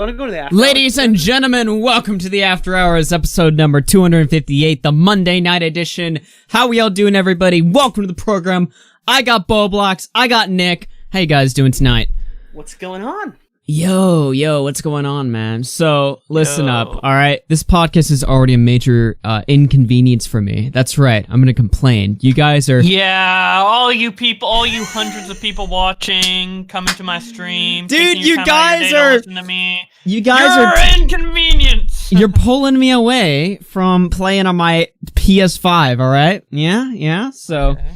Want to go to the after Ladies and gentlemen, welcome to the After Hours, episode number 258, the Monday night edition. How we all doing, everybody? Welcome to the program. I got Boblox, I got Nick. How you guys doing tonight? What's going on? Yo, what's going on, man? So, listen up, alright? This podcast is already a major inconvenience for me. That's right, I'm gonna complain. You guys are... Yeah, all you people, all you hundreds of people watching, coming to my stream. Dude, you guys are... Listen to me. You guys You're inconvenience! You're pulling me away from playing on my PS5, alright? Yeah, so... Okay.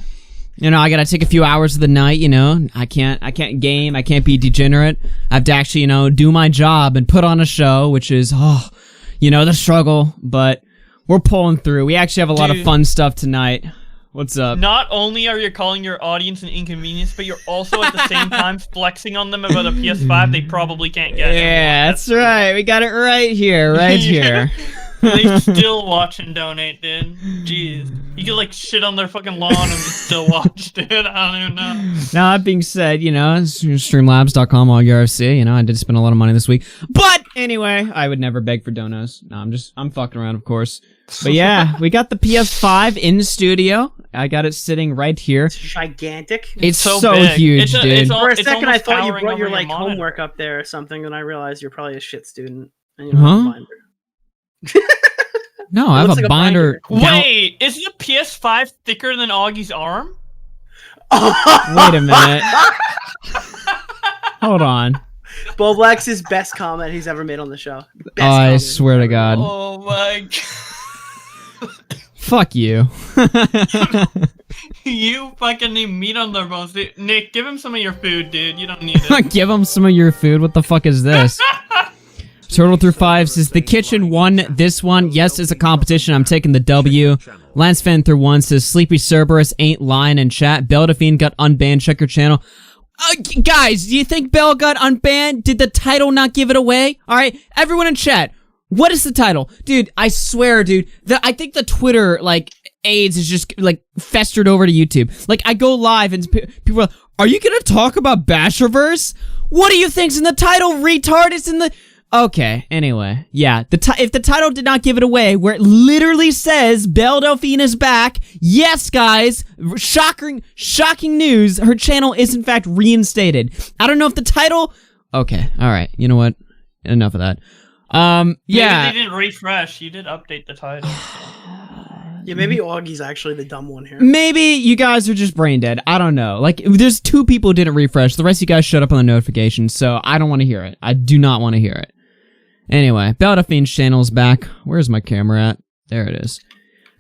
You know, I gotta take a few hours of the night, you know, I can't game, I can't be degenerate. I have to actually, you know, do my job and put on a show, which is, you know, the struggle, but we're pulling through. We actually have a lot of fun stuff tonight. What's up? Not only are you calling your audience an inconvenience, but you're also at the same time flexing on them about a PS5 they probably can't get. Yeah, that's right. We got it right here, here. They still watch and donate, dude. Jeez. You could, like, shit on their fucking lawn and they still watch, dude. I don't even know. Now, that being said, you know, streamlabs.com, all your RFCAH, you know, I did spend a lot of money this week. But, anyway, I would never beg for donos. No, I'm fucking around, of course. But yeah, we got the PS5 in the studio. I got it sitting right here. It's gigantic. It's so huge, dude. For a second, I thought you brought your, like, homework up there or something, and I realized you're probably a shit student. And you don't have a binder. No, I have a binder. Wait, is the PS5 thicker than Augie's arm? Wait a minute. Hold on. Boblax's best comment he's ever made on the show. I swear to God. Oh my God. Fuck you. You fucking need meat on their bones. Dude. Nick, give him some of your food, dude. You don't need it. Give him some of your food? What the fuck is this? Turtle through 5 says, the kitchen won this one. Yes, it's a competition. I'm taking the W. Lance Fan through 1 says, Sleepy Cerberus ain't lying in chat. Belle Delphine got unbanned. Check your channel. Guys, do you think Belle got unbanned? Did the title not give it away? Alright, everyone in chat. What is the title? Dude, I swear, dude. I think the Twitter, like, AIDS is just, like, festered over to YouTube. Like, I go live and people are like, are you gonna talk about Bashurverse? What do you think's in the title, retard? It's in the... Okay, anyway, yeah, if the title did not give it away, where it literally says Belle Delphine is back, yes, guys, shocking news, her channel is in fact reinstated. I don't know if the title... Okay, alright, you know what? Enough of that. Yeah. Maybe they didn't refresh, you did update the title. Yeah, maybe Augie's actually the dumb one here. Maybe you guys are just brain dead. I don't know. Like, there's 2 people who didn't refresh. The rest of you guys shut up on the notifications, so I don't want to hear it. I do not want to hear it. Anyway, Belle Delphine's channel is back. Where's my camera at? There it is.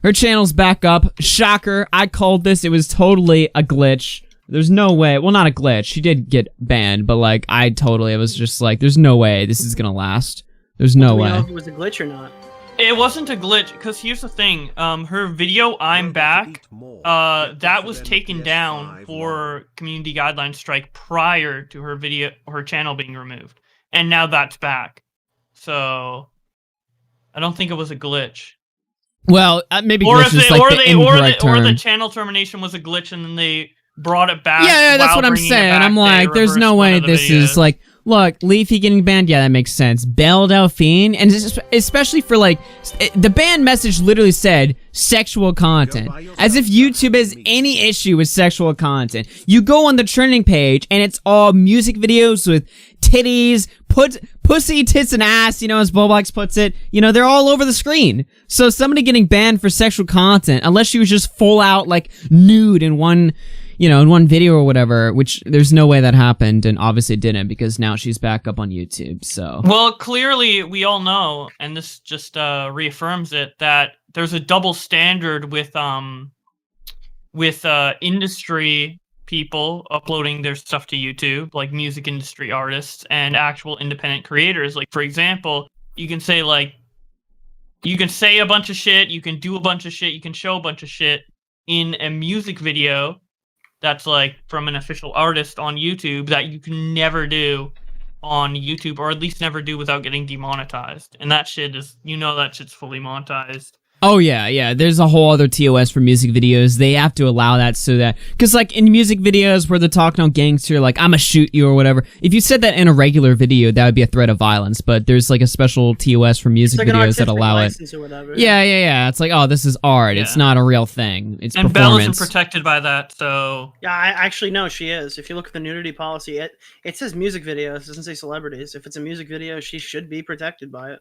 Her channel's back up. Shocker. I called this. It was totally a glitch. There's no way. Well, not a glitch. She did get banned, but, like, I was just like, there's no way this is gonna last. There's no way. Do we know if it was a glitch or not? It wasn't a glitch, because here's the thing. Her video, I'm Back, that was taken down for community guidelines strike prior to her channel being removed. And now that's back. So, I don't think it was a glitch. Well, maybe glitch is like the incorrect term. Or the channel termination was a glitch and then they brought it back. Yeah, that's what I'm saying. I'm like, there's no way this is like, look, Leafy getting banned, yeah, that makes sense. Belle Delphine, and especially for like, the ban message literally said sexual content. As if YouTube has any issue with sexual content. You go on the trending page and it's all music videos with titties, pussy, tits, and ass, you know, as Boblox puts it. You know, they're all over the screen. So somebody getting banned for sexual content, unless she was just full out, like, nude in one... You know, in one video or whatever, which there's no way that happened, and obviously it didn't, because now she's back up on YouTube, so... Well, clearly, we all know, and this just reaffirms it, that there's a double standard with industry people uploading their stuff to YouTube, like music industry artists, and actual independent creators. Like, for example, you can say, like, you can say a bunch of shit, you can do a bunch of shit, you can show a bunch of shit in a music video that's like from an official artist on YouTube that you can never do on YouTube, or at least never do without getting demonetized. And that shit is, you know, that shit's fully monetized. Oh yeah. There's a whole other TOS for music videos. They have to allow that so that, because like in music videos where they're talking on gangster, like I'ma shoot you or whatever. If you said that in a regular video, that would be a threat of violence. But there's like a special TOS for music videos that allow it. Or whatever, yeah. It's like, oh, this is art. Yeah. It's not a real thing. It's and performance. Belle isn't protected by that, so Yeah, I actually know she is. If you look at the nudity policy, it says music videos. It doesn't say celebrities. If it's a music video, she should be protected by it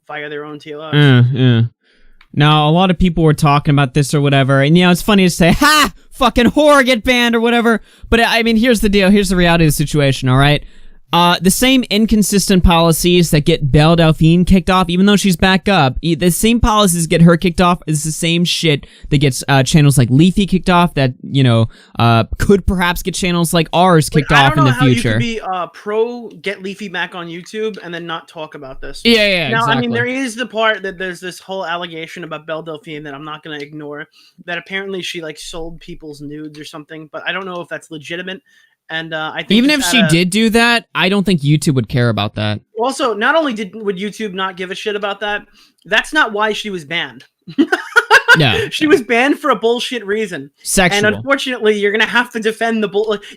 via their own TOS. Yeah. Now, a lot of people were talking about this or whatever, and it's funny to say, ha! Fucking whore, get banned or whatever. But I mean, here's the deal. Here's the reality of the situation, alright? The same inconsistent policies that get Belle Delphine kicked off, even though she's back up, the same policies get her kicked off is the same shit that gets channels like Leafy kicked off, that, could perhaps get channels like ours kicked off in the future. I don't know how you could be pro get Leafy back on YouTube and then not talk about this. Yeah, now, exactly. I mean, there is the part that there's this whole allegation about Belle Delphine that I'm not going to ignore, that apparently she, like, sold people's nudes or something, but I don't know if that's legitimate. And I think even if she did do that, I don't think YouTube would care about that. Also, not only would YouTube not give a shit about that, that's not why she was banned. Yeah, she was banned for a bullshit reason. Sexual. And unfortunately, you're gonna have to defend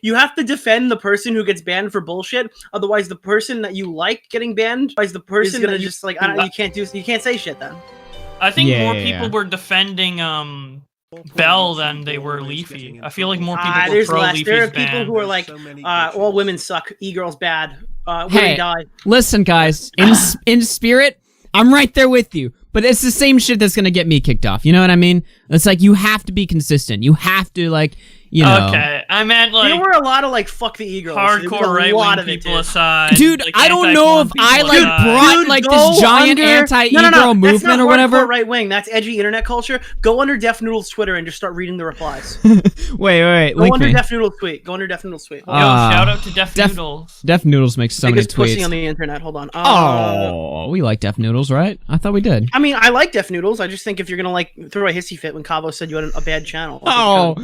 you have to defend the person who gets banned for bullshit. Otherwise, the person that you like getting banned is the person gonna just like, I don't, you can't say shit then. I think more people were defending Belle than they were Leafy. I feel like more people were pro Leafy's There are ban. people who are like, all women suck, e-girls bad, women hey, die. Listen, guys, in spirit, I'm right there with you. But it's the same shit that's gonna get me kicked off. You know what I mean? It's like, you have to be consistent. You have to, like, Okay, I meant like there were a lot of like fuck the e-girls. hardcore right-wing people aside. Dude, like, I don't know if I like brought like this giant anti-e-girl movement or whatever. Right wing. That's edgy internet culture. Go under Def Noodle's Twitter and just start reading the replies. wait. Go under Def Noodle's tweet. Go under Def Noodle's tweet. Yo, shout out to Def Noodles. Def Noodles makes so many tweets. Pussy on tweets. the internet. Hold Oh, on. we like Def Noodles, right? I thought we did. I mean, I like Def Noodles. I just think if you're gonna like throw a hissy fit when Cabo said you had a bad channel. Oh,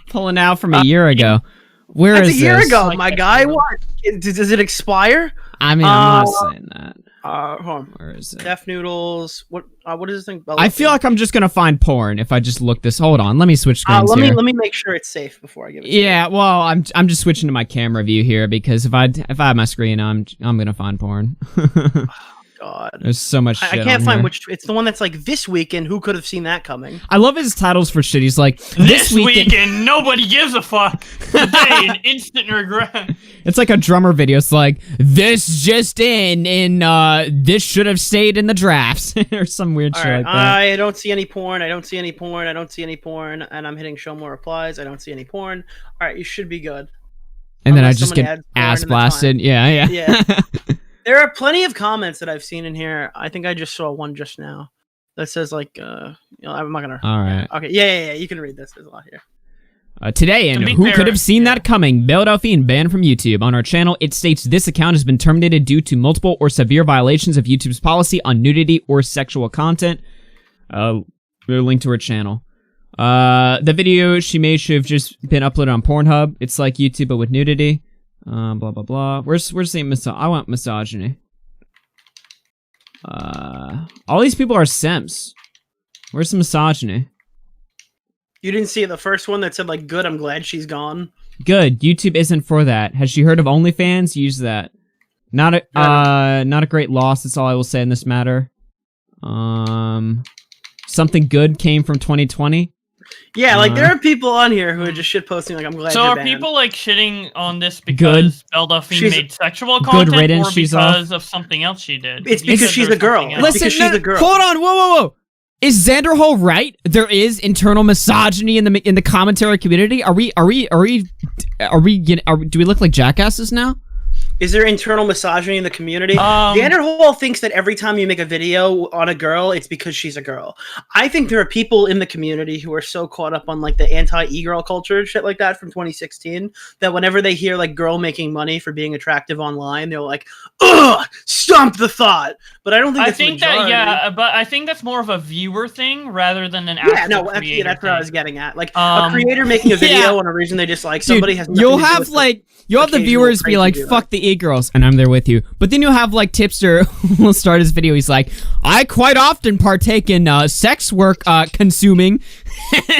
pulling out from a year ago. Where That's is a year this? ago, my guy. What? Does it expire? I mean, I'm not saying that. Hold on. Where is it? Def Noodles. What is this thing? I feel like I'm just gonna find porn if I just look this. Hold on, let me switch screens let here. me make sure it's safe before I give it. Yeah, well, I'm just switching to my camera view here because if I have my screen, I'm gonna find porn. God. There's so much shit I can't on find here. which. It's the one that's like this weekend. Who could have seen that coming? I love his titles for shit. He's like, This weekend, nobody gives a fuck. Today, an instant regret. It's like a drummer video. It's like, this just in, this should have stayed in the drafts. Or some weird shit like that. I don't see any porn. I don't see any porn. I don't see any porn. And I'm hitting show more replies. I don't see any porn. All right, you should be good. And then I just get ass blasted. Yeah. Yeah. There are plenty of comments that I've seen in here. I think I just saw one just now that says like, I'm not gonna. All right. Okay. Yeah. You can read this. There's a lot here. Today, and who could have seen that coming? Belle Delphine banned from YouTube. On our channel, it states this account has been terminated due to multiple or severe violations of YouTube's policy on nudity or sexual content. We'll link to her channel. The video she made should have just been uploaded on Pornhub. It's like YouTube but with nudity. Blah blah blah. Where's the I want misogyny. All these people are simps. Where's the misogyny? You didn't see the first one that said like, "Good, I'm glad she's gone." Good. YouTube isn't for that. Has she heard of OnlyFans? Use that. Not a great loss. That's all I will say in this matter. Something good came from 2020. Yeah, like there are people on here who are just shit posting like, "I'm glad." So you're are banned. people like shitting on this because Belle Delphine made sexual content, riddance, or because of something else she did? It's because she's a girl. Else. Because she's a girl. Hold on. Whoa. Is Xander Hole right? There is internal misogyny in the commentary community. Do we look like jackasses now? Is there internal misogyny in the community? Vanderhole thinks that every time you make a video on a girl, it's because she's a girl. I think there are people in the community who are so caught up on like the anti-e-girl culture and shit like that from 2016 that whenever they hear like girl making money for being attractive online, they're like, ugh, stomp the thought. But I don't think that's but I think that's more of a viewer thing rather than an actual creator that's what thing. I was getting at. Like a creator making a video on a reason they dislike somebody has nothing you'll to do have with you'll have the viewers be like, fuck the e-girls, and I'm there with you. But then you'll have like Tipster who will start his video. He's like, I quite often partake in sex work consuming.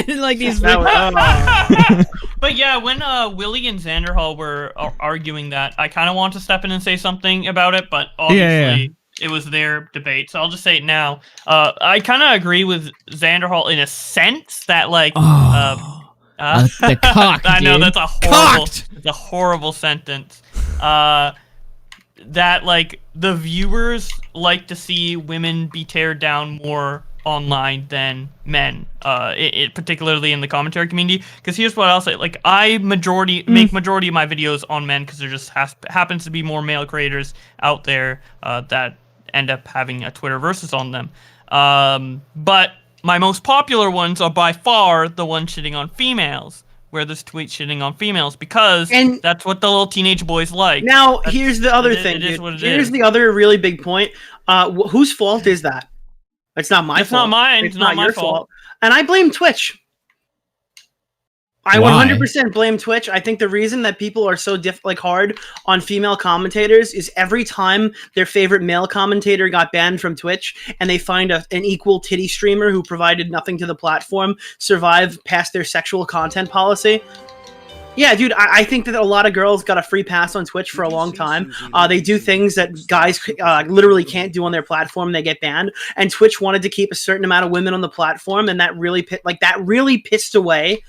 Like these. But yeah, when Willie and Xanderhall were arguing that, I kind of want to step in and say something about it, but obviously it was their debate, so I'll just say it now. I kind of agree with Xanderhall in a sense that, like, the cock, I know dude. that's a horrible sentence. That like the viewers like to see women be teared down more online than men, particularly in the commentary community. Because here's what I'll say: like, I make majority of my videos on men because there just happens to be more male creators out there that end up having a Twitter versus on them. But my most popular ones are by far the ones shitting on females, where there's tweets shitting on females, because that's what the little teenage boys like. Now, here's the other thing. Here's the other really big point. Whose fault is that? It's not my fault. It's not mine. It's not your fault. And I blame Twitch. I 100% blame Twitch. I think the reason that people are so hard on female commentators is every time their favorite male commentator got banned from Twitch and they find an equal titty streamer who provided nothing to the platform survive past their sexual content policy. Yeah, dude, I think that a lot of girls got a free pass on Twitch for a long time. They do things that guys literally can't do on their platform. They get banned. And Twitch wanted to keep a certain amount of women on the platform, and that really pissed away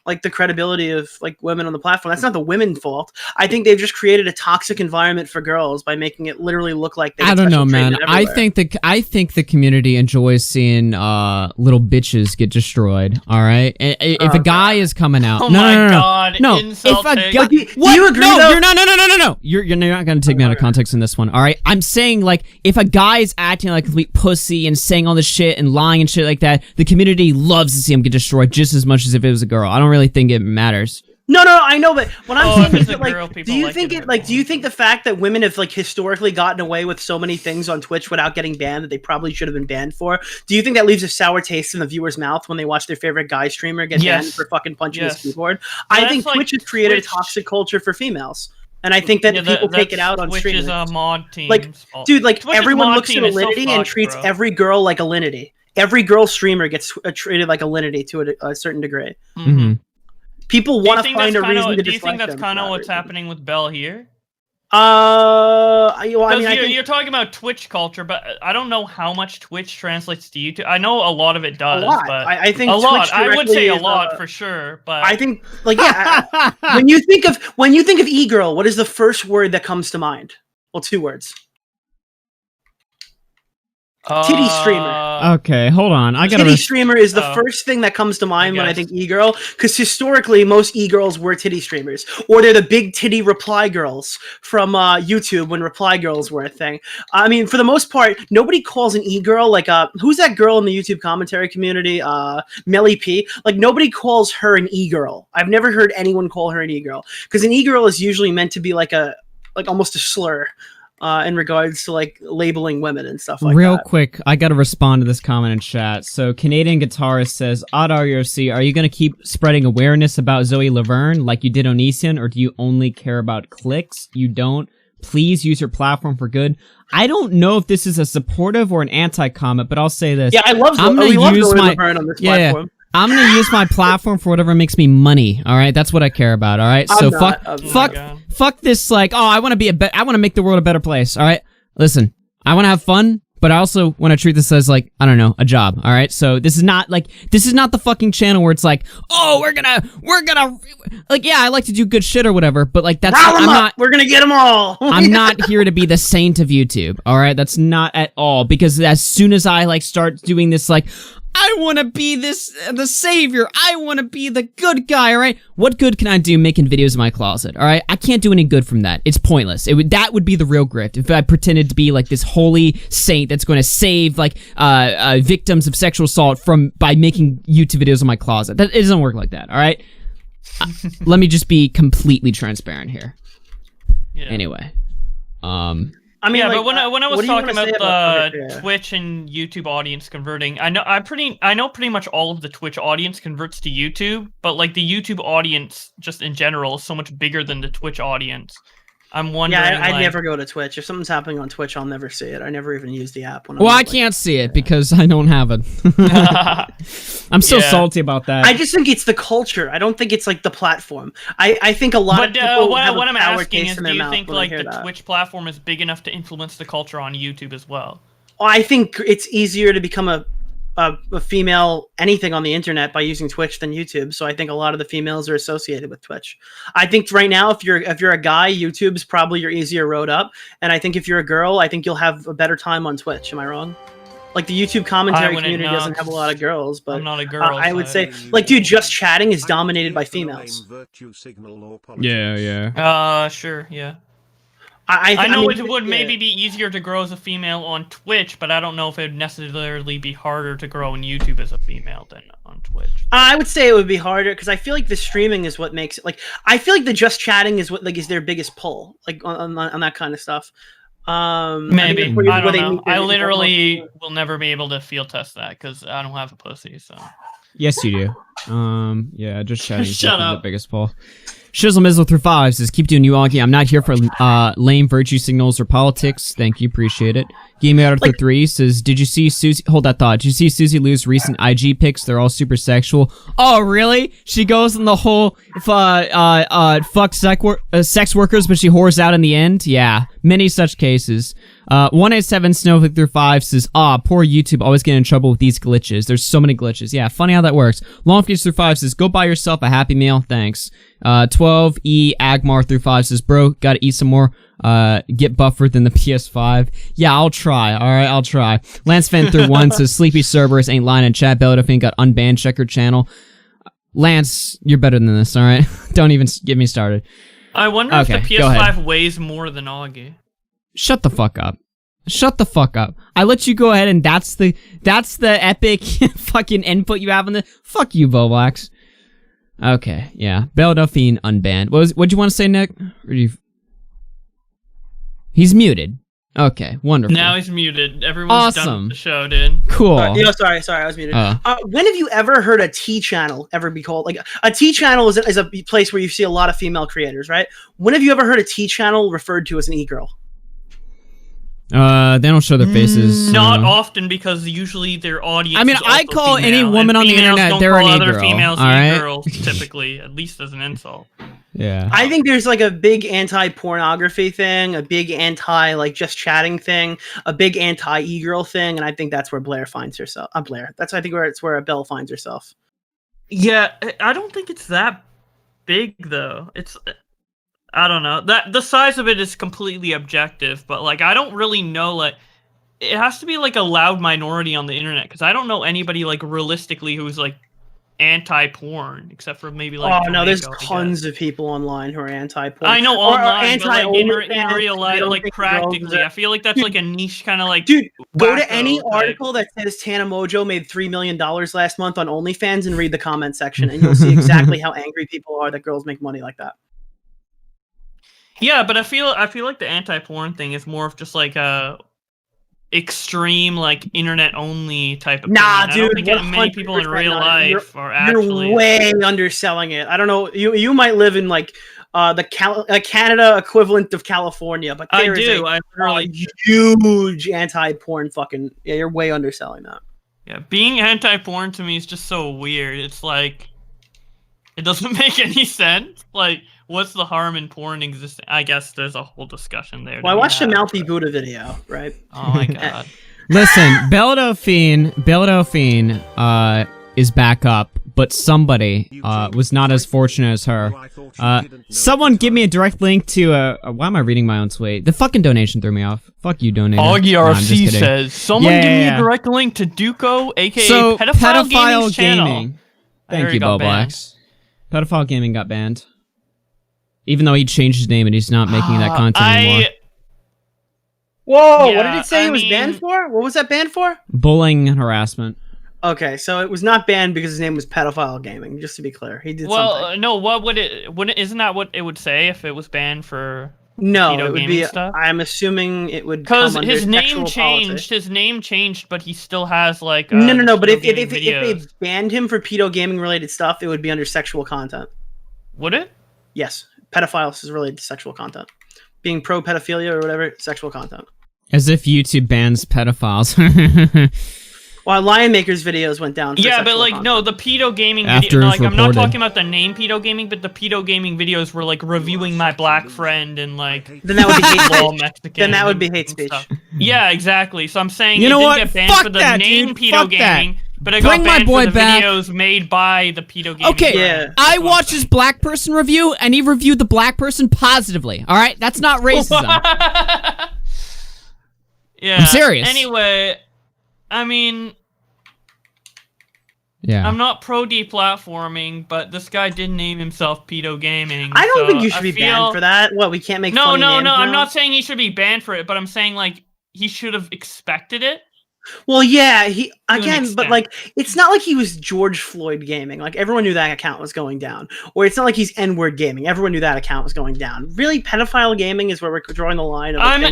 like the credibility of like women on the platform. That's not the women's fault. I think they've just created a toxic environment for girls by making it literally look like they I don't know, man. I think the community enjoys seeing little bitches get destroyed. All right, if a guy is coming out, God, no. If a guy, do you agree? No. You're not going to take me out of context in this one. All right, I'm saying like if a guy is acting like a complete pussy and saying all this shit and lying and shit like that, the community loves to see him get destroyed just as much as if it was a girl. I don't really think it matters. No, I know, but what I'm saying is that, like, do you think the fact that women have like historically gotten away with so many things on Twitch without getting banned that they probably should have been banned for, do you think that leaves a sour taste in the viewer's mouth when they watch their favorite guy streamer get banned for fucking punching his keyboard? I think Twitch has created a toxic culture for females. And I think that people take it out on streamers. Twitch is a mod team. Like, dude, like Twitch everyone looks at Alinity and treats every girl like Alinity. Every girl streamer gets treated like Alinity to a certain degree. Mm-hmm. People want to find a reason to dislike them. Do you think that's kind of what's happening with Belle here? You're talking about Twitch culture, but I don't know how much Twitch translates to YouTube. I know a lot of it does, but I think a lot. I would say a lot for sure, but I think when you think of e-girl, what is the first word that comes to mind? Well, two words. Titty streamer. Okay, hold on. Titty streamer is the first thing that comes to mind when I think e-girl, because historically most e-girls were titty streamers, or they're the big titty reply girls from YouTube when reply girls were a thing. I mean, for the most part, nobody calls an e-girl like who's that girl in the YouTube commentary community? Melly P. Like nobody calls her an e-girl. I've never heard anyone call her an e-girl, because an e-girl is usually meant to be like almost a slur. In regards to like labeling women and stuff like that. Real quick, I gotta respond to this comment in chat. So Canadian Guitarist says, Odd RFC, are you gonna keep spreading awareness about Zoe Laverne like you did on Onision, or do you only care about clicks? You don't? Please use your platform for good. I don't know if this is a supportive or an anti-comment, but I'll say this. Yeah, I love Zoe Laverne on this platform. I'm gonna use my platform for whatever makes me money. All right, that's what I care about. All right, so fuck this. Like, oh, I want to make the world a better place. All right, listen, I want to have fun, but I also want to treat this as like, I don't know, a job. All right, so this is not the fucking channel where it's like, oh, we're gonna like, yeah, I like to do good shit or whatever, but like we're gonna get them all. I'm not here to be the saint of YouTube. All right, that's not at all, because as soon as I like start doing this, like, I want to be the savior. I want to be the good guy, all right? What good can I do making videos in my closet, all right? I can't do any good from that. It's pointless. That would be the real grift, if I pretended to be like this holy saint that's going to save like victims of sexual assault by making YouTube videos in my closet. It doesn't work like that, all right? Let me just be completely transparent here. Yeah. Anyway. I mean, but when I was talking about the Twitch and YouTube audience converting, I know pretty much all of the Twitch audience converts to YouTube, but like the YouTube audience just in general is so much bigger than the Twitch audience. I'm wondering. Yeah, I like, never go to Twitch. If something's happening on Twitch, I'll never see it. I never even use the app. Well, I can't see it because I don't have it. I'm so salty about that. I just think it's the culture. I don't think it's like the platform. I think a lot of people have what a I'm power asking taste is, in do their you mouth think when they like hear the that. Twitch platform is big enough to influence the culture on YouTube as well? I think it's easier to become a female anything on the internet by using Twitch than YouTube. So I think a lot of the females are associated with Twitch. I think right now, if you're a guy, YouTube's probably your easier road up. And I think if you're a girl, I think you'll have a better time on Twitch. Am I wrong? Like the YouTube commentary community doesn't have a lot of girls, but I'm not a girl. I would say, like, dude, just chatting is dominated by females. Yeah. Sure, yeah. I know mean, it would maybe be easier to grow as a female on Twitch, but I don't know if it would necessarily be harder to grow in YouTube as a female than on Twitch. I would say it would be harder because I feel like the streaming is what makes it. Like, I feel like the just chatting is what is their biggest pull, like on that kind of stuff. Maybe I don't know. I literally will never be able to field test that because I don't have a pussy. So yes, you do. Yeah, just chatting. Shut up. The biggest pull. Shizzle Mizzle through 5 says, keep doing you, Augie. I'm not here for lame virtue signals or politics. Thank you, appreciate it. Game Out of 3 says, did you see Susie? Hold that thought. Did you see Susie Lou's recent IG pics? They're all super sexual. Oh, really? She goes in the whole fuck sex workers, but she whores out in the end? Yeah, many such cases. 187 Snowflake through 5 says, poor YouTube, always getting in trouble with these glitches. There's so many glitches. Yeah, funny how that works. Longfish through 5 says, go buy yourself a Happy Meal. Thanks. 12E Agmar through 5 says, bro, gotta eat some more. Get buffered than the PS5. Yeah, I'll try. Alright, I'll try. Lance Fan through 1 says, Sleepy Cerberus ain't lying in chat. Belle Delphine got unbanned. Check her channel. Lance, you're better than this, alright? Don't even get me started. I wonder if the PS5 weighs more than Augie. Shut the fuck up. Shut the fuck up. I let you go ahead and that's the epic fucking input you have in the fuck you, Boblax. Okay, yeah. Belle Delphine unbanned. What'd you want to say, Nick? Or you... He's muted. Okay, wonderful. Now he's muted. Everyone's done with the show, dude. Cool. Sorry, I was muted. When have you ever heard a T channel ever be called? Like, a T channel is a place where you see a lot of female creators, right? When have you ever heard a T channel referred to as an e-girl? They don't show their faces. Not often, because usually their audience. I mean, I call any woman on the internet they're an e-girl. Females all right? e-girls, typically, at least as an insult. Yeah. I think there's like a big anti-pornography thing, a big anti like just chatting thing, a big anti e-girl thing, and I think that's where Blair finds herself. Blair. I think it's where Belle finds herself. Yeah, I don't think it's that big though. I don't know. The size of it is completely objective, but like I don't really know, like it has to be like a loud minority on the internet, because I don't know anybody like realistically who's like anti-porn, except for maybe like there's tons of people online who are anti-porn. I know online, or but like in real life, like practically, I feel like that's like a niche kind of like. Dude, go to any article that says Tana Mojo made $3 million last month on OnlyFans and read the comment section, and you'll see exactly how angry people are that girls make money like that. Yeah, but I feel like the anti-porn thing is more of just like a extreme, like internet only type of thing. Dude, I don't think many people in real life are actually. You're way underselling it. I don't know. You might live in like the Canada equivalent of California, but there is a huge anti-porn fucking. Yeah, you're way underselling that. Yeah, being anti-porn to me is just so weird. It's like it doesn't make any sense. Like, what's the harm in porn existing? I guess there's a whole discussion there. Well, I watched a Mouthy Buddha video, right? Oh my god. Listen, Belle Delphine is back up, but somebody was not as fortunate as her. Someone give me a direct link to why am I reading my own tweet? The fucking donation threw me off. Fuck you, donator. Augie RFC says, someone give me a direct link to Duco, aka Pedophile Gaming's channel. Thank you, Boblax. Pedophile Gaming got banned. Even though he changed his name and he's not making that content anymore. Whoa, what did it say it was banned for? What was that banned for? Bullying and harassment. Okay, so it was not banned because his name was Pedophile Gaming, just to be clear. He did something. No, what would isn't that what it would say if it was banned for No, it would be stuff? I'm assuming it would because his name changed. His name changed, but he still has like No, but if they banned him for pedo gaming related stuff, it would be under sexual content. Would it? Yes. Pedophiles is related to sexual content. being pro pedophilia or whatever, sexual content. As if YouTube bans pedophiles. Well, Lion Maker's videos went down. Yeah, but like, no, the pedo gaming After video. Like, I'm not reported. talking about the name pedo gaming, but the pedo gaming videos were like reviewing my black friend and like. Then that would be hate all speech. Mexican Then that would be and hate speech. stuff. Yeah, exactly. So I'm saying You it know didn't what? get banned Fuck for the that, name dude. pedo Fuck that. gaming, but it Bring got my banned boy for the back. videos made by the pedo gaming. Okay, Yeah. I watched this black person review, and he reviewed the black person positively. All right, that's not racism. Yeah. I'm serious. Anyway, I mean, Yeah. I'm not pro deplatforming, but this guy did name himself Pedo Gaming. I don't so think you should I be feel- banned for that. What, we can't make No, funny no, names no. I'm now? not saying he should be banned for it, but I'm saying like he should have expected it. Well, yeah, he an again, but extent. like, it's not like he was George Floyd Gaming. Like, everyone knew that account was going down. Or it's not like he's N-word Gaming. Everyone knew that account was going down. Really, pedophile gaming is where we're drawing the line. Of I'm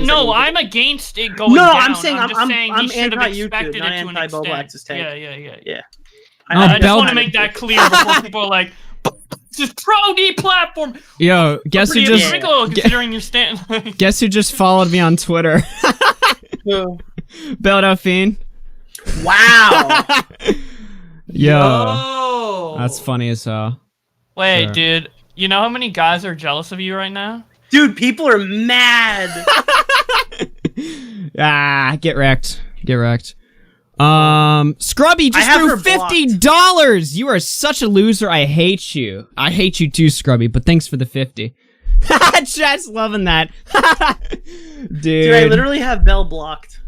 against it going down. I'm saying I'm just saying he I'm should have anti-YouTube, expected it not to an anti-Bobo extent. X's take. Yeah. Oh, I just Belle- want to make that clear before people are like, "This is pro deplatform." Yo, guess who Pretty just hypocritical considering your stand. guess who just followed me on Twitter? Who? Belle Delphine. Wow. Yo, Oh, that's funny as hell. Wait, Sure. dude. You know how many guys are jealous of you right now? Dude, people are mad. Get wrecked. Get wrecked. Scrubby just I have threw her blocked. $50. You are such a loser. I hate you. I hate you too, Scrubby, but thanks for the 50. Chat's loving that. Dude. Dude, I literally have Belle blocked.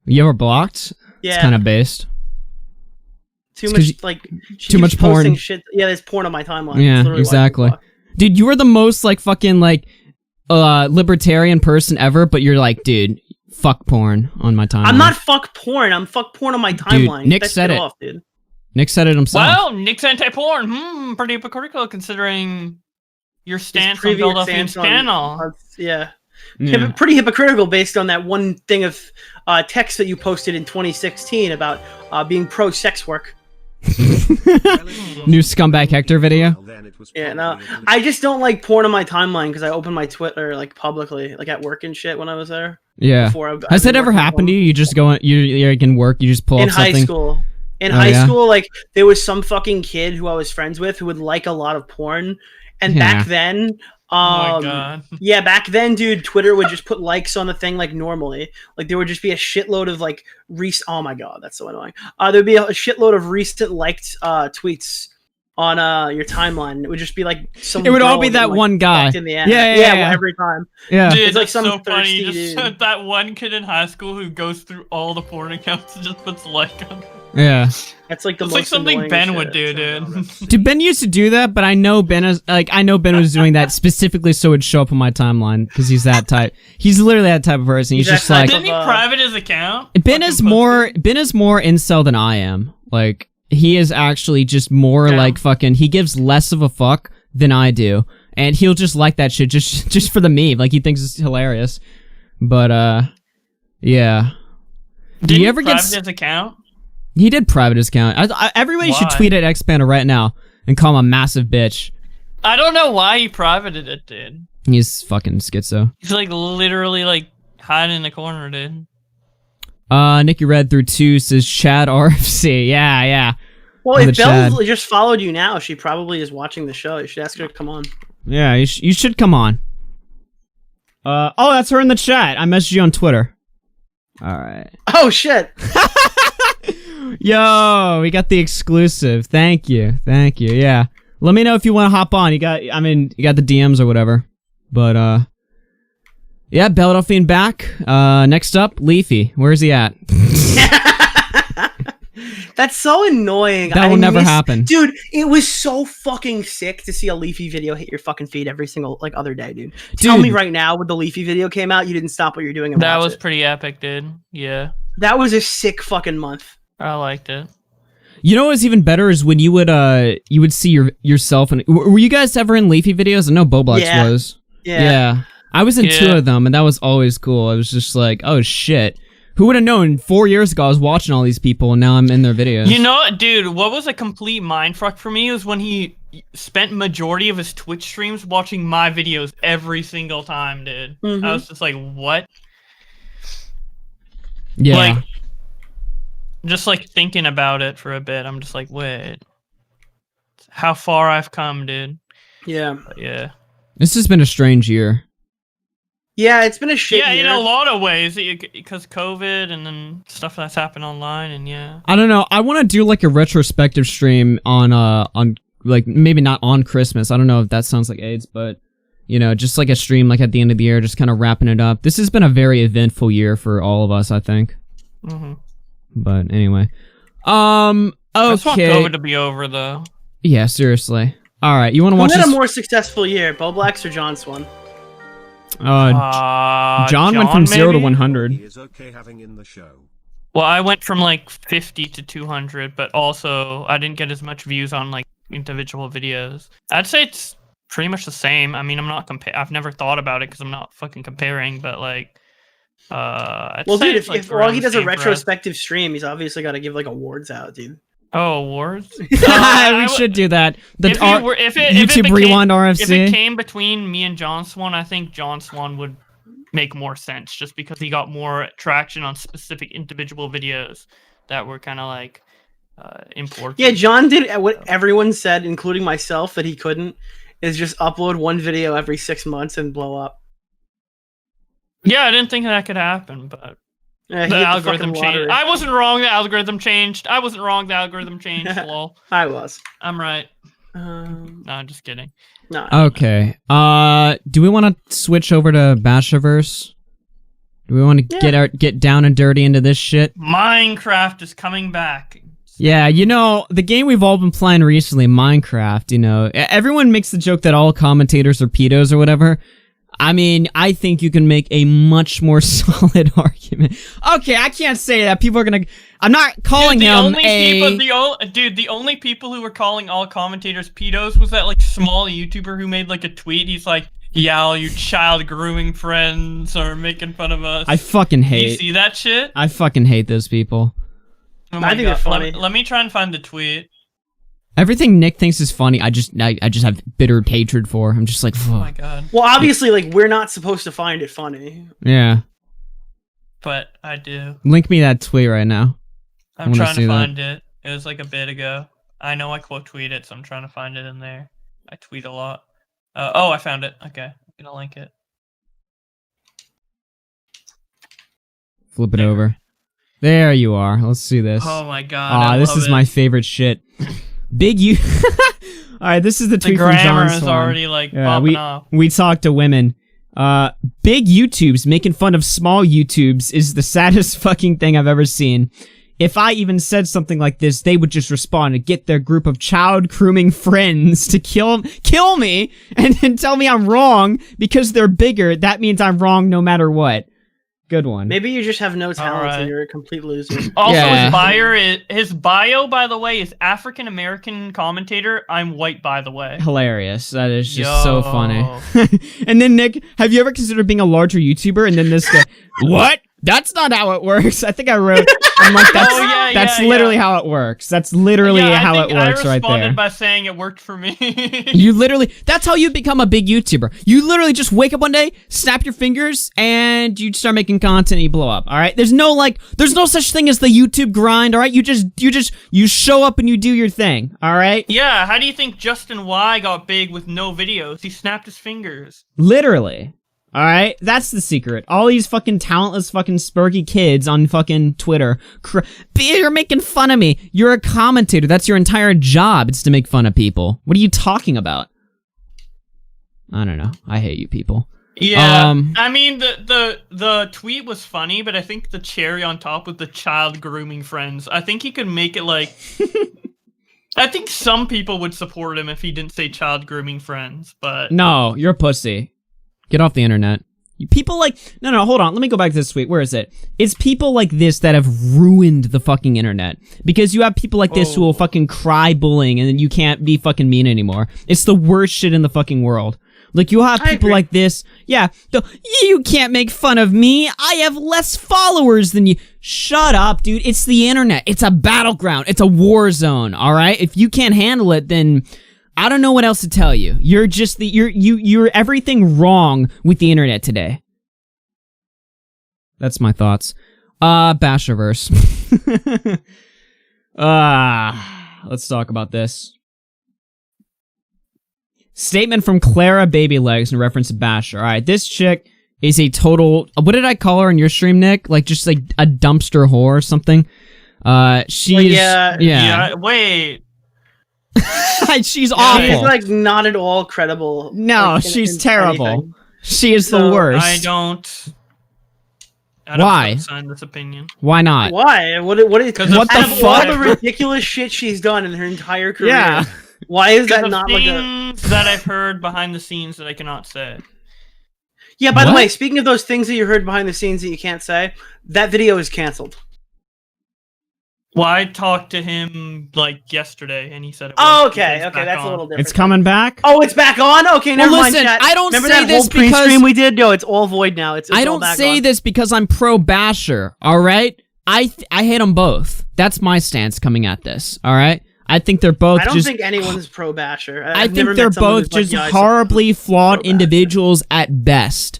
You ever blocked? Yeah. It's kind of based. Too 'cause much, like, she too keeps much porn. posting Shit. Yeah, there's porn on my timeline. That's Yeah, literally why I exactly. blocked. Dude, you are the most, like, fucking, like, libertarian person ever, but you're like, dude, fuck porn on my timeline. I'm not fuck porn. I'm fuck porn on my timeline. Nick That said shit it. Off, dude. Nick said it himself. Well, Nick's anti-porn. Pretty hypocritical considering your His stance on previous Belle Delphine's stance on- channel. Yeah. Yeah. Pretty hypocritical based on that one thing of text that you posted in 2016 about being pro-sex work. New Scumbag Hector video. Yeah, no, I just don't like porn on my timeline because I open my Twitter like publicly, like at work and shit when I was there. Yeah. Has that ever happened to you? You just go, you're in work, you just pull in up high something. school? In Oh, high yeah? school, like there was some fucking kid who I was friends with who would like a lot of porn, and Yeah. back then, Oh my god. yeah, back then, dude, Twitter would just put likes on the thing like normally. Like there would just be a shitload of like oh my god, that's so annoying. There'd be a shitload of recent liked tweets on your timeline. It would just be like some. It would all girl be that getting, like, one guy. fucked in the ass. Yeah. Every time. Yeah. Dude, It's like that's some so funny. thirsty Just dude. that one kid in high school who goes through all the porn accounts and just puts like on. Yeah. That's like the It's most like something annoying Ben shit. would do, dude. Dude, Ben used to do that, but I know Ben was doing that specifically so it'd show up on my timeline because he's that type. He's literally that type of person. He's He's just that like type Didn't he private his account? Ben is more incel than I am. Like he is actually just more Yeah. like fucking. He gives less of a fuck than I do, and he'll just like that shit just for the meme. Like he thinks it's hilarious. But yeah. Did Do you he ever get? private his account? He did private his account. Everybody should Why? tweet at Xpander right now and call him a massive bitch. I don't know why he privated it, dude. He's fucking schizo. He's like literally like hiding in the corner, dude. Nicky Red through 2 says Chad RFC. Yeah. Well, On if the Belle chat. just followed you now, she probably is watching the show. You should ask her to come on. Yeah, you should come on. Oh, that's her in the chat. I messaged you on Twitter. All right. Oh shit! Yo, we got the exclusive. Thank you. Yeah. Let me know if you want to hop on. You got the DMs or whatever. But, yeah, Belle Delphine back. Next up, Leafy. Where's he at? That's so annoying. That will never happen. Dude, it was so fucking sick to see a Leafy video hit your fucking feed every single like other day, dude. Tell me right now when the Leafy video came out, you didn't stop what you're doing and That watch was it. pretty epic, dude. Yeah, That was a sick fucking month. I liked it. You know what's even better is when you would see yourself and were you guys ever in Leafy videos? I know Boblex Yeah. was. Yeah. I was in Yeah. 2 of them and that was always cool. I was just like, oh shit. Who would have known 4 years ago I was watching all these people and now I'm in their videos. You know what, dude? What was a complete mindfuck for me was when he spent majority of his Twitch streams watching my videos every single time, dude. I was just like, what? Yeah. Like, just like thinking about it for a bit, I'm just like, wait, how far I've come, dude. Yeah. But yeah. This has been a strange year. Yeah, it's been a shit year. Yeah, in a lot of ways, because COVID and then stuff that's happened online, and yeah. I don't know. I want to do like a retrospective stream on like maybe not on Christmas. I don't know if that sounds like AIDS, but you know, just like a stream like at the end of the year, just kind of wrapping it up. This has been a very eventful year for all of us, I think. But anyway, okay. I just want COVID to be over, though. Yeah, seriously. All right, you want to watch Who had this? a more successful year, Bo Blacks or John Swan? John went from 0 to 100. He is okay having in the show. Well, I went from like 50 to 200, but also I didn't get as much views on like individual videos. I'd say it's pretty much the same. I mean, I'm not I've never thought about it because I'm not fucking comparing, but like, I'd well, say dude, it's, like, if while he does a around the same retrospective stream, he's obviously got to give like awards out, dude. Oh, awards? We should do that. The YouTube Rewind RFC. If it came between me and John Swan, I think John Swan would make more sense just because he got more traction on specific individual videos that were kind of like important. Yeah, John did what everyone said, including myself, that he couldn't, is just upload one video every 6 months and blow up. Yeah, I didn't think that could happen, but the algorithm changed. I wasn't wrong, the algorithm changed. I wasn't wrong, the algorithm changed. Lol. I was. I'm right. No, I'm just kidding. No. Okay. Do we want to switch over to Bashurverse? Do we want to get down and dirty into this shit? Minecraft is coming back. Yeah, you know, the game we've all been playing recently, Minecraft, you know, everyone makes the joke that all commentators are pedos or whatever. I mean, I think you can make a much more solid argument. Okay, I can't say that. People are gonna... I'm not calling the him the only people who were calling all commentators pedos was that, like, small YouTuber who made, like, a tweet. He's like, yeah, all you child grooming friends are making fun of us. I fucking hate... You see that shit? I fucking hate those people. Oh my I think God. they're funny. Let me try and find the tweet. Everything Nick thinks is funny, I just have bitter hatred for. I'm just like, oh my God. Well, obviously, like, we're not supposed to find it funny. Yeah. But I do. Link me that tweet right now. I'm trying to find it. It was like a bit ago. I know I quote tweet it, so I'm trying to find it in there. I tweet a lot. Oh, I found it. Okay, I'm gonna link it. Flip it over. There you are. Let's see this. Oh my God. This is my favorite shit. Big you. All right, this is the tweet the from John grammar is Swan. already like popping off. We talk to women. Big YouTubes making fun of small YouTubes is the saddest fucking thing I've ever seen. If I even said something like this, they would just respond and get their group of child grooming friends to kill me and then tell me I'm wrong because they're bigger. That means I'm wrong no matter what. Good one. Maybe you just have no talent and you're a complete loser. Also, Yeah. his bio, by the way, is African American commentator. I'm white, by the way. Hilarious. That is just so funny. And then, Nick, have you ever considered being a larger YouTuber? And then this guy, what? That's not how it works. I think I wrote, I'm like, that's literally how it works. That's literally how it works right there. I responded by saying it worked for me. You literally, that's how you become a big YouTuber. You literally just wake up one day, snap your fingers, and you start making content and you blow up, alright? There's no such thing as the YouTube grind, alright? You show up and you do your thing, alright? Yeah, how do you think Justin Y got big with no videos? He snapped his fingers. Literally. Alright? That's the secret. All these fucking talentless fucking spurgy kids on fucking Twitter. You're making fun of me. You're a commentator. That's your entire job. It's to make fun of people. What are you talking about? I don't know. I hate you people. Yeah. I mean, the tweet was funny, but I think the cherry on top was the child grooming friends. I think he could make it like... I think some people would support him if he didn't say child grooming friends, but... No, you're a pussy. Get off the internet. People like... No, hold on. Let me go back to this tweet. Where is it? It's people like this that have ruined the fucking internet. Because you have people like this who will fucking cry bullying and then you can't be fucking mean anymore. It's the worst shit in the fucking world. Like, you'll have people like this. Yeah, you can't make fun of me. I have less followers than you. Shut up, dude. It's the internet. It's a battleground. It's a war zone, alright? If you can't handle it, then... I don't know what else to tell you. You're just you're everything wrong with the internet today. That's my thoughts. Bashurverse. Let's talk about this. Statement from Clara Baby Legs in reference to Basher. Alright, this chick is a total... What did I call her in your stream, Nick? Like, just like a dumpster whore or something? She's... Yeah, wait. She's awful. She's like not at all credible. No, like, she's terrible. anything. She is the worst. I don't Why? sign this opinion. Why not? Why? What the fuck? All the ridiculous shit she's done in her entire career. Yeah. Why is that Because not of like a... things that I've heard behind the scenes that I cannot say. Yeah, by the What? way, speaking of those things that you heard behind the scenes that you can't say, that video is canceled. Well, I talked to him like yesterday, and he said it was. Oh, okay, it's okay, back that's on. a little different. It's coming back? Oh, it's back on? Okay, never mind, listen, chat. I don't Remember say that this whole pre-stream because- we did? No, it's all void now. It's I all don't back say on. this because I'm pro Basher, alright? I hate them both. That's my stance coming at this, alright? I think they're both I don't just... think anyone's pro Basher. I think they're both just horribly flawed individuals at best.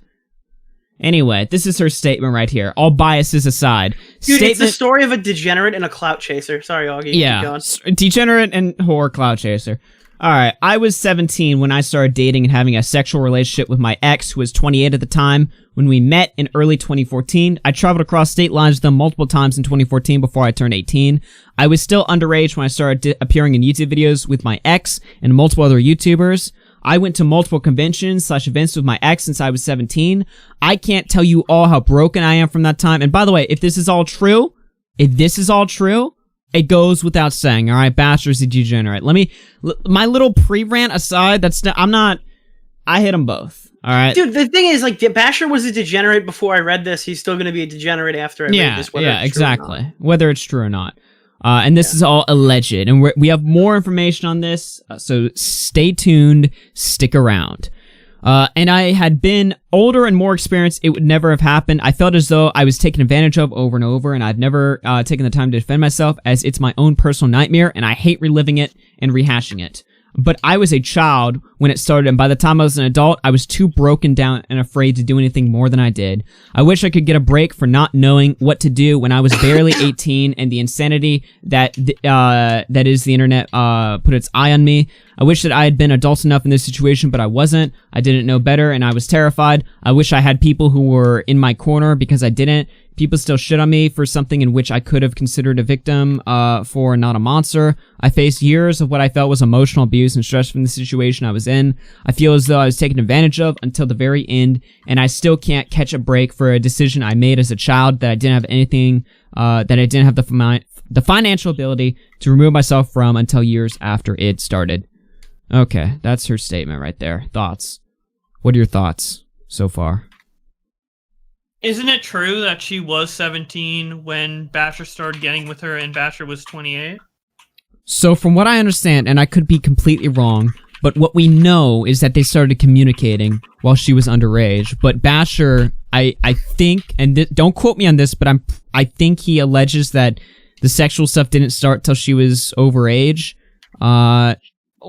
Anyway, this is her statement right here. All biases aside. Dude, it's the story of a degenerate and a clout chaser. Sorry, Augie. Yeah, Keep going. degenerate and whore cloud chaser. Alright, I was 17 when I started dating and having a sexual relationship with my ex, who was 28 at the time. When we met in early 2014, I traveled across state lines with them multiple times in 2014 before I turned 18. I was still underage when I started appearing in YouTube videos with my ex and multiple other YouTubers. I went to multiple conventions/events with my ex since I was 17. I can't tell you all how broken I am from that time. And by the way, if this is all true, it goes without saying, alright? Basher's a degenerate. My little pre-rant aside, I hit them both, alright? Dude, the thing is, like, Basher was a degenerate before I read this. He's still going to be a degenerate after I read this. Yeah, exactly. Whether it's true or not. And this is all alleged, and we have more information on this, so stay tuned, stick around. And I had been older and more experienced, it would never have happened. I felt as though I was taken advantage of over and over, and I've never taken the time to defend myself, as it's my own personal nightmare, and I hate reliving it and rehashing it. But I was a child when it started, and by the time I was an adult, I was too broken down and afraid to do anything more than I did. I wish I could get a break for not knowing what to do when I was barely 18, and the insanity that is the internet put its eye on me. I wish that I had been adult enough in this situation, but I wasn't. I didn't know better, and I was terrified. I wish I had people who were in my corner because I didn't. People still shit on me for something in which I could have considered a victim for, not a monster. I faced years of what I felt was emotional abuse and stress from the situation I was in. I feel as though I was taken advantage of until the very end, and I still can't catch a break for a decision I made as a child that I didn't have anything, that I didn't have the financial ability to remove myself from until years after it started. Okay, that's her statement right there. Thoughts? What are your thoughts so far? Isn't it true that she was 17 when Basher started getting with her and Basher was 28? So from what I understand, and I could be completely wrong, but what we know is that they started communicating while she was underage. But Basher, I think, and don't quote me on this, but I think he alleges that the sexual stuff didn't start till she was overage.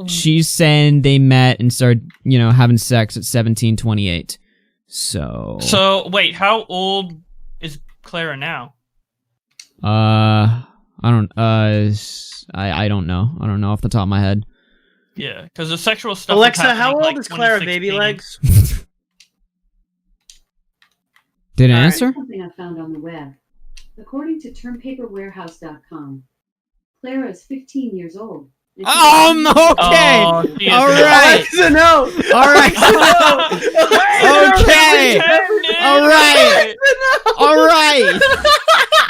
She's saying they met and started, having sex at 17, 28. So wait, how old is Clara now? I don't know. I don't know off the top of my head. Yeah, because the sexual stuff. Alexa, how old is Clara Baby Legs? Did it answer? Something I found on the web. According to termpaperwarehouse.com, Clara is 15 years old. Okay. All right. Alexa, no. All right. Okay. All right. All right.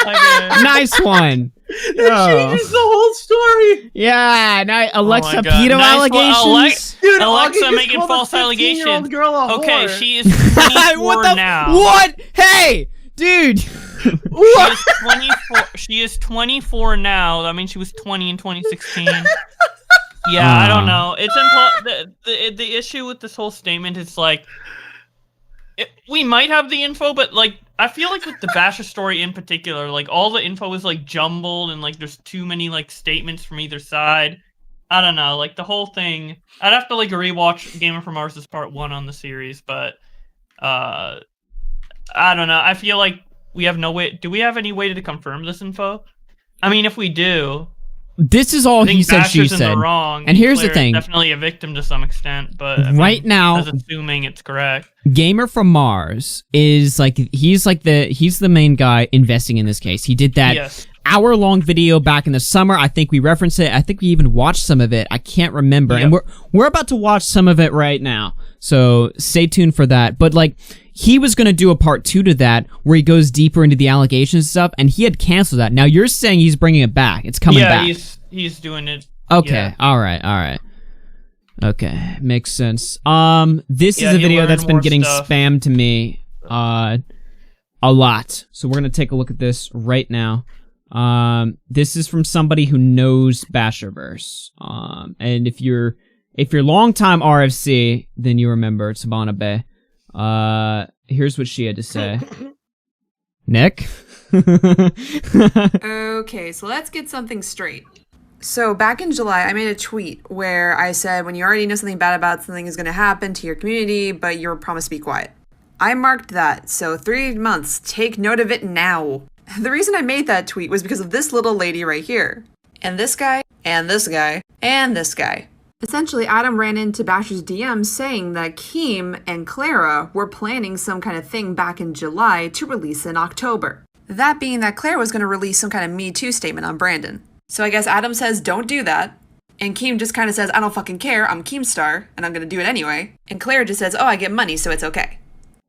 Okay. Nice one. That changes the whole story. Yeah. Now Alexa, Oh my God. pedo Nice allegations. Dude, Alexa Augie just making called false a 15-year-old allegations. girl a Okay, whore. she is 24 now. What? Hey, dude. She is 24 now. That means she was 20 in 2016. Yeah, I don't know. It's the issue with this whole statement is like, we might have the info, but like, I feel like with the Basher story in particular, like all the info is like jumbled and like there's too many like statements from either side. I don't know, like the whole thing. I'd have to like rewatch Gamer from Mars' Part 1 on the series, but I don't know. I feel like we have no way. Do we have any way to confirm this info? I mean, if we do, this is all he said, she said. Wrong, and here's the thing: definitely a victim to some extent, but I right mean, now, assuming it's correct. Gamer from Mars is like he's the main guy investing in this case. He did that hour-long video back in the summer. I think we referenced it. I think we even watched some of it. I can't remember, and we're about to watch some of it right now. So stay tuned for that. But like, he was gonna do a part 2 to that where he goes deeper into the allegations and stuff, and he had canceled that. Now you're saying he's bringing it back. It's coming back. Yeah, he's doing it. Okay. Yeah. All right. Okay, makes sense. This is a video that's been getting spammed to me, a lot. So we're gonna take a look at this right now. This is from somebody who knows Bashurverse. And if you're longtime RFC, then you remember Sabana Bay. Here's what she had to say. Nick? Okay, so let's get something straight. So back in July, I made a tweet where I said, when you already know something bad about something is going to happen to your community, but you're promised to be quiet. I marked that, so 3 months. Take note of it now. The reason I made that tweet was because of this little lady right here. And this guy, and this guy, and this guy. Essentially, Adam ran into Bash's DMs saying that Keem and Clara were planning some kind of thing back in July to release in October. That being that Clara was going to release some kind of Me Too statement on Brandon. So I guess Adam says, don't do that. And Keem just kind of says, I don't fucking care, I'm Keemstar, and I'm going to do it anyway. And Clara just says, oh, I get money, so it's okay.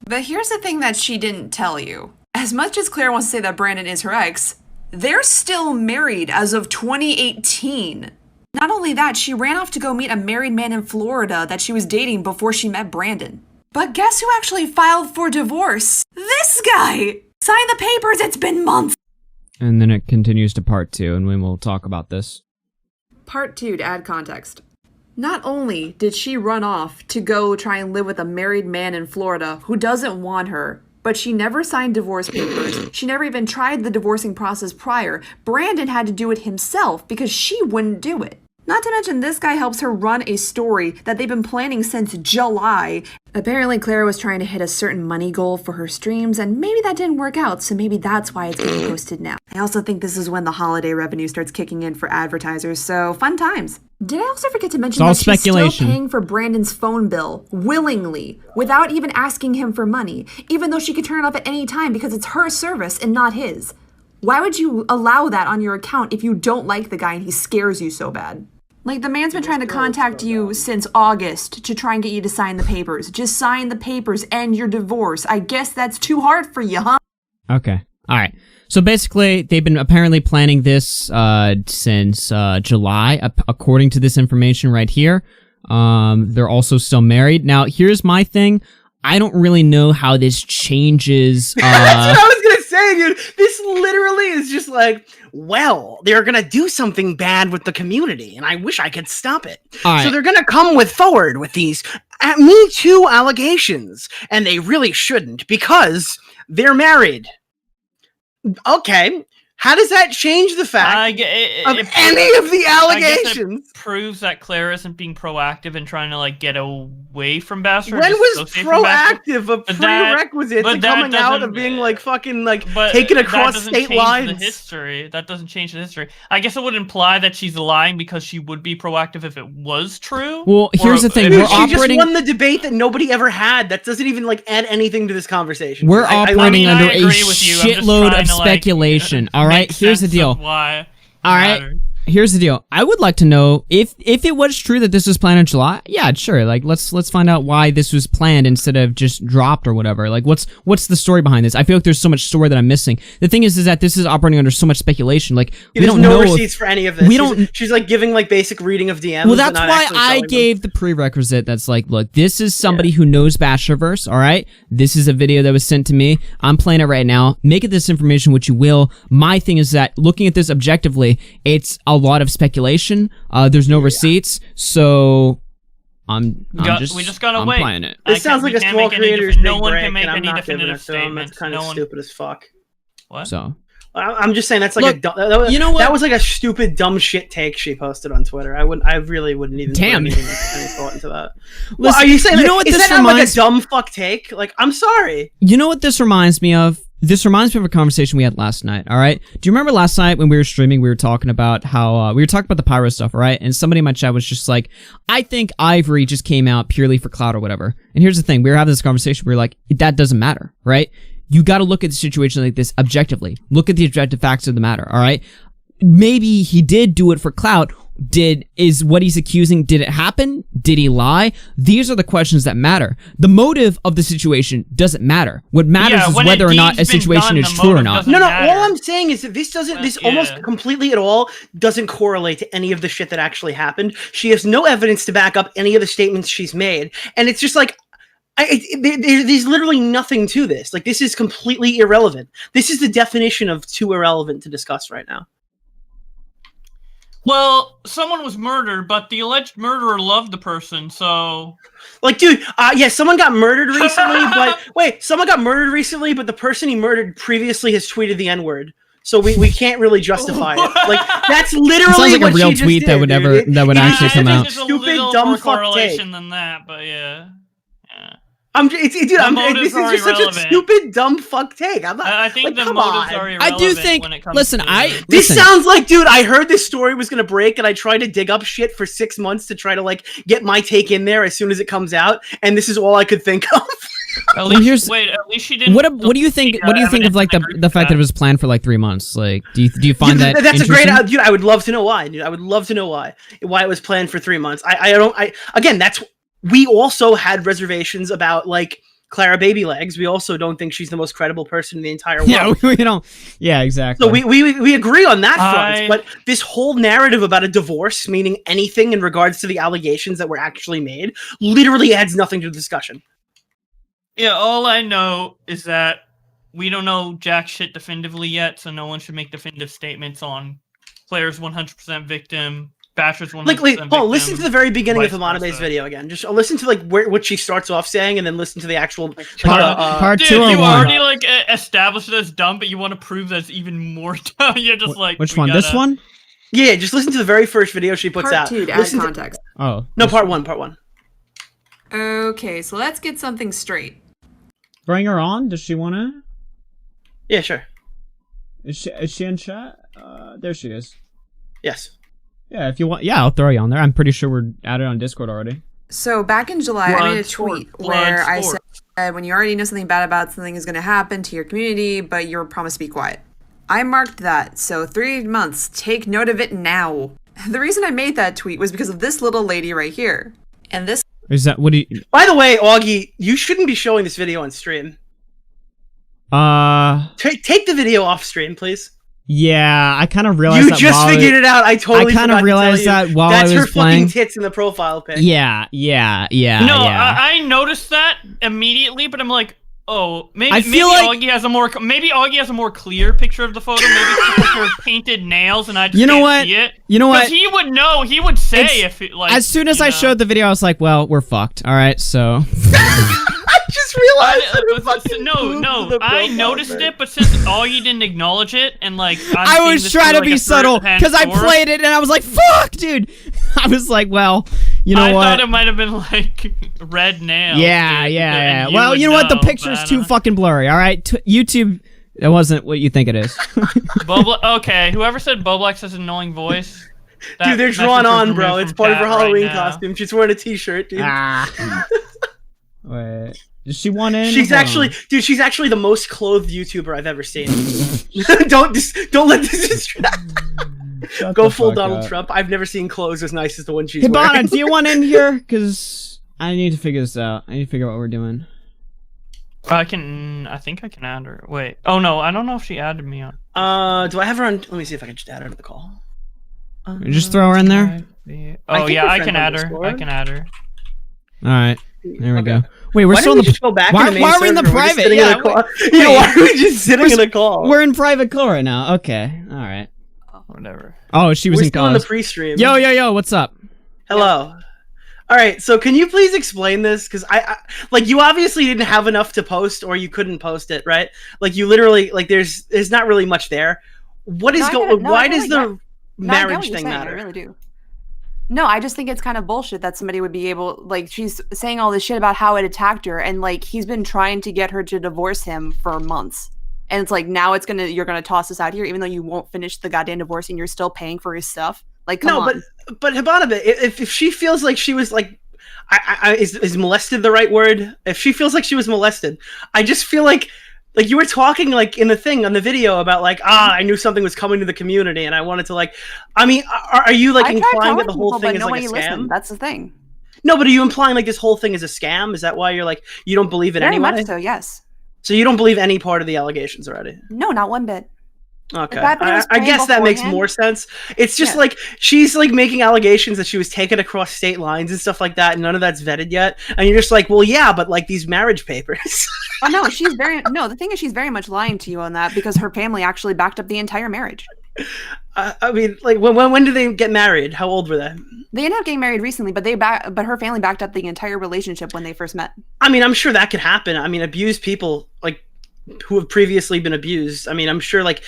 But here's the thing that she didn't tell you. As much as Clara wants to say that Brandon is her ex, they're still married as of 2018. Not only that, she ran off to go meet a married man in Florida that she was dating before she met Brandon. But guess who actually filed for divorce? This guy! Sign the papers, it's been months! And then it continues to part 2, and we will talk about this. Part 2, to add context. Not only did she run off to go try and live with a married man in Florida who doesn't want her, but she never signed divorce papers. She never even tried the divorcing process prior. Brandon had to do it himself because she wouldn't do it. Not to mention, this guy helps her run a story that they've been planning since July. Apparently, Clara was trying to hit a certain money goal for her streams, and maybe that didn't work out, so maybe that's why it's getting posted now. I also think this is when the holiday revenue starts kicking in for advertisers, so fun times. Did I also forget to mention that she's still paying for Brandon's phone bill willingly, without even asking him for money, even though she could turn it off at any time because it's her service and not his? Why would you allow that on your account if you don't like the guy and he scares you so bad? Like, the man's been trying to contact you since August to try and get you to sign the papers. Just sign the papers, end your divorce. I guess that's too hard for you, huh? Okay. All right. So basically, they've been apparently planning this since July, according to this information right here. They're also still married. Now, here's my thing. I don't really know how this changes. That's what I was gonna say, dude. This literally is just like, well, they're gonna do something bad with the community, and I wish I could stop it. Right. So they're gonna come forward with these Me Too allegations, and they really shouldn't because they're married. Okay. How does that change the fact of any of the allegations? It proves that Clara isn't being proactive and trying to like get away from Bastard. When was proactive a prerequisite to coming out of being like fucking like taken across state lines? That doesn't change the history. I guess it would imply that she's lying because she would be proactive if it was true. Well, here's the thing: she just won the debate that nobody ever had. That doesn't even like add anything to this conversation. We're operating under a shitload of speculation. All right, here's the deal. Why? All right, here's the deal. I would like to know if it was true that this was planned in July. Yeah, sure. Like, let's find out why this was planned instead of just dropped or whatever. Like, what's the story behind this? I feel like there's so much story that I'm missing. The thing is that this is operating under so much speculation. Like, we don't know receipts for any of this. She's like giving like basic reading of DMs. Well, that's why I gave the prerequisite. That's like, look, this is somebody who knows Bashurverse. All right, this is a video that was sent to me. I'm playing it right now. Make it this information what you will. My thing is that looking at this objectively, it's a lot of speculation. There's no receipts, so I'm just gotta wait. Playing it. This sounds like a small creator's big break, and I'm not giving it to him. That's kind of stupid as fuck. What? So I'm just saying that's like Look, that you know what? That was like a stupid, dumb shit take she posted on Twitter. I really wouldn't even put any thought into that. Well, are you saying? You know what? Is that like a dumb fuck take? Like, I'm sorry. You know what this reminds me of? This reminds me of a conversation we had last night, all right? Do you remember last night when we were streaming, we were talking about how, we were talking about the pyro stuff, all right? And somebody in my chat was just like, I think Ivory just came out purely for clout or whatever. And here's the thing, we were having this conversation, we were like, that doesn't matter, right? You gotta look at the situation like this objectively. Look at the objective facts of the matter, all right? Maybe he did do it for clout. Is what he's accusing, did it happen? Did he lie? These are the questions that matter. The motive of the situation doesn't matter. What matters is whether or not a situation is true or not. No, all I'm saying is that this almost completely at all doesn't correlate to any of the shit that actually happened. She has no evidence to back up any of the statements she's made. And it's just like, there's literally nothing to this. Like, this is completely irrelevant. This is the definition of too irrelevant to discuss right now. Well, someone was murdered, but the alleged murderer loved the person, so... Like, dude, yeah, someone got murdered recently, but... Wait, someone got murdered recently, but the person he murdered previously has tweeted the N-word. So we can't really justify it. Like, that's literally sounds like what a real she tweet just that did, would dude. never that would actually come out. It's a Stupid, little dumb more fuck correlation take. than that, but yeah. This is just such a stupid, dumb fuck take. I'm not, I think like, the motives are irrelevant. I do think. When it comes Listen, to This sounds like, dude, I heard this story was gonna break, and I tried to dig up shit for 6 months to try to like get my take in there as soon as it comes out, and this is all I could think of. At least she didn't. What do you think? What do you think of like the fact that it was planned for like 3 months? Like, do you find that that's a great? Dude, I would love to know why. Dude, I would love to know why it was planned for 3 months. Again, that's we also had reservations about like Clara Baby Legs. We also don't think she's the most credible person in the entire world. Yeah, we don't. Yeah, exactly. So we agree on that front. But this whole narrative about a divorce meaning anything in regards to the allegations that were actually made literally adds nothing to the discussion. Yeah, all I know is that we don't know jack shit definitively yet, so no one should make definitive statements on Claire's 100% victim, Basher's 100% victim. Listen to the very beginning of Himanabe's video again. Just listen to like what she starts off saying, and then listen to the actual part dude, 2 or you 1. already like established it as dumb, but you want to prove that's even more dumb. You're just like, which one? This one? Yeah, just listen to the very first video she puts out. Part 2 to add context. Oh no, part one. Okay, so let's get something straight. Bring her on. Does she want to? Yeah, sure. Is she in chat? There she is. Yes. Yeah, if you want. Yeah, I'll throw you on there. I'm pretty sure we're added on Discord already. So back in July, I made a tweet where I said, when you already know something bad about something is going to happen to your community, but you're promised to be quiet. I marked that, so 3 months. Take note of it now. The reason I made that tweet was because of this little lady right here. And this... Is that what do you... By the way, Augie, you shouldn't be showing this video on stream. Take the video off stream, please. Yeah, I kind of realized that. You just figured it out. I kind of realized that while I was playing. That's her fucking tits in the profile pic. Yeah. No, I noticed that immediately, but I'm like, oh, maybe Augie has a more clear picture of the photo. Maybe it's her painted nails, and I just can't see it. You know what? He would know. He would say if it, like. As soon as I showed the video, I was like, well, we're fucked. All right, so. I just realized. I noticed it, but since Augie didn't acknowledge it, and like I was trying to be subtle because I played it and I was like, "Fuck, dude!" I was like, "Well, you know what?" I thought it might have been like red nails. Yeah. Well, you know what? The picture's too fucking blurry. All right, YouTube. It wasn't what you think it is. Okay, whoever said Boblex has an annoying voice. Dude, they're drawn on, bro. It's part of her Halloween costume. She's wearing a t-shirt, dude. Wait. Does she want in? She's actually the most clothed YouTuber I've ever seen. Don't let this distract. Go full Donald Trump. I've never seen clothes as nice as the one she's wearing. Hibana, do you want in here? Because I need to figure this out. I need to figure out what we're doing. I think I can add her. Wait. Oh no, I don't know if she added me on. Do I have her on? Let me see if I can just add her to the call. Just throw her in there. Oh yeah, I can add her. I can add her. All right. There we go. Wait, we're still in the. Why are we in the private? Why are we just sitting in a call? We're in private call right now. Okay. All right. Whatever. Oh, she was in call. We're still in the pre-stream. Yo, what's up? Hello. All right, so can you please explain this? Because I like you obviously didn't have enough to post, or you couldn't post it, right? Like you literally like there's not really much there. What is going? Why does the marriage thing matter? I really do. No, I just think it's kind of bullshit that somebody would be able, like, she's saying all this shit about how it attacked her, and like he's been trying to get her to divorce him for months, and it's like now you're gonna toss this out here, even though you won't finish the goddamn divorce and you're still paying for his stuff. Like, come on. But Hibana, if she feels like she was like, is molested the right word? If she feels like she was molested, I just feel like you were talking like in the thing on the video about like, I knew something was coming to the community and I wanted to like, I mean, are you like implying that the whole thing is like a scam? Listened. That's the thing. No, but are you implying like this whole thing is a scam? Is that why you're like, you don't believe it anyway? Very much so, yes. So you don't believe any part of the allegations already? No, not one bit. Okay, I guess that makes more sense. It's just like she's like making allegations that she was taken across state lines and stuff like that, and none of that's vetted yet. And you're just like, well, yeah, but like these marriage papers. Oh no, the thing is, she's very much lying to you on that because her family actually backed up the entire marriage. I mean, like when did they get married? How old were they? They ended up getting married recently, but her family backed up the entire relationship when they first met. I mean, I'm sure that could happen. I mean, abused people like who have previously been abused. I mean, I'm sure like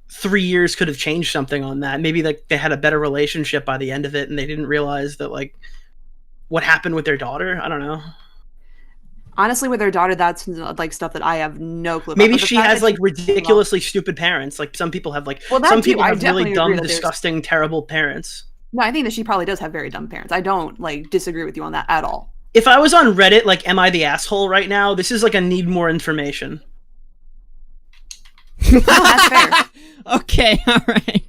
3 years could have changed something on that. Maybe like they had a better relationship by the end of it and they didn't realize that like what happened with their daughter. I don't know. Honestly, with their daughter, that's like stuff that I have no clue about. Maybe she has like ridiculously stupid parents. Like some people have like some people have really dumb, disgusting, terrible parents. No, I think that she probably does have very dumb parents. I don't like disagree with you on that at all. If I was on Reddit, like, am I the asshole right now? This is like a need more information. No, that's fair. Okay, all right.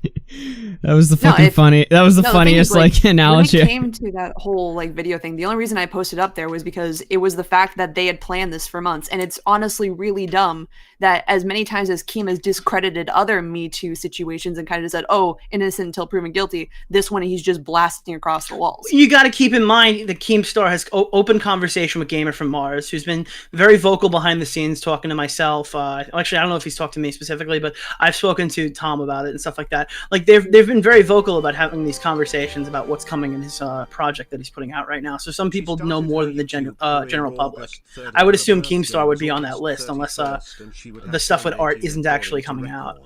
That was the fucking funny. That was the funniest like analogy. When it came to that whole like video thing, the only reason I posted up there was because it was the fact that they had planned this for months, and it's honestly really dumb that as many times as Keem has discredited other Me Too situations and kind of said, "Oh, innocent until proven guilty," this one he's just blasting across the walls. You got to keep in mind that Keemstar has open conversation with Gamer from Mars, who's been very vocal behind the scenes, talking to myself. Actually, I don't know if he's talked to me specifically, but I've spoken to Tom about it and stuff like that. Like they've been very vocal about having these conversations about what's coming in his project that he's putting out right now. So some people know more than the general public. I would assume Keemstar would be on that list unless the stuff with art isn't actually coming out.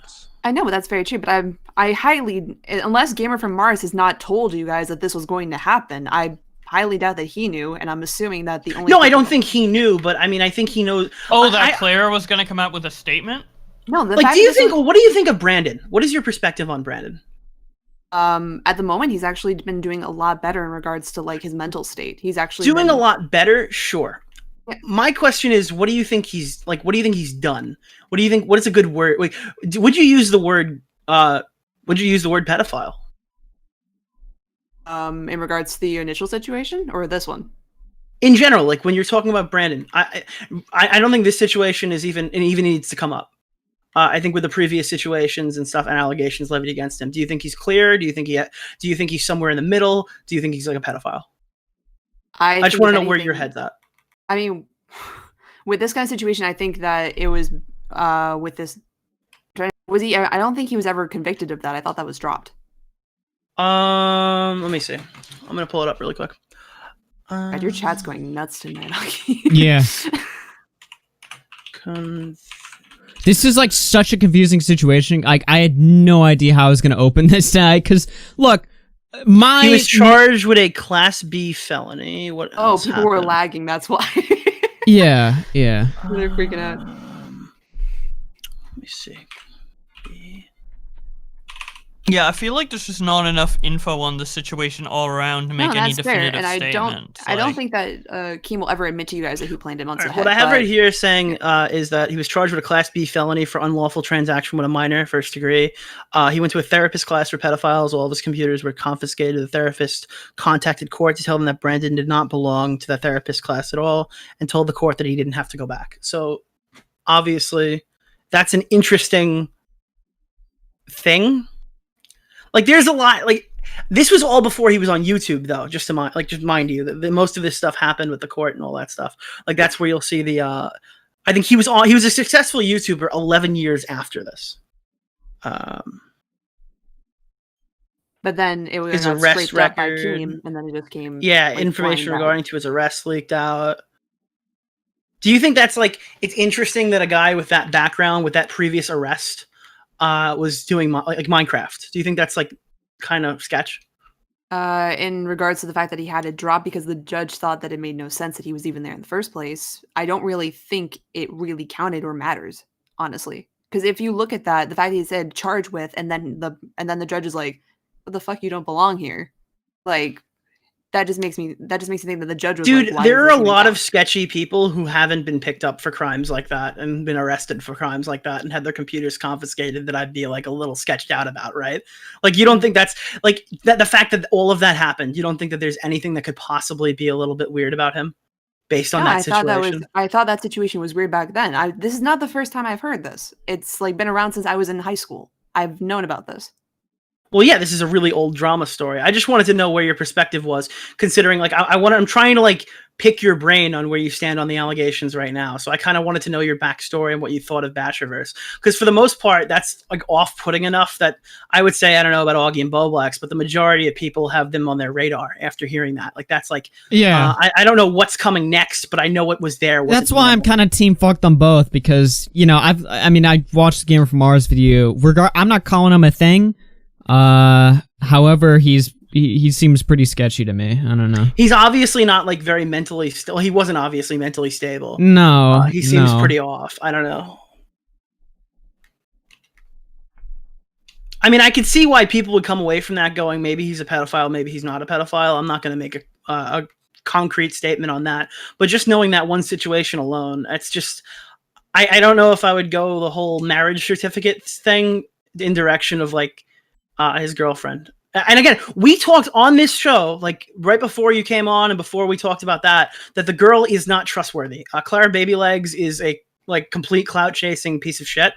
I know, but that's very true. But I highly, unless Gamer from Mars has not told you guys that this was going to happen, I highly doubt that he knew, and I'm assuming that the only. No, I don't think he knew, but I mean, I think he knows. Oh, that Clara was going to come out with a statement? No, like, what do you think of Brandon? What is your perspective on Brandon? At the moment, he's actually been doing a lot better in regards to like his mental state. He's actually doing a lot better, sure. Yeah. My question is, what do you think he's like? What do you think he's done? What do you think? What is a good word? Like, would you use the word? Would you use the word pedophile? In regards to the initial situation or this one? In general, like when you're talking about Brandon, I don't think this situation is even needs to come up. I think with the previous situations and stuff and allegations levied against him, do you think he's clear? Do you think he's somewhere in the middle? Do you think he's like a pedophile? I just want to know where your head's at. I mean, with this kind of situation, I think that it was with this. Was he? I don't think he was ever convicted of that. I thought that was dropped. Let me see. I'm gonna pull it up really quick. God, your chat's going nuts tonight. Yeah. This is like such a confusing situation. Like I had no idea how I was going to open this tonight. Because look, he was charged with a Class B felony. What? Oh, people happened? Were lagging. That's why. Yeah. They're freaking out. Let me see. Yeah, I feel like there's just not enough info on the situation all around to make any definitive statement. I don't think that Keem will ever admit to you guys that he planned it months ahead. What I have right here saying is that he was charged with a Class B felony for unlawful transaction with a minor, first degree. He went to a therapist class for pedophiles. All of his computers were confiscated. The therapist contacted court to tell them that Brandon did not belong to the therapist class at all and told the court that he didn't have to go back. So, obviously, that's an interesting thing. Like, there's a lot, like, this was all before he was on YouTube, though, just mind you, that most of this stuff happened with the court and all that stuff. Like, that's where you'll see the, I think he was a successful YouTuber 11 years after this. But then it was His got arrest scraped up by record. Keem, and then it just came. Yeah, like, information flying back. regarding to his arrest leaked out. Do you think that's like it's interesting that a guy with that background, with that previous arrest, was doing like Minecraft? Do you think that's like kind of sketch? In regards to the fact that he had it dropped because the judge thought that it made no sense that he was even there in the first place, I don't really think it really counted or matters, honestly. Because if you look at that, the fact that he said charge with, and then the judge is like, "What the fuck? You don't belong here." Like, that just makes me think that the judge was Dude, like, "Why there does are this a even lot count?" of sketchy people who haven't been picked up for crimes like that and been arrested for crimes like that and had their computers confiscated that I'd be like a little sketched out about, right? Like, you don't think that's like that the fact that all of that happened, you don't think that there's anything that could possibly be a little bit weird about him based on Yeah, that situation? I thought that situation was weird back then. This is not the first time I've heard this. It's like been around since I was in high school. I've known about this. Well, yeah, this is a really old drama story. I just wanted to know where your perspective was, considering like I'm trying to like pick your brain on where you stand on the allegations right now. So I kind of wanted to know your backstory and what you thought of Bashurverse, because for the most part, that's like off-putting enough that I would say I don't know about Augie and Boblex, but the majority of people have them on their radar after hearing that. Like that's like, Yeah. I don't know what's coming next, but I know what was there. That's why I'm kind of team fucked on both, because you know I watched the Gamer from Mars video. I'm not calling him a thing. However, he seems pretty sketchy to me. I don't know. He's obviously not like very mentally still. He wasn't obviously mentally stable. No, he seems no. pretty off. I don't know. I mean, I could see why people would come away from that going, maybe he's a pedophile, maybe he's not a pedophile. I'm not going to make a concrete statement on that. But just knowing that one situation alone, it's just, I don't know if I would go the whole marriage certificate thing in direction of like his girlfriend. And again, we talked on this show, like right before you came on and before we talked about that the girl is not trustworthy. Clara Baby Legs is a like complete clout chasing piece of shit.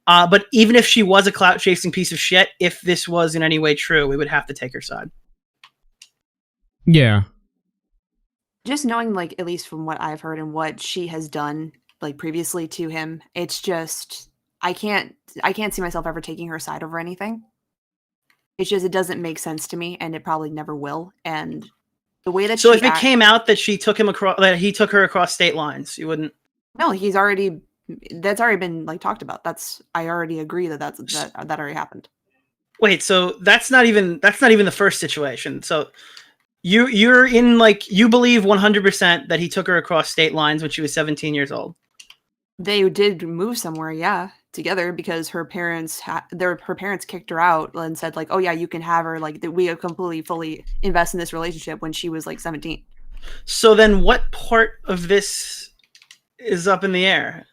But even if she was a clout chasing piece of shit, if this was in any way true, we would have to take her side. Yeah. Just knowing, like, at least from what I've heard and what she has done, like, previously to him, it's just, I can't see myself ever taking her side over anything. It's just, it doesn't make sense to me, and it probably never will. And the way that so if it came out that she took him across, that he took her across state lines, you wouldn't? No, that's already been like talked about. I already agree that already happened. Wait, so that's not even the first situation. So you're in like, you believe 100% that he took her across state lines when she was 17 years old. They did move somewhere, yeah, together, because her parents kicked her out and said like, oh yeah, you can have her, like we have completely fully invest in this relationship when she was like 17. So then what part of this is up in the air?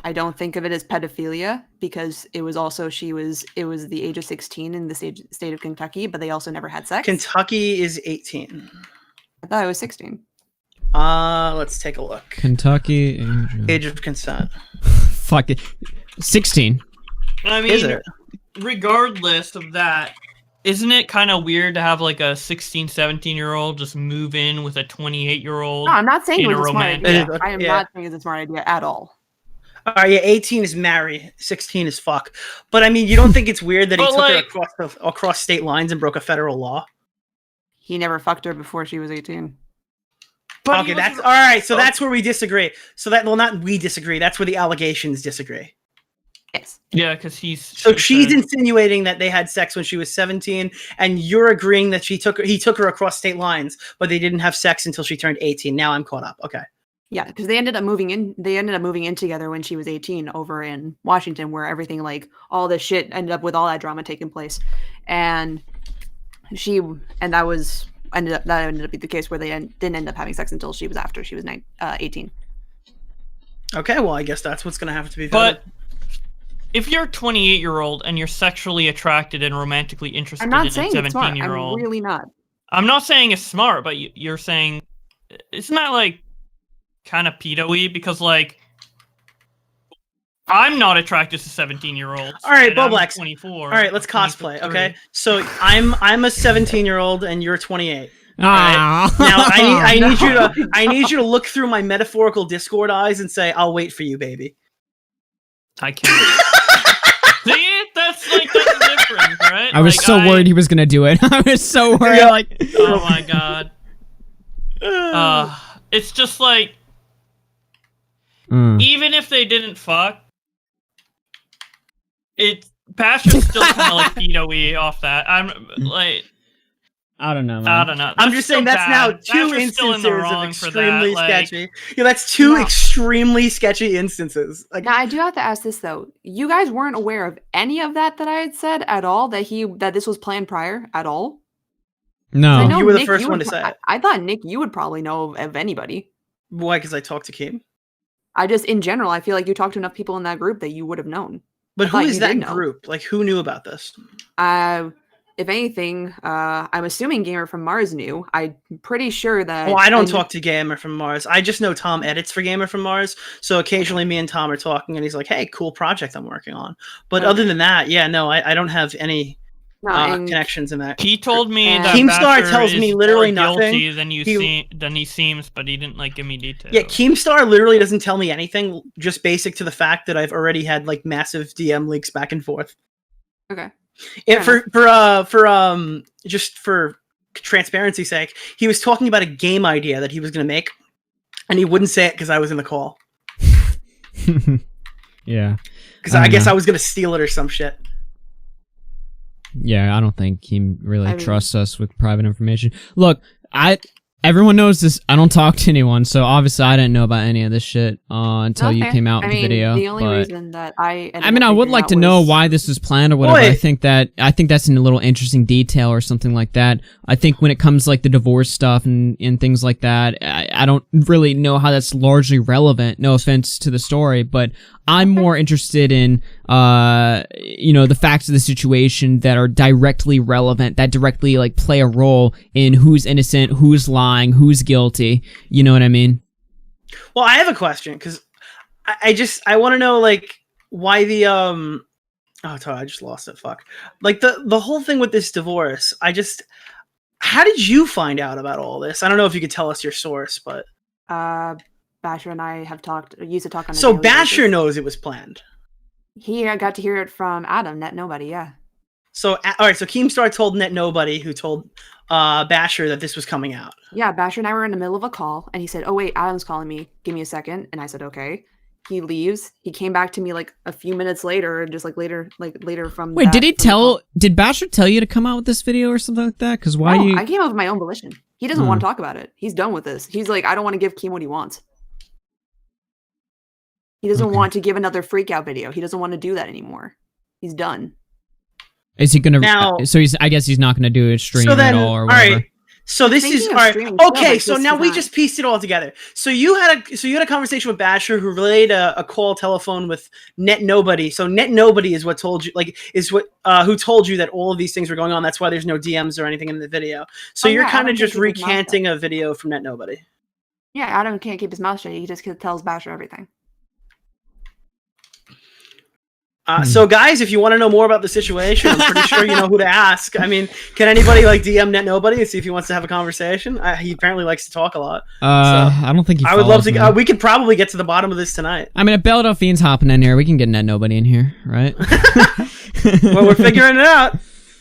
I don't think of it as pedophilia, because it was the age of 16 in the state of Kentucky, but they also never had sex. Kentucky is 18. I thought it was 16. Let's take a look. Kentucky age of consent. Fuck it. 16. I mean, regardless of that, isn't it kind of weird to have like a 16, 17-year-old just move in with a 28-year-old? No, I'm not saying it was a smart idea. I am not saying it's a smart idea at all. All right, yeah, 18 is marry, 16 is fuck. But I mean, you don't think it's weird that he took her across state lines and broke a federal law? He never fucked her before she was 18. But okay, that's all right. So that's where we disagree. So not we disagree. That's where the allegations disagree. Yes. Yeah, because she's insinuating that they had sex when she was 17, and you're agreeing that he took her across state lines, but they didn't have sex until she turned 18. Now I'm caught up. Okay. Yeah, because they ended up moving in together when she was 18 over in Washington, where everything, like all this shit ended up with all that drama taking place, and that ended up being the case where they didn't end up having sex until she was 18. Okay, well, I guess that's what's gonna have to be. But if you're a 28-year-old and you're sexually attracted and romantically interested in a 17-year-old, I'm really not. I'm not saying it's smart, but you're saying isn't that like kind of pedo-y? Because like I'm not attracted to 17-year-olds. All right, Boblex. 24. All right, let's cosplay. Okay, so I'm a 17-year-old and you're 28. Right? Now I need you to look through my metaphorical Discord eyes and say, "I'll wait for you, baby." I can't. See, that's different. times, right? I was so worried he was gonna do it. I was so worried. Like, oh my god. It's just like, even if they didn't fuck, Basher's still kind of like pedo-y off that. I'm like, I don't know, man. I don't know. I'm just saying that's now two Basher's instances of extremely that. sketchy. Yeah, that's two extremely sketchy instances. Like, now I do have to ask this though. You guys weren't aware of any of that I had said at all, that this was planned prior at all? No. You were the Nick, first one to say it. I thought, Nick, you would probably know of anybody. Why? Because I talked to Keem. In general, I feel like you talked to enough people in that group that you would have known. But who is that group? Like, who knew about this? If anything, I'm assuming Gamer from Mars knew. I'm pretty sure that... Well, I don't talk to Gamer from Mars. I just know Tom edits for Gamer from Mars, so occasionally me and Tom are talking, and he's like, hey, cool project I'm working on. But other than that, yeah, no, I don't have any connections in that. He told me that Keemstar tells me literally nothing. Than he seems, but he didn't like give me details. Yeah, Keemstar literally doesn't tell me anything, just basic to the fact that I've already had like massive DM leaks back and forth. Okay. And just for transparency's sake, he was talking about a game idea that he was going to make, and he wouldn't say it because I was in the call. Yeah. Because I guess I was going to steal it or some shit. Yeah, I don't think he really trusts us with private information. Look, everyone knows this. I don't talk to anyone, so obviously I didn't know about any of this shit until you came out with the video. The only reason that I would like to know why this was planned or whatever. I think that's a little interesting detail or something like that. I think when it comes like the divorce stuff and things like that, I don't really know how that's largely relevant. No offense to the story, but I'm more interested in the facts of the situation that are directly relevant, that directly like play a role in who's innocent, who's lying, who's guilty. You know what I mean? Well, I have a question because I want to know like why the I just lost it. Fuck. Like the whole thing with this divorce. How did you find out about all this? I don't know if you could tell us your source, but Basher and I used to talk on. So Basher knows it was planned. He got to hear it from Adam, Net Nobody, yeah. So, all right, so Keemstar told Net Nobody, who told Basher that this was coming out. Yeah, Basher and I were in the middle of a call, and he said, oh, wait, Adam's calling me. Give me a second. And I said, okay. He leaves. He came back to me like a few minutes later, just like later from Wait, did Basher tell you to come out with this video or something like that? Because why I came out with my own volition. He doesn't want to talk about it. He's done with this. He's like, I don't want to give Keem what he wants. He doesn't want to give another freak out video. He doesn't want to do that anymore. He's done. Is he gonna? I guess he's not gonna do a stream at all or whatever. All right. So this is all right. Okay, so now we just pieced it all together. So you had a conversation with Basher who relayed a call telephone with Net Nobody. So Net Nobody is what told you, who told you that all of these things were going on. That's why there's no DMs or anything in the video. So you're kind of just recanting a video from Net Nobody. Yeah, Adam can't keep his mouth shut. He just tells Basher everything. So guys, if you want to know more about the situation, I'm pretty sure you know who to ask. I mean, can anybody like DM Net Nobody and see if he wants to have a conversation? He apparently likes to talk a lot. I don't think he. I would love to. We could probably get to the bottom of this tonight. I mean, if Belle Delphine's hopping in here, we can get Net Nobody in here, right? Well, we're figuring it out.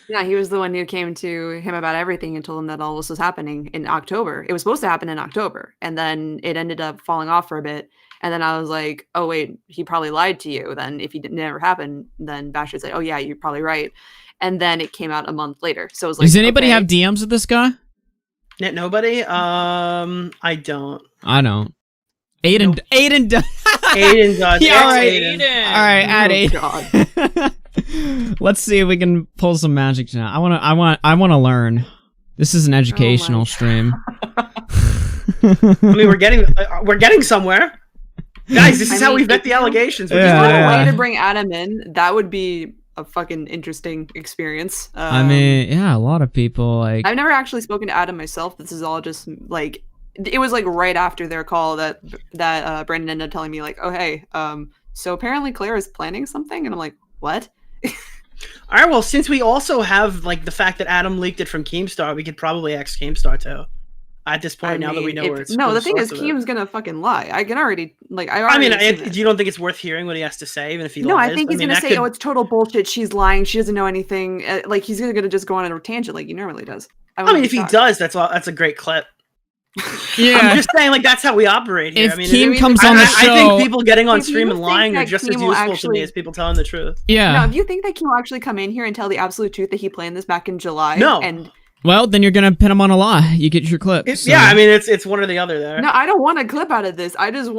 Yeah, he was the one who came to him about everything and told him that all this was happening in October. It was supposed to happen in October, and then it ended up falling off for a bit. And then I was like, oh, wait, he probably lied to you. Then if it never happened, then Basher's like, oh, yeah, you're probably right. And then it came out a month later. So it was like, does anybody have DMs with this guy? Net Nobody? I don't. Aiden Aiden does. Yeah, all right, Aiden. All right, add Aiden. Let's see if we can pull some magic now. I want to learn. This is an educational stream. I mean, we're getting somewhere. Guys, this is how we vet the allegations. If there's a way to bring Adam in, that would be a fucking interesting experience. I mean, yeah, a lot of people like. I've never actually spoken to Adam myself. This is all just like, it was like right after their call that Brandon ended up telling me like, oh hey, so apparently Claire is planning something, and I'm like, what? All right, well, since we also have like the fact that Adam leaked it from Keemstar, we could probably ask Keemstar too. at this point, now that we know where it's no, the thing is, source of it. Keem's gonna fucking lie. I can already you don't think it's worth hearing what he has to say, even if he lies? No, I think he's gonna say, "Oh, it's total bullshit. She's lying. She doesn't know anything." Like he's gonna just go on a tangent like he normally does. I mean, if he does, that's a great clip. Yeah, I'm just saying, like that's how we operate here. If Keem comes on the show, I think people getting on stream and lying are just as useful to me as people telling the truth. Yeah. No, if you think that Keem will actually come in here and tell the absolute truth that he planned this back in July, well, then you're gonna pin him on a lie. You get your clip. Yeah, I mean it's one or the other there. No, I don't want a clip out of this. I just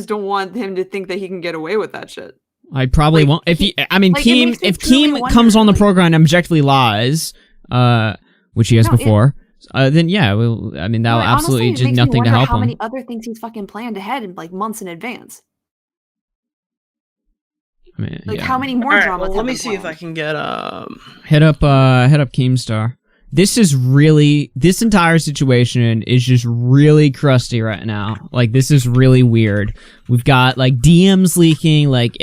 don't want him to think that he can get away with that shit. I probably won't. If Keem comes on the program and objectively lies, which he has before, then yeah, that'll absolutely honestly, just nothing to help how him. How many other things he's fucking planned ahead in like months in advance? I mean, how many more dramas? Well, let me see if I can get hit up Keemstar. This entire situation is just really crusty right now. Like, this is really weird. We've got, like, DMs leaking, like,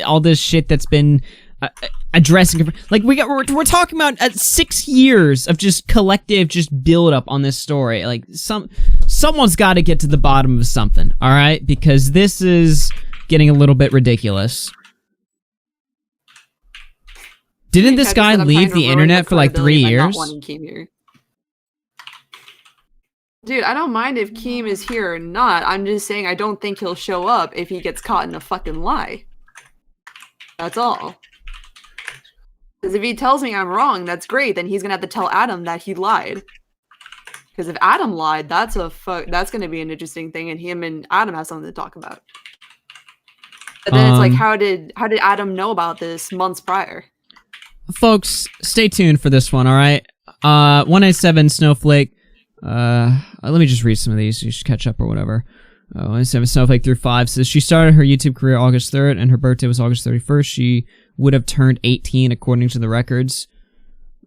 all this shit that's been addressing. Like, we're talking about 6 years of just collective build up on this story. Like, someone's got to get to the bottom of something, all right? Because this is getting a little bit ridiculous. Didn't this guy leave the internet for like 3 years? Dude, I don't mind if Keem is here or not. I'm just saying I don't think he'll show up if he gets caught in a fucking lie. That's all. Because if he tells me I'm wrong, that's great. Then he's gonna have to tell Adam that he lied. Because if Adam lied, that's gonna be an interesting thing, and him and Adam have something to talk about. But then it's like, how did Adam know about this months prior? Folks, stay tuned for this one, alright? 187 Snowflake. Let me just read some of these so you should catch up or whatever. 187 Snowflake through 5 says she started her YouTube career August 3rd and her birthday was August 31st. She would have turned 18 according to the records.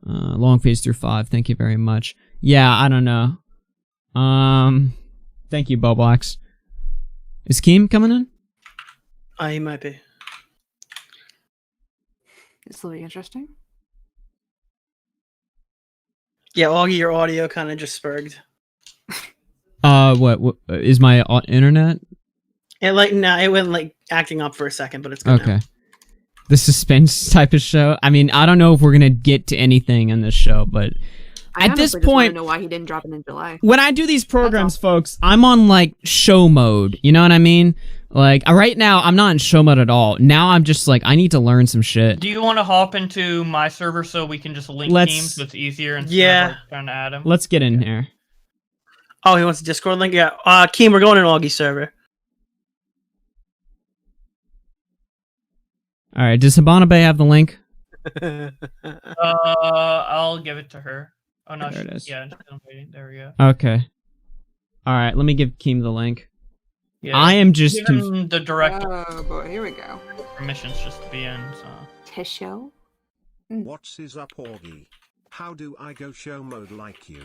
Long face through 5. Thank you very much. Yeah, I don't know. Thank you, Boblax. Is Keem coming in? He might be. This will be interesting. Yeah, Augie, your audio kind of just spurged. What is my internet? It went like acting up for a second, but it's good okay. now. The suspense type of show. I mean, I don't know if we're gonna get to anything in this show, but at this point, I know why he didn't drop it in July. When I do these programs, folks, I'm on like show mode. You know what I mean? Like right now, I'm not in show mode at all. Now I'm just like, I need to learn some shit. Do you want to hop into my server so we can just link teams so it's easier instead of like trying to add them? Let's get in here. Oh, he wants a Discord link? Yeah. Keem, we're going in Augie's server. Alright, does Habana Bay have the link? I'll give it to her. Oh no, there it is. Yeah, I'm waiting. There we go. Okay. Alright, let me give Keem the link. Yeah, I am just give him the direct. Oh boy, here we go. Permissions just to be in. So. Tisho. What's up, Augie? How do I go show mode like you?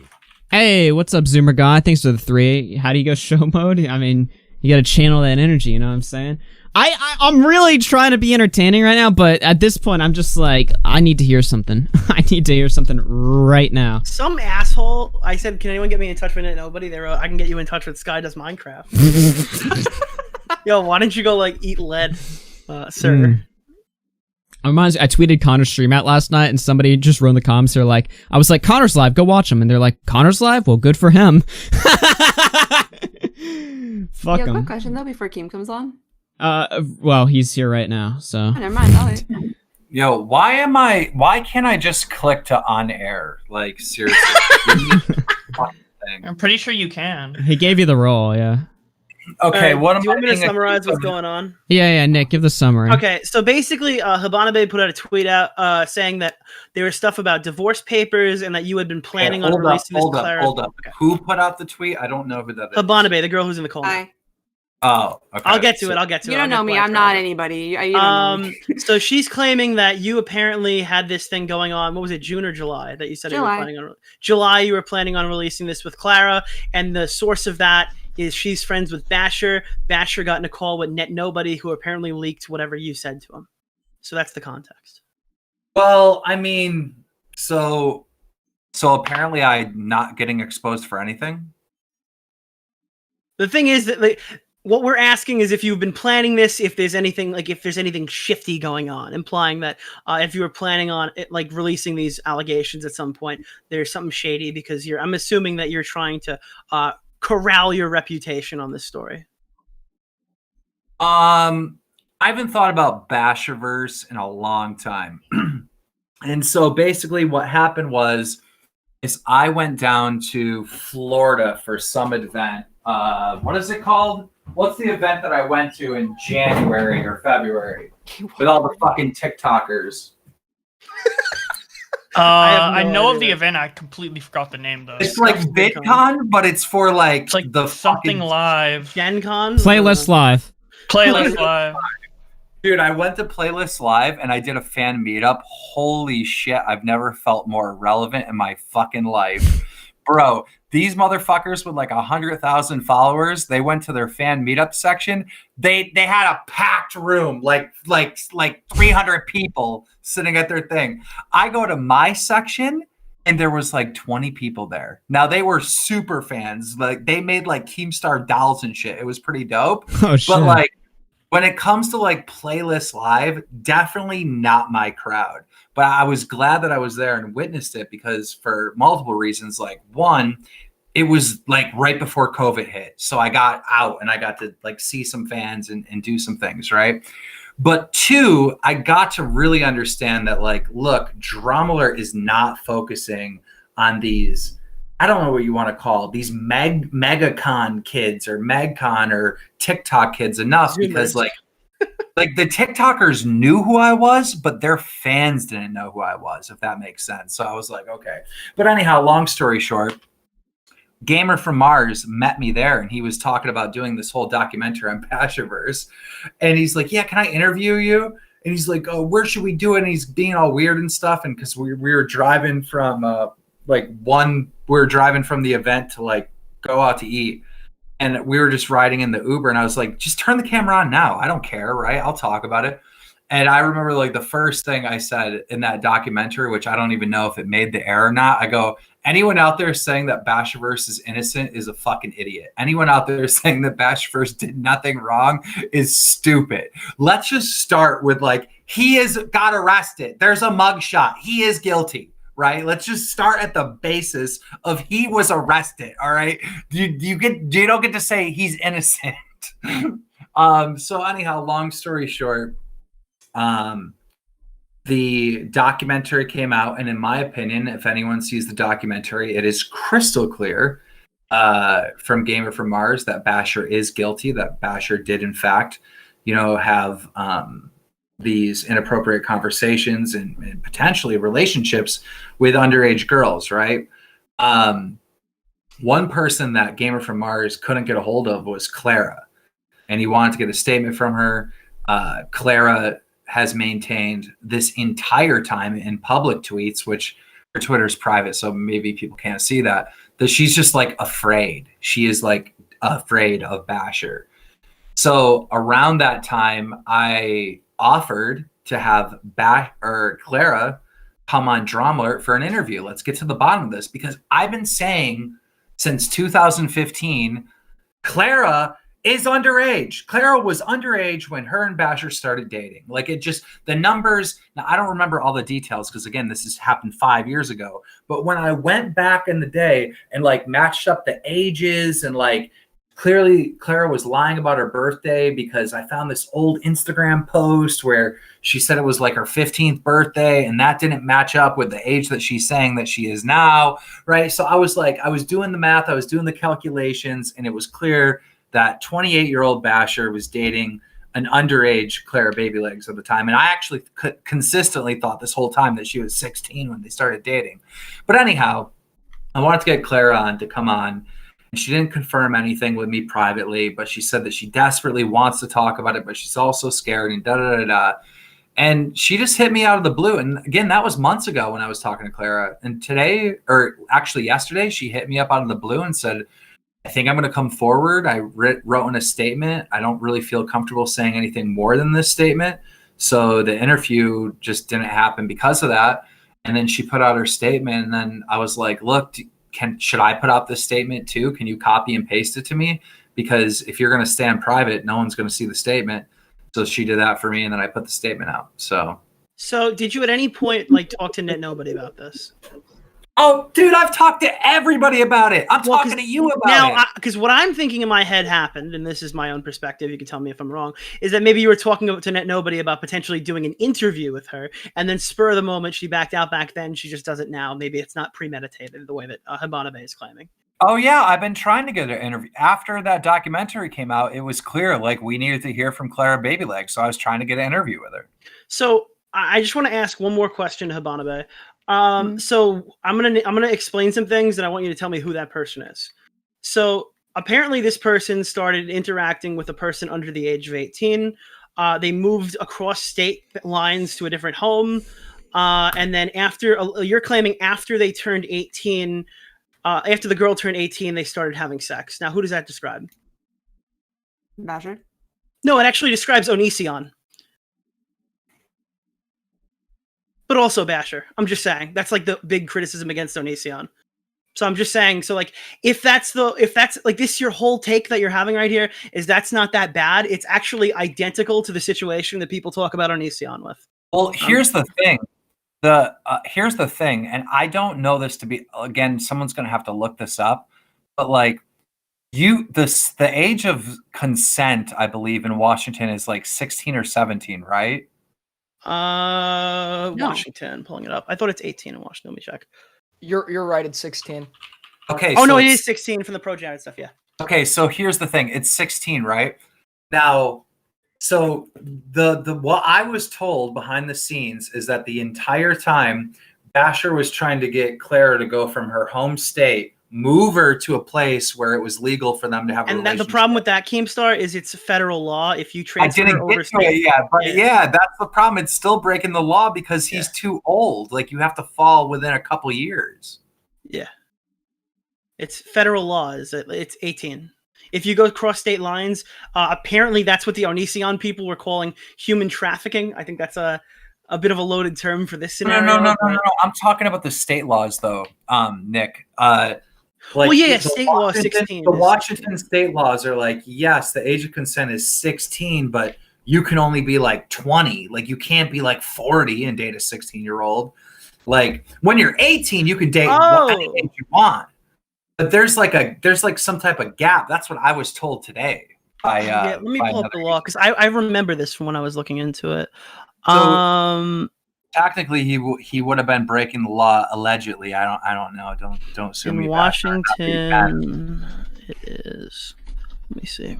Hey, what's up, Zoomer guy? Thanks for the 3. How do you go show mode? I mean, you gotta channel that energy, you know what I'm saying? I'm really trying to be entertaining right now, but at this point, I'm just like, I need to hear something. I need to hear something right now. Some asshole, I said, can anyone get me in touch with nobody? They wrote, I can get you in touch with Sky Does Minecraft. Yo, why don't you go, like, eat lead, sir? I tweeted Connor's stream out last night, and somebody just wrote in the comments, they're like, I was like, Connor's live, go watch him. And they're like, Connor's live? Well, good for him. Fuck him. Quick question, though, before Keem comes on. Well, he's here right now, so. Oh, never mind, I'll wait. Yo, why can't I just click to on air? Like, seriously. I'm pretty sure you can. He gave you the role, yeah. Okay, do you want me to summarize what's going on? Yeah, Nick, give the summary. Okay, so basically, Habana Bay put out a tweet out saying that there was stuff about divorce papers and that you had been planning on releasing this. Hold up. Okay. Who put out the tweet? I don't know who that is. Habana Bay, the girl who's in the call. Hi. Oh, okay. I'll get to it. You don't know me. I'm not anybody. You don't know me. So she's claiming that you apparently had this thing going on. What was it, June or July? That you said you were planning on. July, you were planning on releasing this with Clara, and the source of that is she's friends with Basher. Basher got in a call with Net Nobody, who apparently leaked whatever you said to him. So that's the context. Well, I mean, so apparently I'm not getting exposed for anything. The thing is that like, what we're asking is if you've been planning this, if there's anything shifty going on, implying that if you were planning on it, like releasing these allegations at some point, there's something shady because I'm assuming that you're trying to corral your reputation on this story. I haven't thought about Bashurverse in a long time. And so basically what happened is I went down to Florida for some event. What is it called? What's the event that I went to in January or February with all the fucking TikTokers? I know of the event. I completely forgot the name though. It's like VidCon, but it's for like the something fucking live. Gen Con? Playlist Live. Playlist Live. Dude, I went to Playlist Live and I did a fan meetup. Holy shit, I've never felt more relevant in my fucking life. Bro, these motherfuckers with like 100,000 followers, they went to their fan meetup section. They had a packed room, like 300 people sitting at their thing. I go to my section and there was like 20 people there. Now they were super fans. Like they made like Keemstar dolls and shit. It was pretty dope. Oh shit. But like when it comes to like Playlist Live, definitely not my crowd. But I was glad that I was there and witnessed it because for multiple reasons. Like one, it was like right before COVID hit. So I got out and I got to like see some fans and do some things, right? But two, I got to really understand that like, look, Drumler is not focusing on these, I don't know what you want to call these MegaCon kids or MegCon or TikTok kids enough because like the TikTokers knew who I was, but their fans didn't know who I was, if that makes sense. So I was like, okay. But anyhow, long story short, Gamer from Mars met me there and he was talking about doing this whole documentary on Bashurverse. And he's like, yeah, can I interview you? And he's like, oh, where should we do it? And he's being all weird and stuff. And because we were driving from we were driving from the event to like go out to eat. And we were just riding in the Uber and I was like, just turn the camera on now. I don't care, right? I'll talk about it. And I remember like the first thing I said in that documentary, which I don't even know if it made the air or not. I go, anyone out there saying that Bashurverse is innocent is a fucking idiot. Anyone out there saying that Bashurverse did nothing wrong is stupid. Let's just start with like, he got arrested. There's a mugshot. He is guilty. Right? Let's just start at the basis of he was arrested. All right. You don't get to say he's innocent. So anyhow, long story short, the documentary came out, and in my opinion, if anyone sees the documentary, it is crystal clear from Gamer from Mars that Bashur is guilty, that Bashur did in fact, have these inappropriate conversations and potentially relationships with underage girls, right? One person that Gamer from Mars couldn't get a hold of was Clara, and he wanted to get a statement from her. Clara has maintained this entire time in public tweets, which her Twitter is private, so maybe people can't see that she's just like afraid. She is like afraid of Bashur. So around that time, I offered to have Clara come on Drumler for an interview. Let's get to the bottom of this, because I've been saying since 2015, Clara is underage. Clara was underage when her and Bashur started dating. Like it just, the numbers, now I don't remember all the details because again, this has happened 5 years ago. But when I went back in the day and like matched up the ages and like, clearly, Clara was lying about her birthday because I found this old Instagram post where she said it was like her 15th birthday, and that didn't match up with the age that she's saying that she is now, right? So I was doing the math, I was doing the calculations, and it was clear that 28-year-old Bashur was dating an underage Clara Baby Legs at the time. And I actually consistently thought this whole time that she was 16 when they started dating. But anyhow, I wanted to get Clara on to come on. And she didn't confirm anything with me privately, but she said that she desperately wants to talk about it, but she's also scared and da-da-da-da. And she just hit me out of the blue. And again, that was months ago when I was talking to Clara. And today, or actually yesterday, she hit me up out of the blue and said, I think I'm going to come forward. I wrote in a statement. I don't really feel comfortable saying anything more than this statement. So the interview just didn't happen because of that. And then she put out her statement. And then I was like, look, should I put out this statement too? Can you copy and paste it to me? because if you're going to stand private, no one's going to see the statement. So she did that for me, and then I put the statement out. So did you at any point like talk to Net Nobody about this? Oh, dude, I've talked to everybody about it. I'm talking to you about it. Now, because what I'm thinking in my head happened, and this is my own perspective, you can tell me if I'm wrong, is that maybe you were talking to Net Nobody about potentially doing an interview with her, and then spur of the moment, she backed out back then, she just does it now. Maybe it's not premeditated the way that Habanabe is claiming. Oh, yeah, I've been trying to get an interview. After that documentary came out, it was clear, like, we needed to hear from Clara Baby Legs, so I was trying to get an interview with her. So, I just want to ask one more question to Habanabe. So I'm gonna explain some things, and I want you to tell me who that person is. So apparently, this person started interacting with a person under the age of 18. They moved across state lines to a different home, and then you're claiming after they turned 18, after the girl turned 18, they started having sex. Now, who does that describe? Basher? No, it actually describes Onision. But also Basher. I'm just saying that's like the big criticism against Onision. So I'm just saying, so like if that's like this, your whole take that you're having right here is that's not that bad. It's actually identical to the situation that people talk about Onision with. Well, here's the thing. Here's the thing, and I don't know this to be, again, someone's going to have to look this up, but like the age of consent, I believe in Washington is like 16 or 17, right? No. Washington, pulling it up. I thought it's 18 in Washington. Let me check. You're right. It's 16. Okay. Oh, so no, it is 16 from the Pro Janet stuff. Yeah. Okay, so here's the thing. It's 16, right? Now, so the what I was told behind the scenes is that the entire time Basher was trying to get Clara to go from her home state, move her to a place where it was legal for them to have a relationship. And the problem with that, Keemstar, is it's federal law. If you transfer overseas, that's the problem. It's still breaking the law because he's too old. Like, you have to fall within a couple years. Yeah. It's federal law. It's 18. If you go across state lines, apparently that's what the Onision people were calling human trafficking. I think that's a bit of a loaded term for this scenario. No. I'm talking about the state laws, though, Nick. State law 16. The Washington state laws are like, yes, the age of consent is 16, but you can only be like 20. Like, you can't be like 40 and date a 16-year-old. Like, when you're 18, you can date any age you want. But there's like some type of gap. That's what I was told today. Let me pull up the law because I remember this from when I was looking into it. So, technically, he would have been breaking the law allegedly. I don't know. Don't sue me. In Washington, it is. Let me see.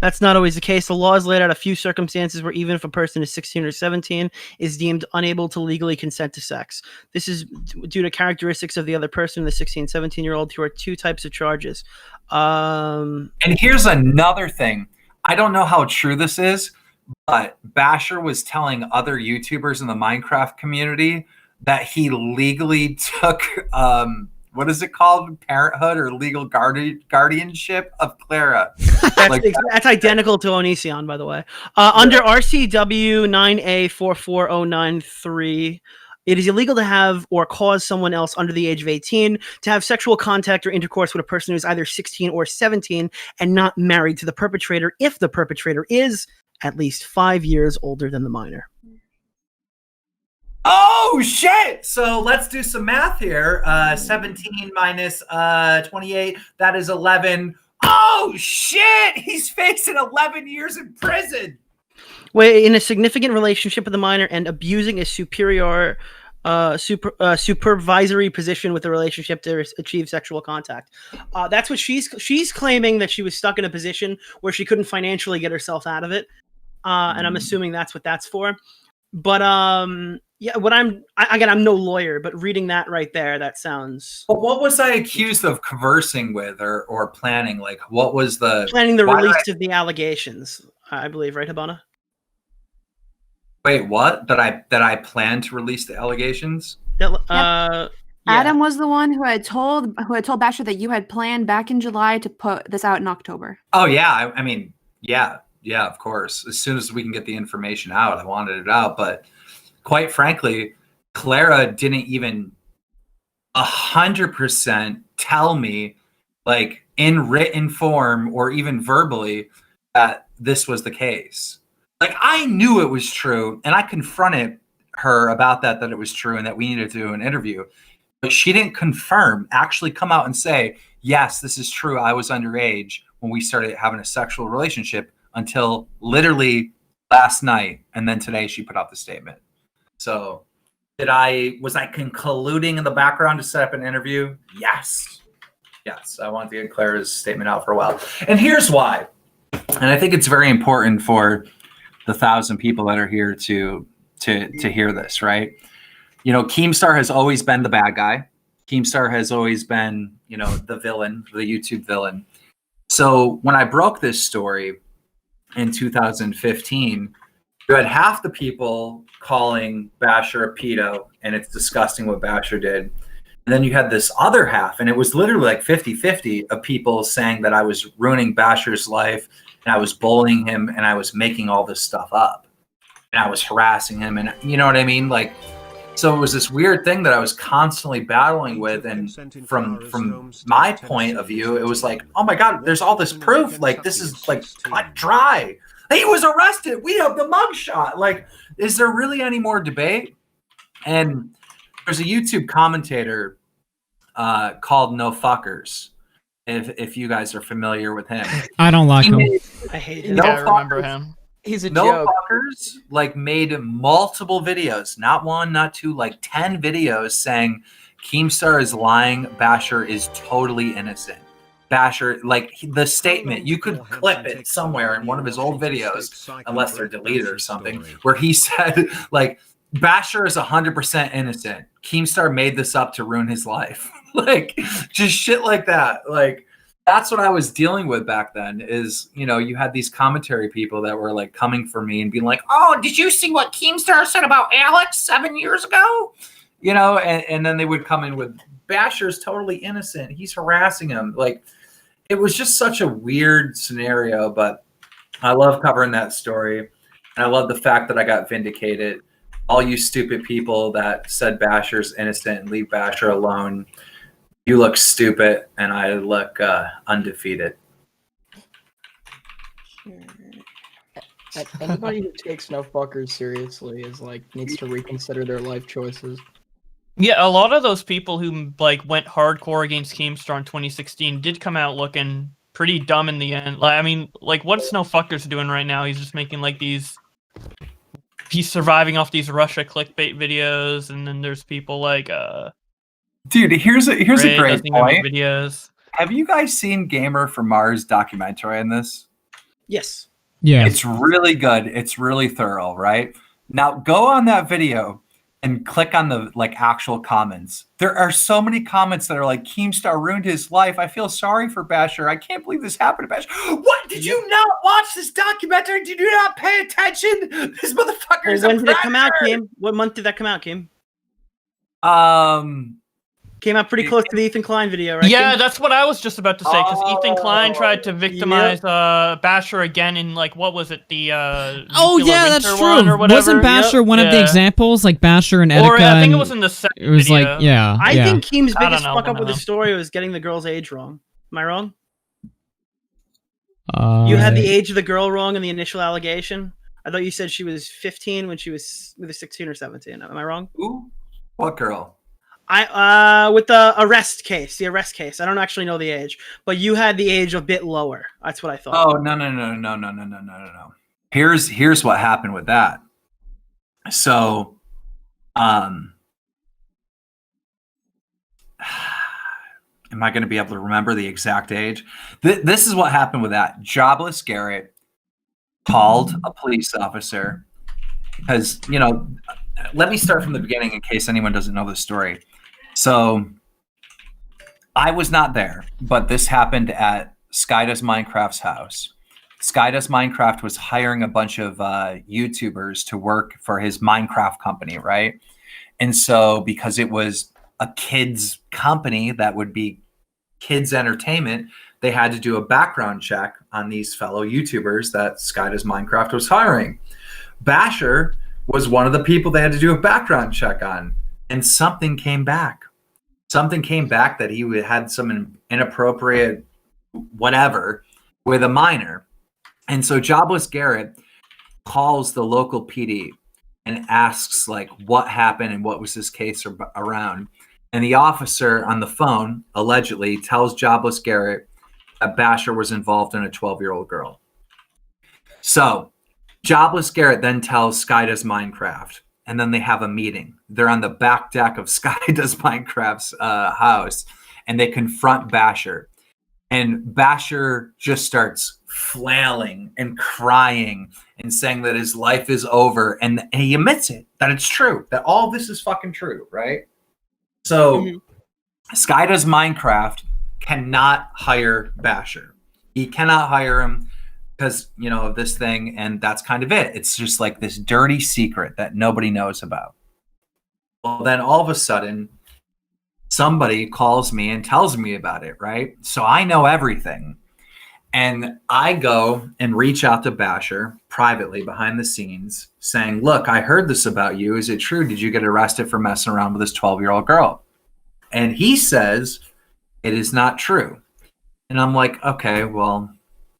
That's not always the case. The law has laid out a few circumstances where even if a person is 16 or 17 is deemed unable to legally consent to sex. This is due to characteristics of the other person, the 16, 17-year-old, who are two types of charges. And here's another thing. I don't know how true this is, but Basher was telling other YouTubers in the Minecraft community that he legally took, what is it called? Parenthood or legal guardianship of Clara. That's identical to Onision, by the way. Under RCW 9A44093, it is illegal to have or cause someone else under the age of 18 to have sexual contact or intercourse with a person who is either 16 or 17 and not married to the perpetrator if the perpetrator is at least 5 years older than the minor. Oh, shit! So let's do some math here. 17 minus 28, that is 11. Oh, shit! He's facing 11 years in prison! Wait, in a significant relationship with a minor and abusing a supervisory position with the relationship to achieve sexual contact. That's what she's claiming, that she was stuck in a position where she couldn't financially get herself out of it. And I'm assuming that's what that's for. But yeah, I'm no lawyer, but reading that right there, that sounds. But what was I accused of conversing with or planning? Like, what was planning the release of the allegations? I believe, right, Habana? Wait, what? That I planned to release the allegations? Yeah. Adam was the one who had told Basher that you had planned back in July to put this out in October. Oh yeah, I mean, yeah, of course. As soon as we can get the information out, I wanted it out. But quite frankly, Clara didn't even 100% tell me, like in written form or even verbally, that this was the case. Like I knew it was true, and I confronted her about that it was true and that we needed to do an interview. But she didn't actually come out and say, yes, this is true. I was underage when we started having a sexual relationship until literally last night. And then today she put out the statement. So was I colluding in the background to set up an interview? Yes. Yes. I wanted to get Clara's statement out for a while. And here's why. And I think it's very important for the 1,000 people that are here to hear this, right? You know, Keemstar has always been the bad guy. Keemstar has always been, you know, the villain, the YouTube villain. So when I broke this story in 2015, you had half the people calling Bashur a pedo, and it's disgusting what Bashur did. And then you had this other half, and it was literally like 50-50 of people saying that I was ruining Bashur's life, and I was bullying him, and I was making all this stuff up, and I was harassing him, and you know what I mean? Like, so it was this weird thing that I was constantly battling with, and from my point of view, it was like, oh my God, there's all this proof. Like, this is like cut dry. He was arrested. We have the mugshot. Like, is there really any more debate? And there's a YouTube commentator called No Fuckers. If you guys are familiar with him, I don't like him. I hate him. Yeah, I remember him. He's a No joke. Fuckers like made multiple videos, not one, not two, like 10 videos saying Keemstar is lying. Bashur is totally innocent. Bashur, like the statement, you could clip it somewhere in one of his old videos, unless they're deleted or something, where he said, like, Bashur is 100% innocent. Keemstar made this up to ruin his life. Like, just shit like that. Like, that's what I was dealing with back then is, you know, you had these commentary people that were like coming for me and being like, oh, did you see what Keemstar said about Alex 7 years ago? You know, and then they would come in with Bashur's totally innocent. He's harassing him. Like, it was just such a weird scenario, but I love covering that story. And I love the fact that I got vindicated. All you stupid people that said Bashur's innocent and leave Bashur alone, you look stupid and I look undefeated. Anybody who takes No Fuckers seriously is like needs to reconsider their life choices. Yeah, a lot of those people who like went hardcore against Keemstar in 2016 did come out looking pretty dumb in the end. Like, I mean, like what's No Fuckers doing right now? He's just making like these. He's surviving off these Russia clickbait videos, and then there's people like dude, here's a great point. Videos. Have you guys seen Gamer from Mars documentary on this? Yes. Yeah. It's really good. It's really thorough, right? Now go on that video and click on the like actual comments. There are so many comments that are like, Keemstar ruined his life. I feel sorry for Bashur. I can't believe this happened to Bashur. What? Did you not watch this documentary? Did you not pay attention? This motherfucker is When did it come out, Kim? What month did that come out, Kim? Came out pretty close to the Ethan Klein video, right? Yeah, Kim? that's what I was just about to say, because Ethan Klein tried to victimize Bashur again in, like, what was it, the oh yeah, that's Winter true. one or whatever? Wasn't Bashur one of the examples, like Bashur and Etika? Or I think it was in the second It was video. like, yeah. I think Keem's I don't biggest know, fuck I up don't with the know. story was getting the girl's age wrong. Am I wrong? You You had the age of the girl wrong in the initial allegation. I thought you said she was 15 when she was either 16 or 17. Am I wrong? Ooh, what girl? With the arrest case. I don't actually know the age, but you had the age a bit lower. That's what I thought. Oh no. Here's what happened with that. So, am I going to be able to remember the exact age? This is what happened with that. Jobless Garrett called a police officer because, you know, let me start from the beginning in case anyone doesn't know the story. So I was not there, but this happened at Skydoes Minecraft's house. Skydoes Minecraft was hiring a bunch of YouTubers to work for his Minecraft company, right? And so because it was a kids company that would be kids entertainment, they had to do a background check on these fellow YouTubers that Skydoes Minecraft was hiring. Bashur was one of the people they had to do a background check on, and something came back. something came back that he had some inappropriate whatever with a minor. And so Jobless Garrett calls the local PD and asks like what happened and what was this case around. And the officer on the phone allegedly tells Jobless Garrett that Basher was involved in a 12-year-old girl. So Jobless Garrett then tells Sky Does Minecraft, and then they have a meeting. They're on the back deck of Sky Does Minecraft's house, and they confront Basher. And Basher just starts flailing and crying and saying that his life is over. And he admits it, that it's true, that all this is fucking true, right? So Sky Does Minecraft cannot hire Basher. He cannot hire him because, you know, of this thing. And that's kind of it. It's just like this dirty secret that nobody knows about. Well, then all of a sudden, somebody calls me and tells me about it, right? So I know everything. And I go and reach out to Basher privately behind the scenes saying, look, I heard this about you. Is it true? Did you get arrested for messing around with this 12-year-old girl? And he says, it is not true. And I'm like, okay, well,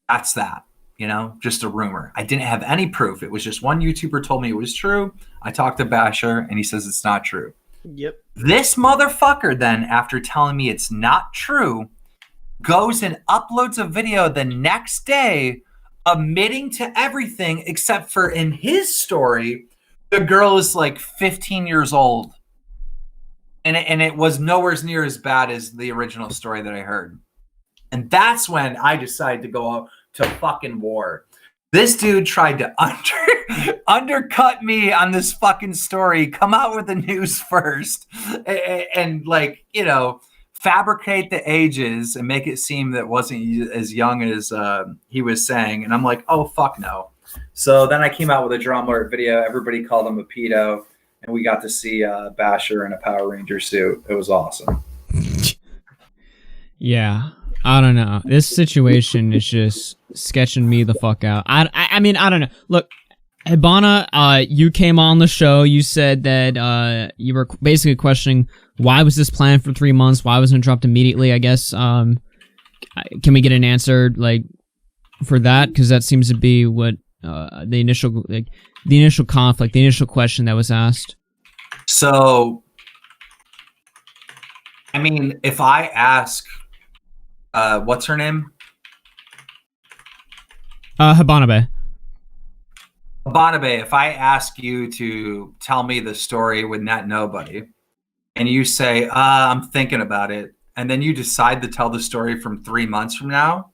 that's that, you know, just a rumor. I didn't have any proof. It was just one YouTuber told me it was true. I talked to Basher and he says it's not true. Yep. This motherfucker then, after telling me it's not true, goes and uploads a video the next day admitting to everything except for in his story, the girl is like 15 years old. And it was nowhere near as bad as the original story that I heard. And that's when I decided to go to fucking war. This dude tried to undercut me on this fucking story, come out with the news first, and like, you know, fabricate the ages and make it seem that wasn't as young as he was saying. And I'm like, oh, fuck no. So then I came out with a Drama Alert video. Everybody called him a pedo. And we got to see Basher in a Power Ranger suit. It was awesome. Yeah. I don't know. This situation is just sketching me the fuck out. I mean, I don't know. Look, Hibana, you came on the show. You said that you were basically questioning why was this planned for 3 months? Why wasn't it dropped immediately? I guess. Can we get an answer like for that? Because that seems to be what the initial conflict, the initial question that was asked. So, I mean, if I ask, what's her name? Hibanabe. Hibanabe, if I ask you to tell me the story with Net Nobody, and you say, I'm thinking about it, and then you decide to tell the story from 3 months from now,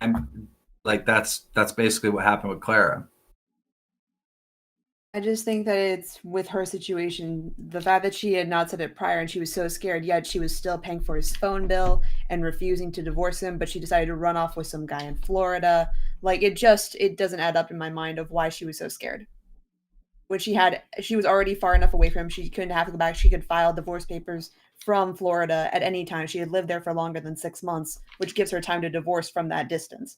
and like that's basically what happened with Clara. I just think that it's with her situation, the fact that she had not said it prior and she was so scared, yet she was still paying for his phone bill and refusing to divorce him, but she decided to run off with some guy in Florida. Like it doesn't add up in my mind of why she was so scared. When she was already far enough away from him, she couldn't have to go back. She could file divorce papers from Florida at any time. She had lived there for longer than 6 months, which gives her time to divorce from that distance.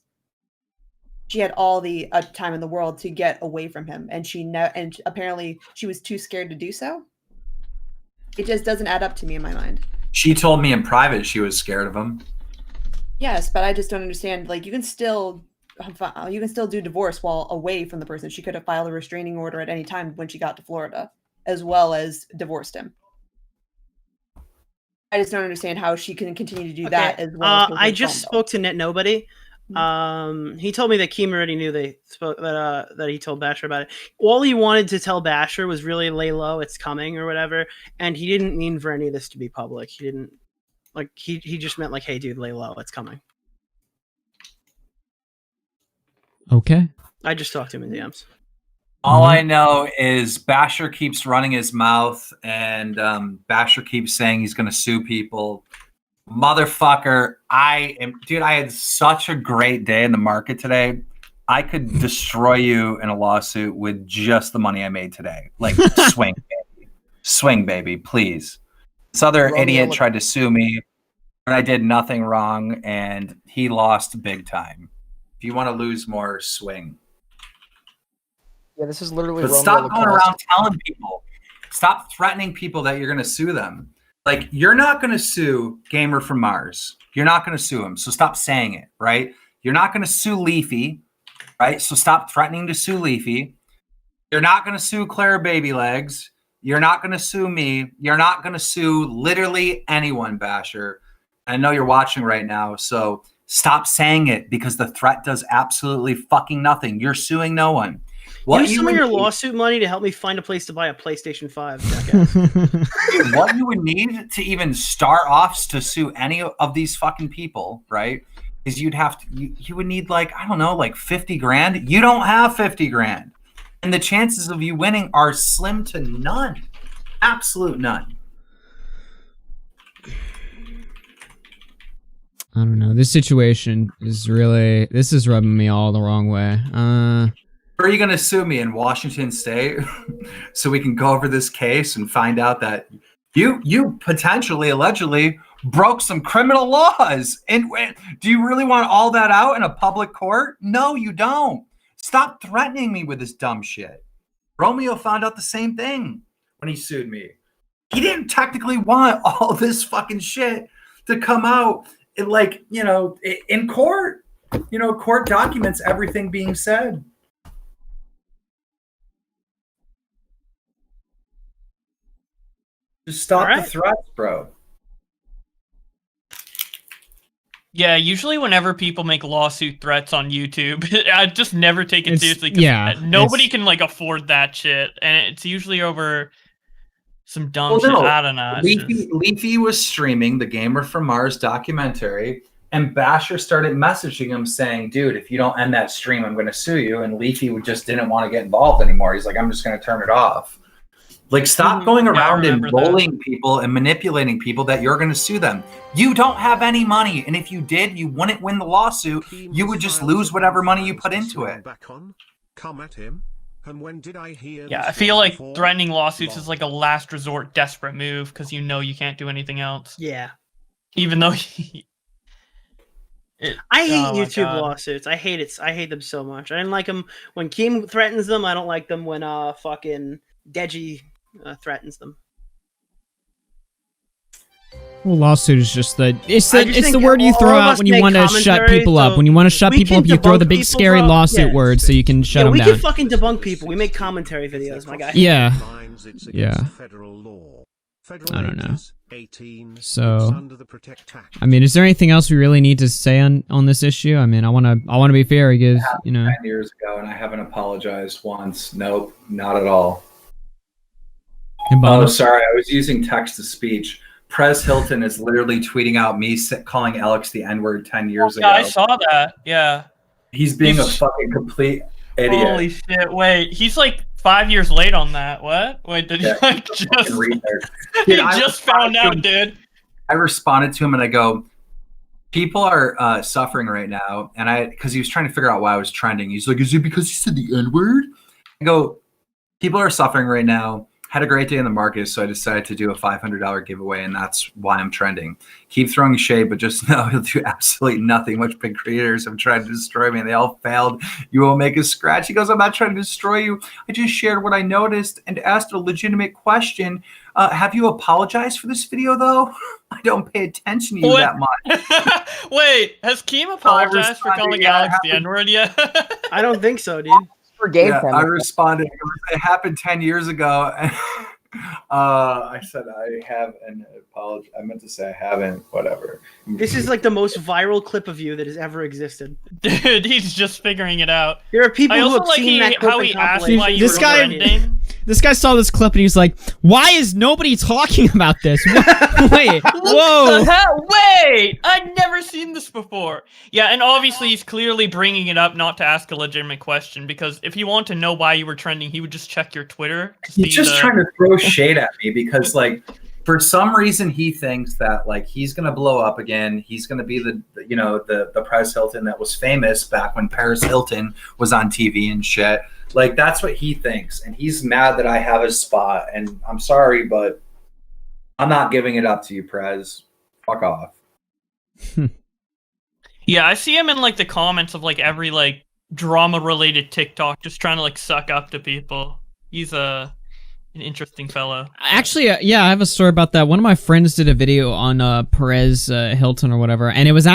She had all the time in the world to get away from him, and apparently she was too scared to do so. It just doesn't add up to me in my mind. She told me in private she was scared of him. Yes, but I just don't understand. Like you can still do divorce while away from the person. She could have filed a restraining order at any time when she got to Florida, as well as divorced him. I just don't understand how she can continue to do that as well. I just spoke to Net Nobody. He told me that Keem already knew they spoke that he told Basher about it. All he wanted to tell Basher was really lay low, it's coming or whatever, and he didn't mean for any of this to be public. He didn't like he just meant like, hey dude, lay low, it's coming. Okay. I just talked to him in DMs. All I know is Basher keeps running his mouth, and Basher keeps saying he's going to sue people. Motherfucker, I had such a great day in the market today. I could destroy you in a lawsuit with just the money I made today. Like, swing, baby, please. This other idiot tried to sue me, and I did nothing wrong, and he lost big time. If you want to lose more, swing. Yeah, this is literally. But stop going around telling people. Stop threatening people that you're going to sue them. Like, you're not going to sue Gamer from Mars. You're not going to sue him. So stop saying it, right? You're not going to sue Leafy, right? So stop threatening to sue Leafy. You're not going to sue Clara Baby Legs. You're not going to sue me. You're not going to sue literally anyone, Basher. I know you're watching right now, so stop saying it because the threat does absolutely fucking nothing. You're suing no one. Use some of your lawsuit money to help me find a place to buy a PlayStation 5, jackass. What you would need to even start off to sue any of these fucking people, right, is you'd have to, you would need like, I don't know, like 50 grand. You don't have 50 grand. And the chances of you winning are slim to none. Absolute none. I don't know. This situation is really... This is rubbing me all the wrong way. Are you going to sue me in Washington State so we can go over this case and find out that you potentially, allegedly broke some criminal laws? And do you really want all that out in a public court? No, you don't. Stop threatening me with this dumb shit. Romeo found out the same thing when he sued me. He didn't technically want all this fucking shit to come out in, like, you know, in court. You know, court documents everything being said. Just stop the threats, bro. Yeah, usually whenever people make lawsuit threats on YouTube, I just never take it seriously. Yeah, nobody can like afford that shit, and it's usually over some dumb shit. I don't know. Leafy was streaming the Gamer from Mars documentary, and Basher started messaging him saying, "Dude, if you don't end that stream, I'm going to sue you." And Leafy just didn't want to get involved anymore. He's like, "I'm just going to turn it off." Like, stop going around and bullying people and manipulating people that you're going to sue them. You don't have any money, and if you did, you wouldn't win the lawsuit. You would just lose whatever money you put into it. Yeah, I feel like threatening lawsuits is like a last resort, desperate move because you know you can't do anything else. Yeah. Even though I hate YouTube lawsuits. I hate it. I hate them so much. I didn't like them when Keem threatens them. I don't like them when fucking Deji threatens them. Well, lawsuit is just it's the word you throw out when you want to shut people up. When you want to shut people up, you throw the big scary lawsuit word so you can shut them down. We can fucking debunk people. We make commentary videos, my guy. Yeah. Yeah. I don't know. So, I mean, is there anything else we really need to say on this issue? I mean, I want to be fair because, you know, 10 years ago, and I haven't apologized once. Nope, not at all. Oh, sorry, I was using text to speech. Perez Hilton is literally tweeting out me calling Alex the N-word 10 years ago. I saw that. Yeah. He's being a fucking complete idiot. Holy shit! Wait, he's like 5 years late on that. What? Wait, did he like just? He just found out, dude. I responded to him and I go, "People are suffering right now," and because he was trying to figure out why I was trending. He's like, "Is it because he said the N-word?" I go, "People are suffering right now. Had a great day in the market, so I decided to do a $500 giveaway, and that's why I'm trending. Keep throwing shade, but just know he'll do absolutely nothing. Much big creators have tried to destroy me, and they all failed. You won't make a scratch." He goes, "I'm not trying to destroy you. I just shared what I noticed and asked a legitimate question. Have you apologized for this video, though?" I don't pay attention to you that much. Wait, has Keem apologized for calling Alex the N-word yet? I don't think so, dude. I responded. It happened 10 years ago. I said I haven't apologized. I meant to say I haven't. Whatever. This is like the most viral clip of you that has ever existed. Dude, he's just figuring it out. There are people who have seen that clip. How he asked why you were trending. This guy saw this clip and he was like, "Why is nobody talking about this? Wait, whoa. Wait, I'd never seen this before." Yeah, and obviously he's clearly bringing it up not to ask a legitimate question, because if you want to know why you were trending, he would just check your Twitter. He's just trying to throw shade at me because, like, for some reason he thinks that, like, he's going to blow up again. He's going to be the Perez Hilton that was famous back when Perez Hilton was on TV and shit. Like, that's what he thinks, and he's mad that I have his spot, and I'm sorry, but I'm not giving it up to you, Perez. Fuck off. Yeah, I see him in, like, the comments of, like, every, like, drama-related TikTok, just trying to, like, suck up to people. He's an interesting fellow. Actually, yeah, I have a story about that. One of my friends did a video on Perez Hilton or whatever, and it was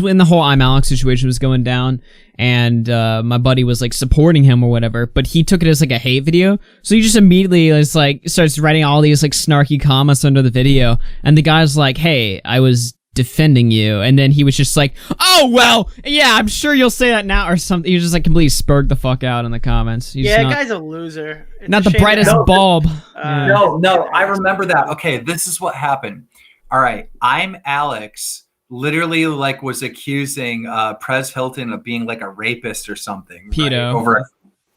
when the whole I'm Alex situation was going down, and my buddy was like supporting him or whatever, but he took it as like a hate video, so he just immediately is like starts writing all these like snarky comments under the video, and the guy's like, "Hey, I was defending you," and then he was just like, "Oh well, yeah, I'm sure you'll say that now," or something. He was just like completely spurred the fuck out in the comments. He's yeah, not, guy's a loser. It's not a the shame brightest that- bulb. No, I remember that. Okay, this is what happened. All right, I'm Alex. Literally, like, was accusing Perez Hilton of being like a rapist or something. Pedo. Right? Over,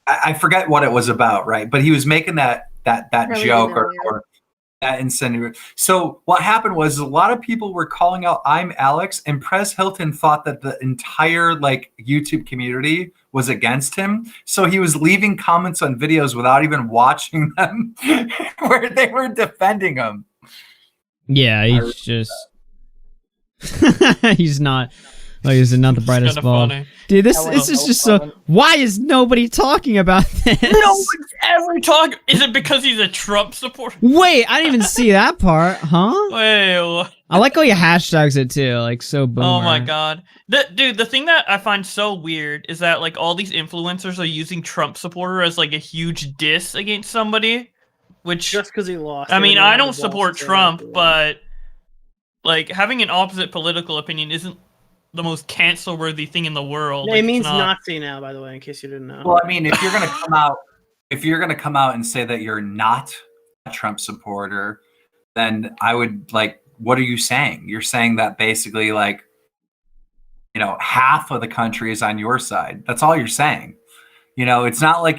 I forget what it was about, right? But he was making that Really joke familiar. or that insinuation. So what happened was a lot of people were calling out I'm Alex, and Perez Hilton thought that the entire like YouTube community was against him. So he was leaving comments on videos without even watching them where they were defending him. Yeah, he's just he's not like he's not the brightest Kinda bulb. funny. Dude, this That is was just so so. fun. Why is nobody talking about this? No one's ever talking. Is it because he's a Trump supporter? Wait, I didn't even see that part, huh? Wait, I like how you hashtags it too, like so boomer. oh my god. The thing that I find so weird is that like all these influencers are using Trump supporter as like a huge diss against somebody, which just because he lost. I mean, everyone I had don't the balls support to say Trump, that. but like having an opposite political opinion isn't the most cancel-worthy thing in the world. it Like, it's means not. Nazi now, by the way, in case you didn't know. Well, I mean, if you're gonna come out and say that you're not a Trump supporter, then I would like, what are you saying? You're saying that basically, like, you know, half of the country is on your side. That's all you're saying. You know, it's not like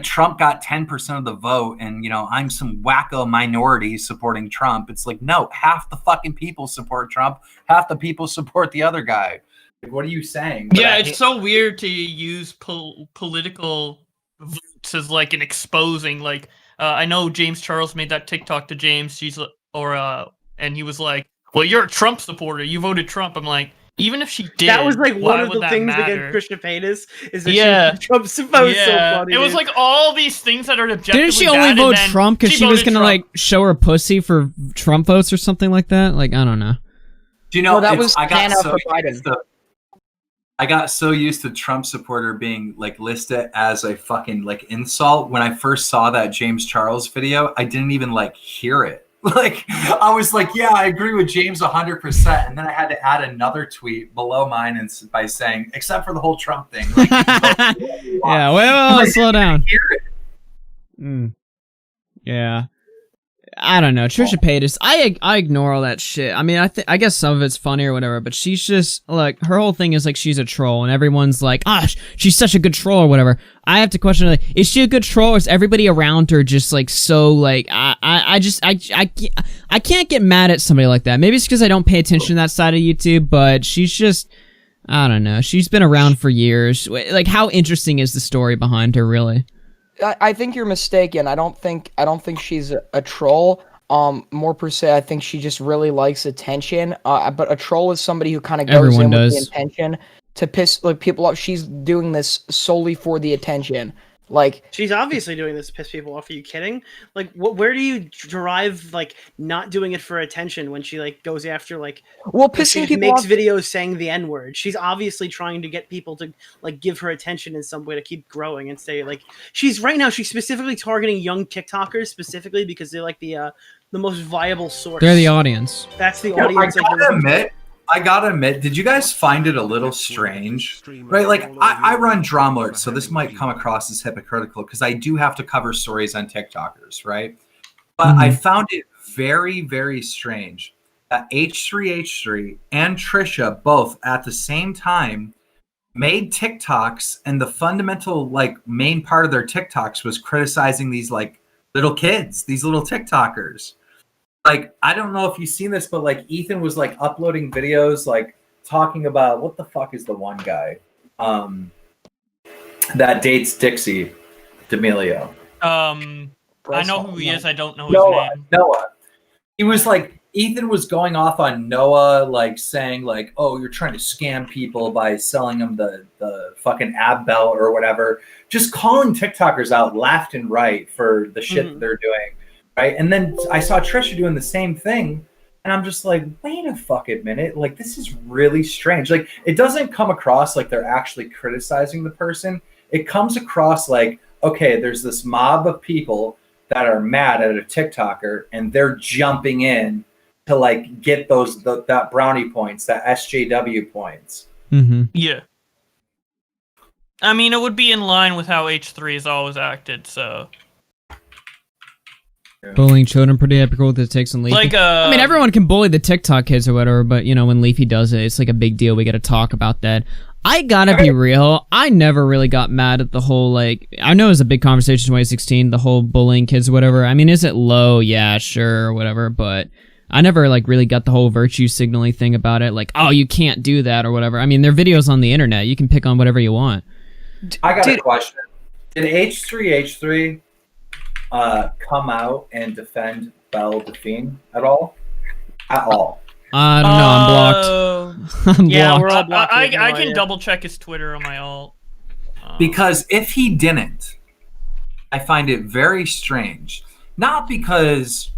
Trump got 10% of the vote and, you know, I'm some wacko minority supporting Trump. It's like, no, half the fucking people support Trump. Half the people support the other guy. Like, what are you saying? Yeah, it's so weird to use political votes as like an exposing. Like, I know James Charles made that TikTok to James. And he was like, "Well, you're a Trump supporter. You voted Trump." I'm like, even if she did, that was like why one of would the that things matter? against Christian Patis is that Yeah. she was Trump supposed. So funny. It was dude. like all these things that are objectively Didn't she bad, only and vote then Trump because she was voted gonna Trump. like show her pussy for Trump votes or something like that? Like, I don't know. Do you know No, that it's- was I got Hannah so for Biden. used to- I got so used to Trump supporter being like listed as a fucking like insult. When I first saw that James Charles video, I didn't even like hear it. Like, I was like, yeah, I agree with James 100%. And then I had to add another tweet below mine and by saying, except for the whole Trump thing. Like, Yeah, wait, slow down. hear it. Yeah. I don't know. Trisha Paytas, I ignore all that shit. I mean, I guess some of it's funny or whatever, but she's just, like, her whole thing is, like, she's a troll, and everyone's like, she's such a good troll or whatever. I have to question, like, is she a good troll, or is everybody around her just, like, so, like, I can't get mad at somebody like that. Maybe it's because I don't pay attention to that side of YouTube, but she's just, I don't know. She's been around for years. Like, how interesting is the story behind her, really? I think you're mistaken. I don't think she's a troll. More per se, I think she just really likes attention. But a troll is somebody who kind of goes Everyone in does. with the intention to piss like people off. She's doing this solely for the attention. Like, she's obviously doing this to piss people off. Are you kidding? Like, where do you derive like not doing it for attention when she like goes after like? well, She pissing people makes off. videos saying the N word. She's obviously trying to get people to like give her attention in some way to keep growing and stay like. She's specifically targeting young TikTokers specifically because they're like the most viable source. They're the audience. That's the You know, audience. I gotta admit, did you guys find it a little strange? Right, like I run Drama Alert, so this might come across as hypocritical because I do have to cover stories on TikTokers, right? But I found it very, very strange that H3H3 and Trisha both at the same time made TikToks, and the fundamental like main part of their TikToks was criticizing these like little kids, these little TikTokers. Like, I don't know if you've seen this, but like Ethan was like uploading videos, like talking about what the fuck is the one guy that dates Dixie D'Amelio. I know who he is. I don't know his Noah. name. Noah. He was like Ethan was going off on Noah, like saying like, "Oh, you're trying to scam people by selling them the fucking ab belt or whatever." Just calling TikTokers out left and right for the shit that they're doing, right? And then I saw Trisha doing the same thing, and I'm just like, wait a fucking minute, like this is really strange. Like it doesn't come across like they're actually criticizing the person. It comes across like, okay, there's this mob of people that are mad at a TikToker, and they're jumping in to like get that brownie points, that SJW points. Yeah. I mean, it would be in line with how H3 has always acted, so. Bullying children, pretty epical with the takes on Leafy. Like, I mean, everyone can bully the TikTok kids or whatever, but you know, when Leafy does it, it's like a big deal. We got to talk about that. I gotta be real. I never really got mad at the whole, like, I know it was a big conversation in 2016, the whole bullying kids or whatever. I mean, is it low? Yeah, sure, or whatever, but I never, like, really got the whole virtue signaling thing about it. Like, oh, you can't do that or whatever. I mean, there are videos on the internet. You can pick on whatever you want. I got a question. Did H3 come out and defend Belle Delphine at all? At all? I don't know. I'm blocked. I'm yeah, blocked. we're all blocked. I can double check his Twitter on my alt. Because if he didn't, I find it very strange. Not because,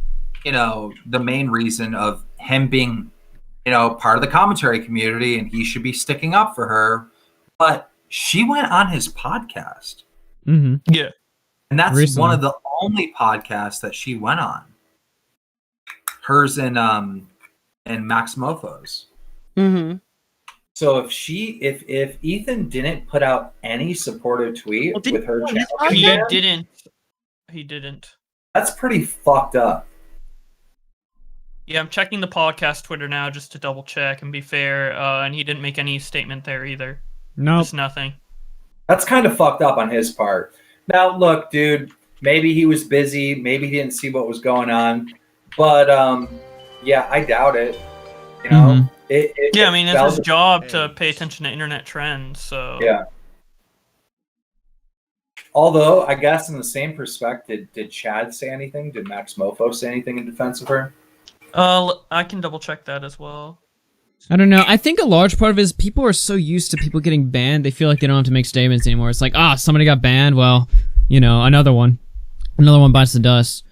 you know, the main reason of him being, you know, part of the commentary community and he should be sticking up for her, but she went on his podcast. Yeah. And that's Recently. one of the only podcasts that she went on. Hers and Max Mofo's. So if Ethan didn't put out any supportive tweet with her channel, he didn't. That's pretty fucked up. Yeah, I'm checking the podcast Twitter now just to double check and be fair, and he didn't make any statement there either. Nope. Just nothing. That's kind of fucked up on his part. Now, look, dude, maybe he was busy, maybe he didn't see what was going on, but yeah, I doubt it. You know, yeah, I mean, it's his job to pay attention to internet trends, so. Yeah. Although, I guess in the same perspective, did Chad say anything? Did Max Mofo say anything in defense of her? I can double check that as well. I don't know. I think a large part of it is people are so used to people getting banned, they feel like they don't have to make statements anymore. It's like, somebody got banned, well, you know, another one bites the dust.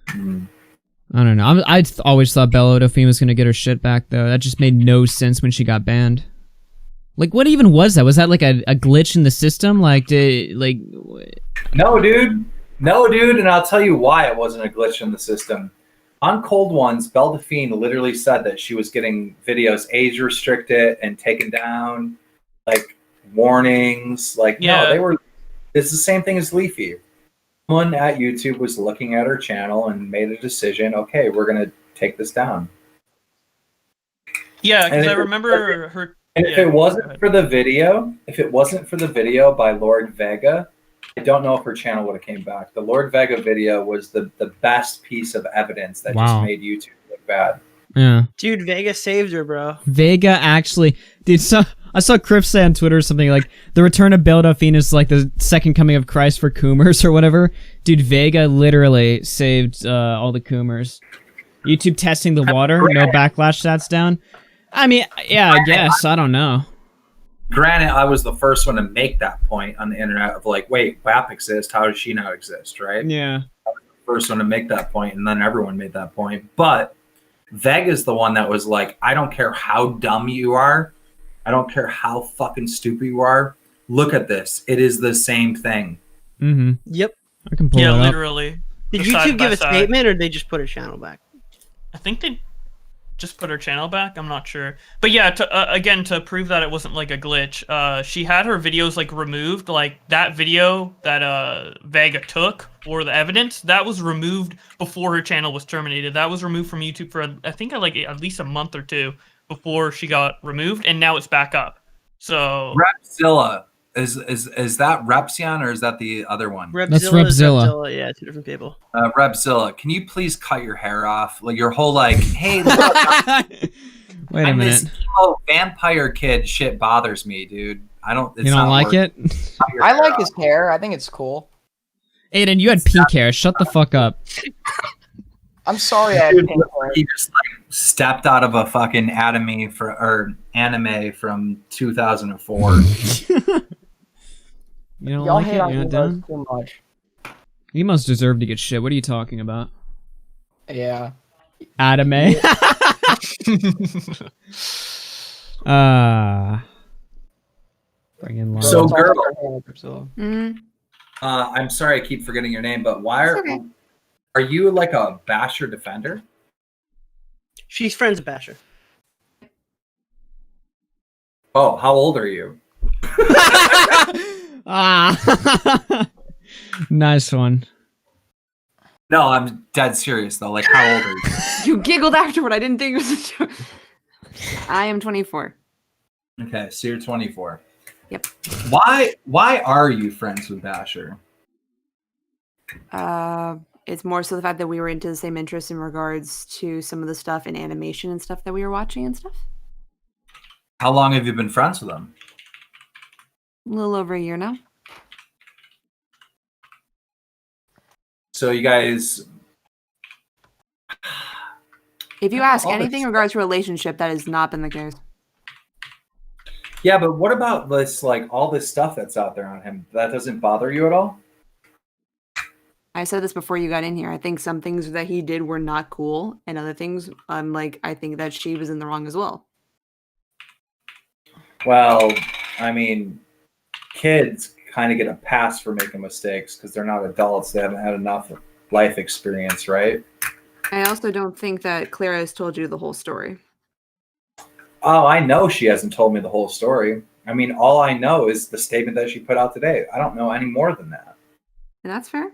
I don't know. I always thought Belle Delphine was going to get her shit back, though. That just made no sense when she got banned. Like, what even was that? Was that like a glitch in the system? Like, No, dude, and I'll tell you why it wasn't a glitch in the system. On Cold Ones, Belle Delphine literally said that she was getting videos age restricted and taken down, like warnings. Like, no, they were. It's the same thing as Leafy. Someone at YouTube was looking at her channel and made a decision. Okay, we're gonna take this down. Yeah, because I remember her. And if it wasn't for the video by Lord Vega, I don't know if her channel would have came back. The Lord Vega video was the best piece of evidence that just made YouTube look bad. Yeah. Dude, Vega saved her, bro. Vega actually... Dude, I saw Criff say on Twitter something like, the return of Belle Delphine is like the second coming of Christ for Coomers or whatever. Dude, Vega literally saved all the Coomers. YouTube testing the water, no backlash stats down. I mean, yeah, I guess. I don't know. Granted, I was the first one to make that point on the internet of like, wait, WAP exists. How does she not exist, right? Yeah. I was the first one to make that point, and then everyone made that point. But Vega's the one that was like, I don't care how dumb you are. I don't care how fucking stupid you are. Look at this. It is the same thing. Yep. I can pull it up. Yeah, literally. Did YouTube give a statement, or did they just put her channel back? I think they just put her channel back. I'm not sure, but yeah, again, to prove that it wasn't like a glitch, she had her videos like removed. Like that video that Vega took for the evidence, that was removed before her channel was terminated. That was removed from YouTube for I think like at least a month or two before she got removed, and now it's back up. So Repzilla is that Repsion or is that the other one? That's Repzilla. Yeah, two different people. Repzilla, can you please cut your hair off? Like your whole like, hey, look, wait a minute. This emo vampire kid shit bothers me, dude. I don't. It's you don't like it? I like his hair. I think it's cool. Aiden, you had pink hair. Shut the fuck up. I'm sorry. I Dude, pink hair. he just like stepped out of a fucking anime from 2004. You don't Y'all like hate it? on You're not emos down? too much. Emos deserve to get shit. What are you talking about? Yeah. Anime. Bring in So, love. girl, Mhm. I'm sorry I keep forgetting your name, but why It's okay. are you like a Basher defender? She's friends with Basher. Oh, how old are you? Nice one. No, I'm dead serious though. Like, how old are you? You giggled afterward. I didn't think it was a joke. I am 24. Okay, so you're 24. Yep. Why are you friends with Basher? It's more so the fact that we were into the same interests in regards to some of the stuff in animation and stuff that we were watching and stuff. How long have you been friends with him? A little over a year now. So you guys. If you ask all anything this- in regards to a relationship, that has not been the case. Yeah, but what about this? Like all this stuff that's out there on him. That doesn't bother you at all? I said this before you got in here. I think some things that he did were not cool, and other things, I think that she was in the wrong as well. Well, I mean, kids kind of get a pass for making mistakes because they're not adults. They haven't had enough life experience, right? I also don't think that Clara has told you the whole story. Oh, I know she hasn't told me the whole story. I mean, all I know is the statement that she put out today. I don't know any more than that. And that's fair.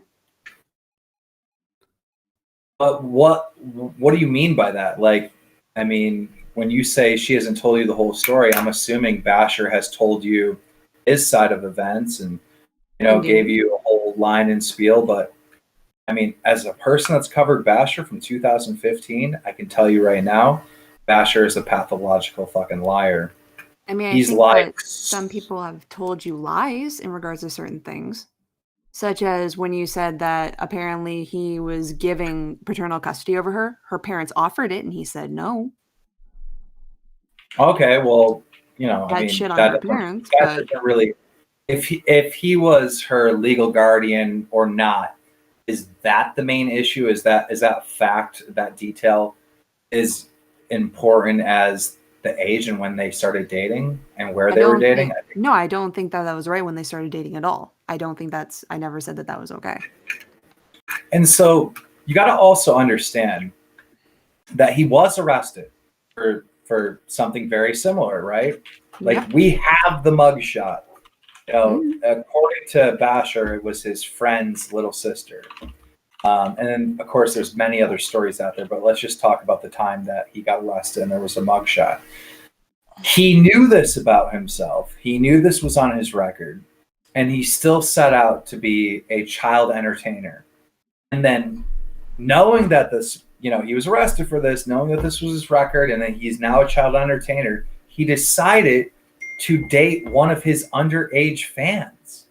But what do you mean by that? Like, I mean, when you say she hasn't told you the whole story, I'm assuming Basher has told you his side of events and, Indeed. gave you a whole line and spiel. But I mean, as a person that's covered Basher from 2015, I can tell you right now, Basher is a pathological fucking liar. I mean, I He's think lied. that some people have told you lies in regards to certain things, such as when you said that apparently he was giving paternal custody over her. Her parents offered it, and he said no. Okay, well, That I mean, shit on that her doesn't- parents, that but doesn't really. If he was her legal guardian or not, is that the main issue? Is that fact, that detail is important as the age and when they started dating and where they were dating? No, I don't think that was right when they started dating at all. I don't think I never said that was okay. And so you got to also understand that he was arrested for something very similar, right? Like Yep. we have the mugshot. According to Basher, it was his friend's little sister. And then, of course, there's many other stories out there, but let's just talk about the time that he got arrested and there was a mugshot. He knew this about himself. He knew this was on his record, and he still set out to be a child entertainer. And then knowing that this, he was arrested for this, knowing that this was his record and that he's now a child entertainer, he decided to date one of his underage fans.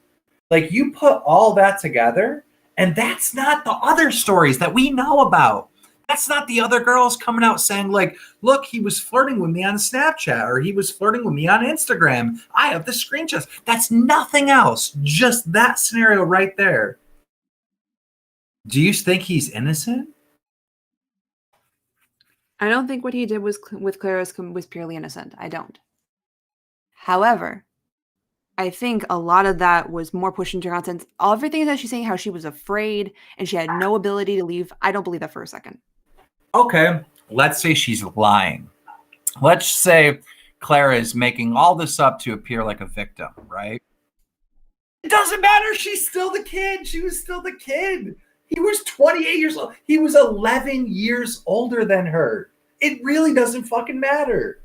Like, you put all that together, and that's not the other stories that we know about. That's not the other girls coming out saying, like, look, he was flirting with me on Snapchat or he was flirting with me on Instagram. I have the screenshots. That's nothing else. Just that scenario right there. Do you think he's innocent? I don't think what he did with Clara was purely innocent. I don't. However, I think a lot of that was more pushed into content. Everything that she's saying, how she was afraid and she had no ability to leave, I don't believe that for a second. Okay, let's say she's lying. Let's say Clara is making all this up to appear like a victim, right? It doesn't matter. She's still the kid. She was still the kid. He was 28 years old. He was 11 years older than her. It really doesn't fucking matter.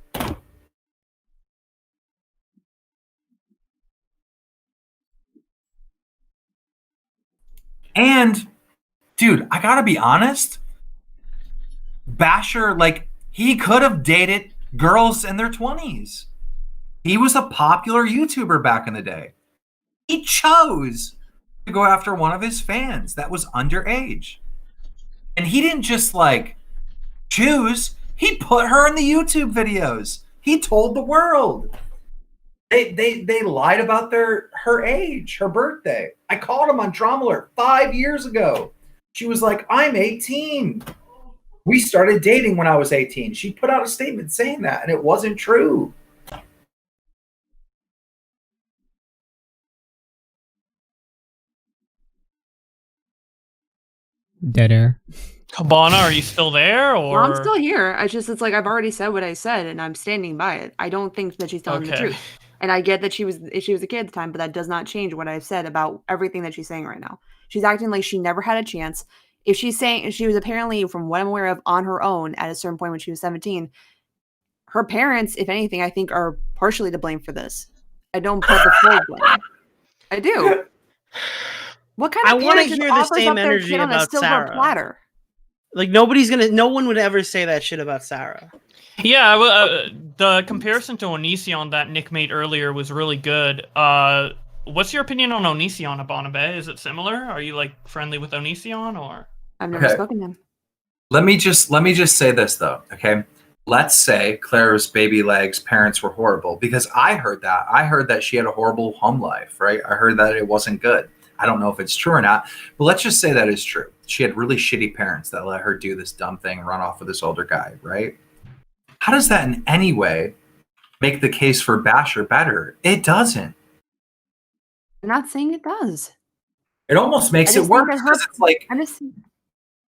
And, dude, I gotta be honest. Basher, he could have dated girls in their 20s. He was a popular YouTuber back in the day. He chose to go after one of his fans that was underage. And he didn't just like choose, he put her in the YouTube videos. He told the world. They lied about her age, her birthday. I called him on Trauma Alert 5 years ago. She was like, I'm 18. We started dating when I was 18. She put out a statement saying that, and it wasn't true. Dead air. Cabana, are you still there? Or Well, I'm still here. It's like I've already said what I said, and I'm standing by it. I don't think that she's telling the truth. And I get that she was a kid at the time, but that does not change what I've said about everything that she's saying right now. She's acting like she never had a chance. If she's saying she was apparently, from what I'm aware of, on her own at a certain point when she was 17, her parents, if anything, I think are partially to blame for this. I don't put the full blame. I do. What kind of want to parent hear just the offers same up their energy kid on a about silver Sarah. platter? Like no one would ever say that shit about Sarah. Yeah, the comparison to Onision that Nick made earlier was really good. What's your opinion on Onision, Abonabe? Is it similar? Are you like friendly with Onision, or? I've never spoken to him. Let me just say this though, okay? Let's say Clara's baby legs parents were horrible, because I heard that. I heard that she had a horrible home life, right? I heard that it wasn't good. I don't know if it's true or not, but let's just say that is true. She had really shitty parents that let her do this dumb thing and run off with this older guy, right? How does that in any way make the case for Bashur better? It doesn't. I'm not saying it does. It almost makes it worse because it's like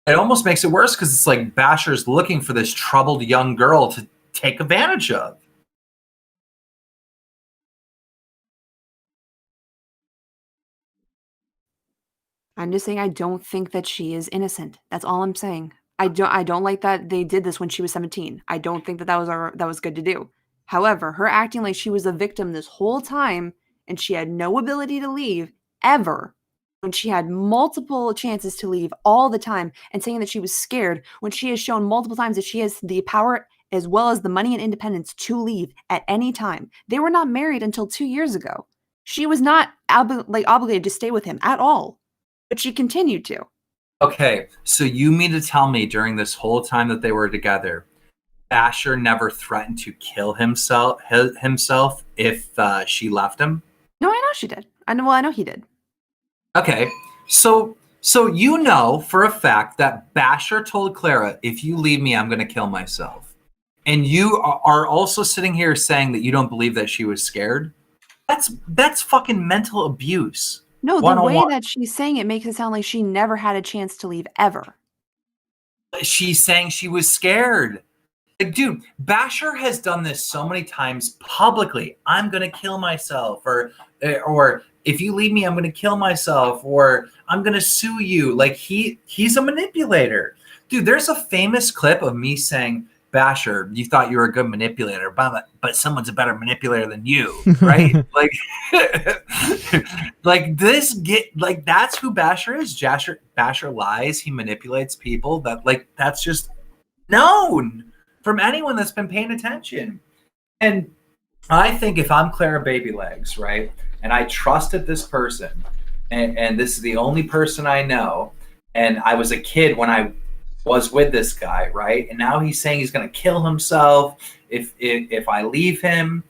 it almost makes it worse because it's like Bashur's looking for this troubled young girl to take advantage of. I'm just saying I don't think that she is innocent. That's all I'm saying. I don't like that they did this when she was 17. I don't think that was good to do. However, her acting like she was a victim this whole time and she had no ability to leave ever, when she had multiple chances to leave all the time, and saying that she was scared when she has shown multiple times that she has the power as well as the money and independence to leave at any time. They were not married until 2 years ago. She was not obligated to stay with him at all, but she continued to. Okay, so you mean to tell me during this whole time that they were together, Bashur never threatened to kill himself if she left him? No, I know she did. I know he did. Okay, so you know for a fact that Bashur told Clara, if you leave me, I'm going to kill myself. And you are also sitting here saying that you don't believe that she was scared? That's fucking mental abuse. No, the way that she's saying it makes it sound like she never had a chance to leave ever. She's saying she was scared. Like, dude, Bashur has done this so many times publicly. I'm gonna kill myself, or if you leave me, I'm gonna kill myself, or I'm gonna sue you. Like he's a manipulator, dude. There's a famous clip of me saying, Bashur, you thought you were a good manipulator, but someone's a better manipulator than you, right? like that's who Bashur is. Bashur lies. He manipulates people. That's just known from anyone that's been paying attention. And I think if I'm Clara Baby Legs, right, and I trusted this person, and this is the only person I know, and I was a kid when I was with this guy, right, and now he's saying he's going to kill himself if I leave him,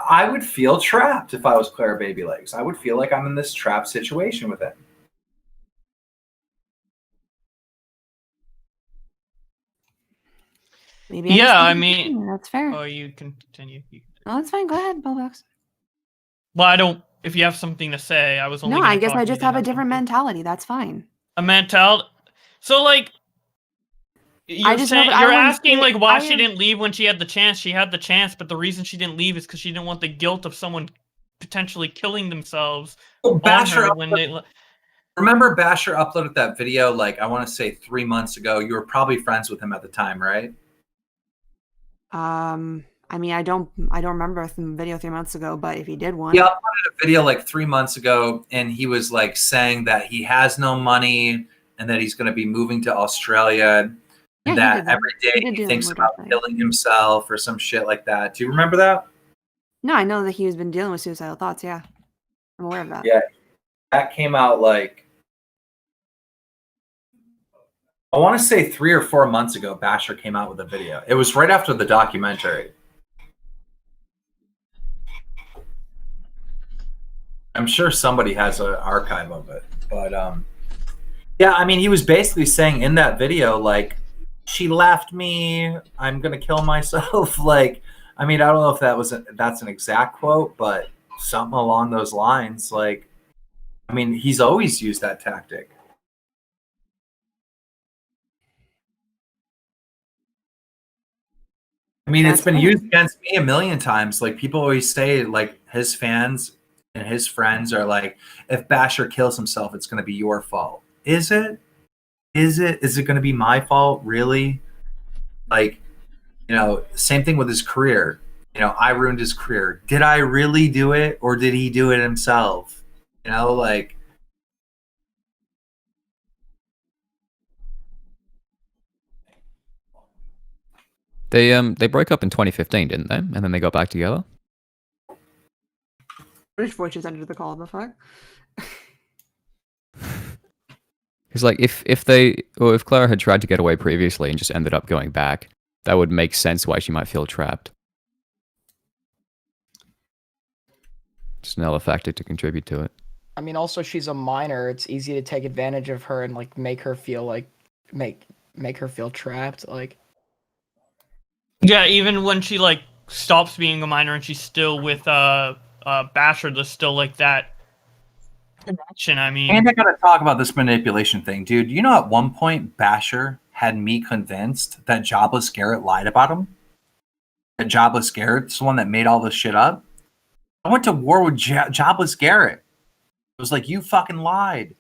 I would feel trapped. If I was Clara Baby Legs, I would feel like I'm in this trapped situation with him. Maybe yeah, I mean, that's fair. Oh, you can continue. No, that's fine. Go ahead, Bellbox. Well, I don't. If you have something to say, I was only. No, I guess I just have a different mentality. That's fine. A mentality. So, like, you're asking like why she didn't leave when she had the chance. She had the chance, but the reason she didn't leave is because she didn't want the guilt of someone potentially killing themselves. Well, remember Bashur uploaded that video, like, I want to say 3 months ago. You were probably friends with him at the time, right? I mean, I don't remember the video 3 months ago, but if he did one. He uploaded a video like 3 months ago, and he was like saying that he has no money and that he's going to be moving to Australia. Yeah, and that every day he thinks about killing himself or some shit like that. Do you remember that? No, I know that he's been dealing with suicidal thoughts. Yeah, I'm aware of that. Yeah, that came out like I want to say 3 or 4 months ago, Basher came out with a video. It was right after the documentary. I'm sure somebody has an archive of it, but yeah, I mean, he was basically saying in that video, like, she left me, I'm gonna kill myself. Like, I mean, I don't know if that's an exact quote, but something along those lines. Like, I mean, he's always used that tactic. I mean, it's been used against me a million times. Like, people always say, like, his fans and his friends are like, if Basher kills himself, it's going to be your fault. Is it? Is it going to be my fault? Really? Like, you know, same thing with his career. You know, I ruined his career. Did I really do it, or did he do it himself? You know, like, They broke up in 2015, didn't they? And then they got back together. British voices under the call of the fuck. Because like if Clara had tried to get away previously and just ended up going back, that would make sense why she might feel trapped. Just another factor to contribute to it. I mean, also she's a minor. It's easy to take advantage of her and like make her feel trapped. Like, Yeah, even when she like stops being a minor and she's still with Basher, there's still like that connection. I mean, and I gotta talk about this manipulation thing, dude. You know, at one point, Basher had me convinced that Jobless Garrett lied about him. That Jobless Garrett's the one that made all this shit up. I went to war with Jobless Garrett. It was like, you fucking lied.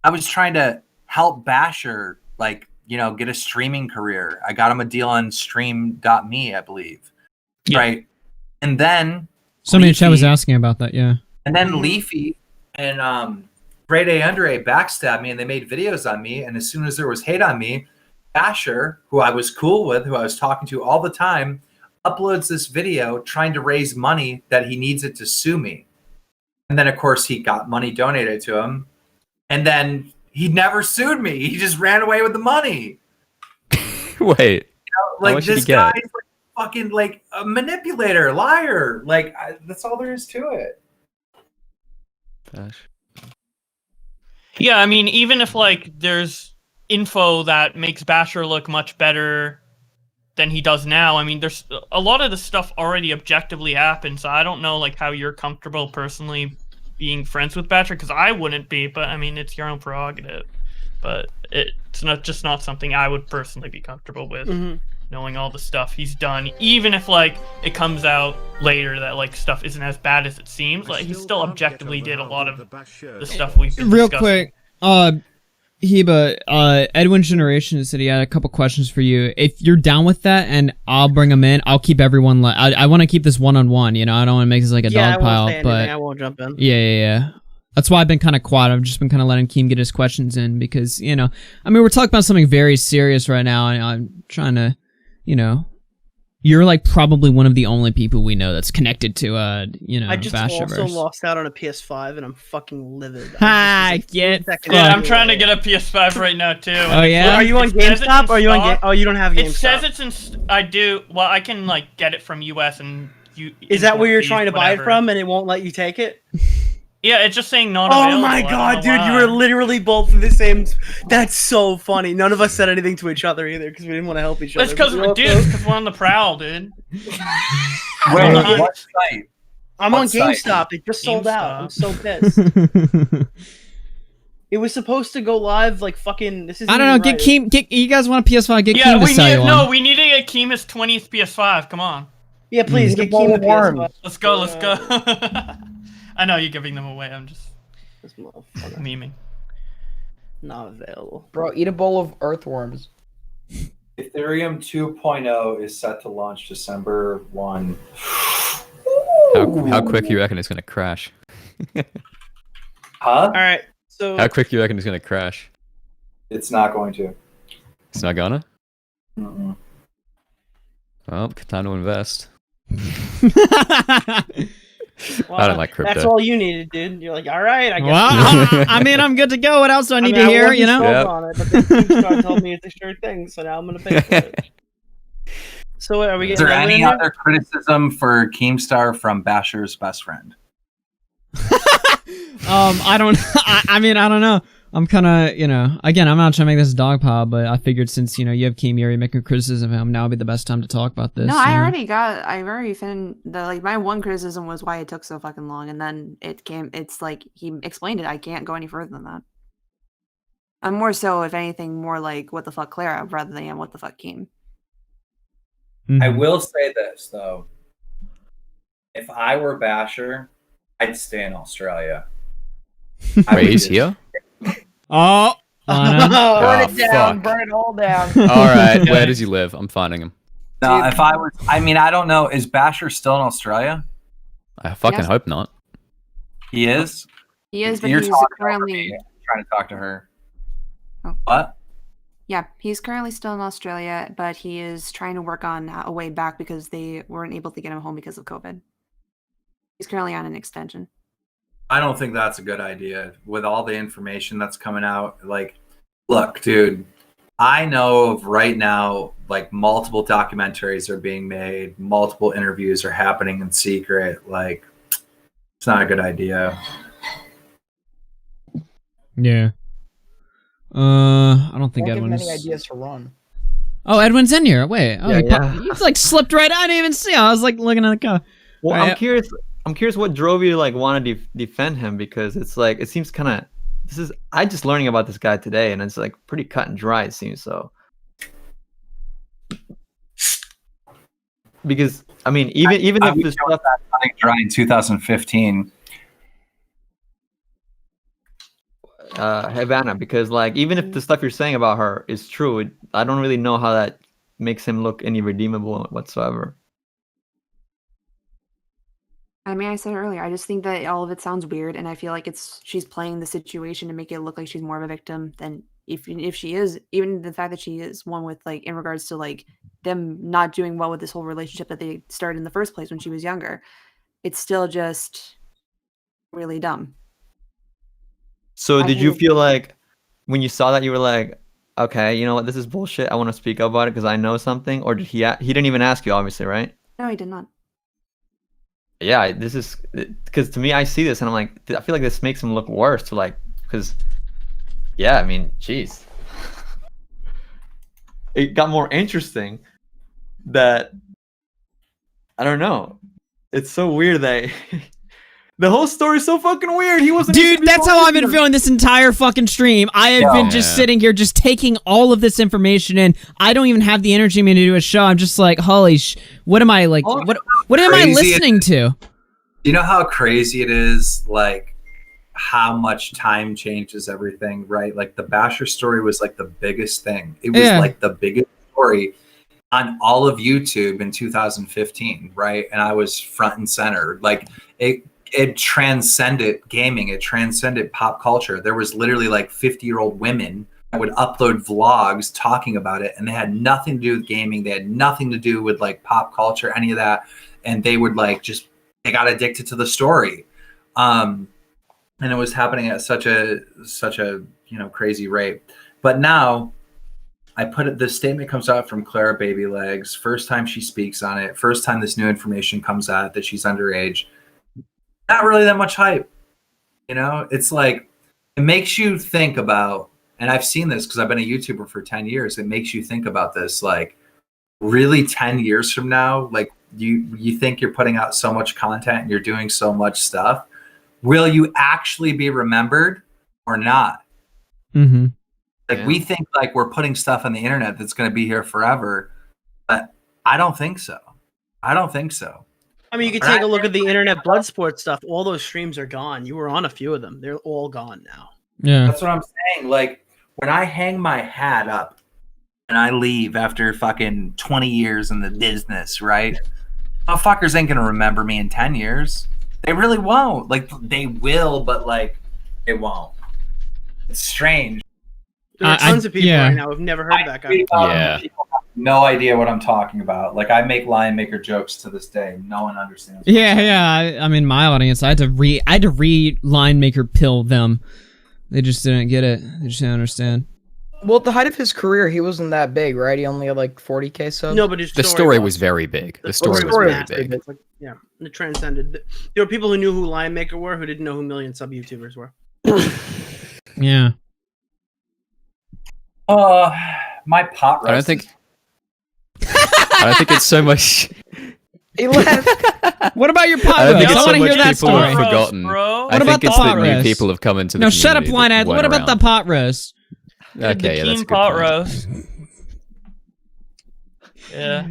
I was trying to help Basher, like, you know, get a streaming career. I got him a deal on stream.me, I believe. Yeah. Right. And then somebody in chat was asking about that, yeah. And then Leafy and Grade A Under A backstabbed me, and they made videos on me. And as soon as there was hate on me, Basher, who I was cool with, who I was talking to all the time, uploads this video trying to raise money that he needs it to sue me. And then, of course, he got money donated to him. And then he never sued me. He just ran away with the money. Wait. You know, like, this guy's like fucking like a manipulator, liar. Like, that's all there is to it. Gosh. Yeah, I mean, even if like there's info that makes Basher look much better than he does now, I mean, there's a lot of the stuff already objectively happened. So I don't know like how you're comfortable personally being friends with Basher, because I wouldn't be. But I mean, it's your own prerogative. But it's not something I would personally be comfortable with. Mm-hmm. Knowing all the stuff he's done, even if like it comes out later that like stuff isn't as bad as it seems, like he still objectively did a lot of the stuff we've been real discussing. Quick, Heba, Edwin Generation said he had a couple questions for you. If you're down with that, and I'll bring them in, I'll keep everyone. I want to keep this one-on-one. You know, I don't want to make this like a dog pile. But I won't jump in. Yeah. That's why I've been kind of quiet. I've just been kind of letting Keem get his questions in because, you know, I mean, we're talking about something very serious right now, and I'm trying to, you know, you're like probably one of the only people we know that's connected to, you know, I just Bashurverse. also lost out on a PS5, and I'm fucking livid. Ha! Get yeah, I'm trying to get a PS5 right now too. Oh yeah? Are you on GameStop? Or are you on? Oh, you don't have GameStop. It says it's in. I do. Well, I can like get it from US and you. Is that where you're trying to buy it from, and it won't let you take it? Yeah, it's just saying not available. Oh my god, dude, you were literally both in the same... That's so funny. None of us said anything to each other either, because we didn't want to help each other. That's because we're on the prowl, dude. Wait, what site? I'm on GameStop. It just sold out. I'm so pissed. It was supposed to go live like fucking... This is I don't know, get Keem... you guys want a PS5, get Keem to sell you one. No, we need to get Keem his 20th PS5. Come on. Yeah, please, get Keem the PS5. Let's go. I know you're giving them away. I'm just memeing. Not available. Bro, eat a bowl of earthworms. Ethereum 2.0 is set to launch December 1. How quick you reckon it's going to crash? Huh? All right. So how quick you reckon it's going to crash? It's not going to. It's not gonna? Mm-mm. Well, time to invest. Well, I don't like crypto. That's all you needed, dude. You're like, all right, I guess. Well, I mean, I'm good to go. What else do I need to hear? You know. Yep. On it, but the Keemstar told me it's a sure thing, so now I'm gonna pay for it. So, are we? Is there any other criticism for Keemstar from Bashur's best friend? I don't. I mean, I don't know. I'm kind of, you know, again, I'm not trying to make this a dog pile, but I figured since, you know, you have Keem, you're making criticism of him, now would be the best time to talk about this. No, I already finished my one criticism was why it took so fucking long, and then it's like, he explained it, I can't go any further than that. I'm more so, if anything, more like, what the fuck Clara, rather than what the fuck Keem. I will say this, though. If I were Bashur, I'd stay in Australia. Wait, he's here? Oh, burn it down, burn it all down. All right, where does he live? I'm finding him. No, if I was, I mean, I don't know. Is Bashur still in Australia? I fucking hope not. He is. He is, but You're he's currently trying to talk to her. Oh. What? Yeah, he's currently still in Australia, but he is trying to work on a way back because they weren't able to get him home because of COVID. He's currently on an extension. I don't think that's a good idea with all the information that's coming out. Like, look, dude, I know of right now, like, multiple documentaries are being made, multiple interviews are happening in secret. Like, it's not a good idea. Yeah. I don't think Don't give him Edwin's... any ideas to run. Oh, Edwin's in here. Wait. Oh, Yeah, he's like slipped right. I didn't even see him. I was like looking at the car. Well, Right. I'm curious what drove you to like want to defend him, because it's like it seems kind of I just learning about this guy today, and it's like pretty cut and dry. It seems so. Because I mean, even if this stuff cut and dry in 2015. Havana, because like even if the stuff you're saying about her is true, I don't really know how that makes him look any redeemable whatsoever. I mean, I said earlier, I just think that all of it sounds weird, and I feel like she's playing the situation to make it look like she's more of a victim than if she is. Even the fact that she is one with, like, in regards to like them not doing well with this whole relationship that they started in the first place when she was younger, it's still just really dumb. So did you feel like when you saw that you were like, okay, you know what, this is bullshit, I want to speak up about it because I know something? Or did he didn't even ask you, obviously, right? No, he did not. Yeah, this is because to me, I see this and I'm like, I feel like this makes him look worse. To like, because yeah, I mean, jeez, it got more interesting. That I don't know. It's so weird that the whole story is so fucking weird. He wasn't. Dude, that's how I've been feeling this entire fucking stream. I have been just sitting here, just taking all of this information in. I don't even have the energy to do a show. I'm just like, holy what am I like? What am I listening to? You know how crazy it is, like how much time changes everything, right? Like the Bashur story was like the biggest thing. It was like the biggest story on all of YouTube in 2015, right? And I was front and center. Like it transcended gaming. It transcended pop culture. There was literally like 50-year-old women that would upload vlogs talking about it, and they had nothing to do with gaming. They had nothing to do with like pop culture, any of that. And they would like they got addicted to the story. And it was happening at such a crazy rate. But now the statement comes out from Clara Baby Legs. First time she speaks on it. First time this new information comes out that she's underage. Not really that much hype. You know, it's like, it makes you think about, and I've seen this because I've been a YouTuber for 10 years. It makes you think about this, like, really 10 years from now, like you think you're putting out so much content and you're doing so much stuff. Will you actually be remembered or not? Mm-hmm. Like we think like we're putting stuff on the internet that's going to be here forever, but I don't think so. I mean, you can take a look at the internet Bloodsport stuff. All those streams are gone. You were on a few of them. They're all gone now. Yeah. That's what I'm saying. Like when I hang my hat up and I leave after fucking 20 years in the business, right? Motherfuckers ain't going to remember me in 10 years. They really won't. Like they will, but like it won't. It's strange. There are tons of people right now who've never heard of that guy. Yeah. no idea what I'm talking about. Like I make lion maker jokes to this day. No one understands. Yeah. I mean, my audience, I had to re line maker pill them. They just didn't get it. They just didn't understand. Well, at the height of his career, he wasn't that big, right? He only had like 40K subs. No, but the story was very big. The story was very big. Like, yeah, it transcended. There were people who knew who Lion Maker were who didn't know who million sub YouTubers were. Yeah. My pot roast. I don't think it's so much. He left. What about your pot I don't roast? think it's I so want to much hear that people story. have forgotten. Bro. I think it's that new people have come into the community. No, shut up, blind ad. What about the pot roast? Okay, yeah, that's a good pot point. roast. Yeah.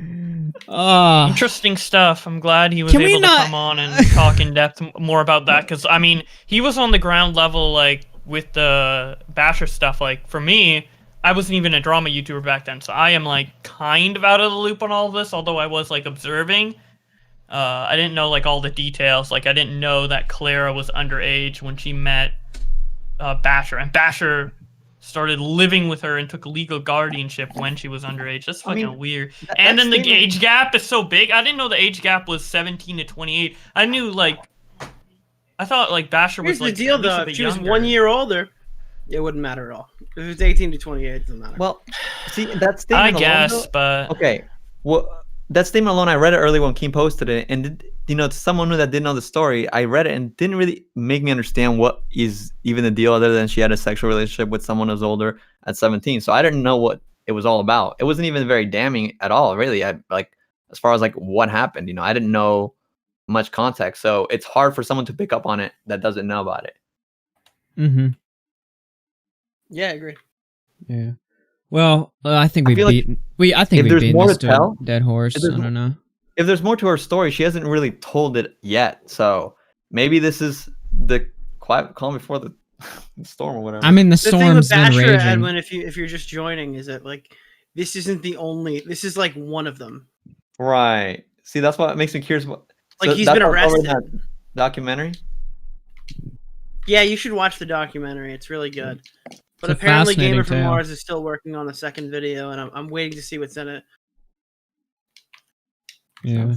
Interesting stuff. I'm glad he was able to come on and talk in depth more about that, because I mean, he was on the ground level, like with the Basher stuff. Like for me, I wasn't even a drama YouTuber back then, so I am like kind of out of the loop on all of this. Although I was like observing, I didn't know like all the details. Like I didn't know that Clara was underage when she met Basher, and Basher started living with her and took legal guardianship when she was underage. That's fucking weird. And then the age gap is so big. I didn't know the age gap was 17 to 28. I knew like, I thought like Basher was like. Here's the deal though. If she was 1 year older, it wouldn't matter at all. If it's 18 to 28, it doesn't matter. Well, see that statement. I guess, alone, but okay. Well, that statement alone, I read it earlier when Keem posted it, and to someone that didn't know the story, I read it and didn't really make me understand what is even the deal, other than she had a sexual relationship with someone who's older at 17. So I didn't know what it was all about. It wasn't even very damning at all, really. I like as far as like what happened. I didn't know much context, so it's hard for someone to pick up on it that doesn't know about it. Mm-hmm. Yeah, I agree. Yeah. Well, I think we've beaten. I think we've beaten this to a dead horse. I don't know. If there's more to her story, she hasn't really told it yet. So maybe this is the quiet calm before the storm or whatever. I mean, the storm's been raging. Edwin, if you're just joining, is that like this isn't the only? This is like one of them. Right. See, that's what makes me curious. Like he's been arrested. That documentary. Yeah, you should watch the documentary. It's really good. But apparently, Gamer from Mars is still working on the second video, and I'm waiting to see what's in it. Yeah.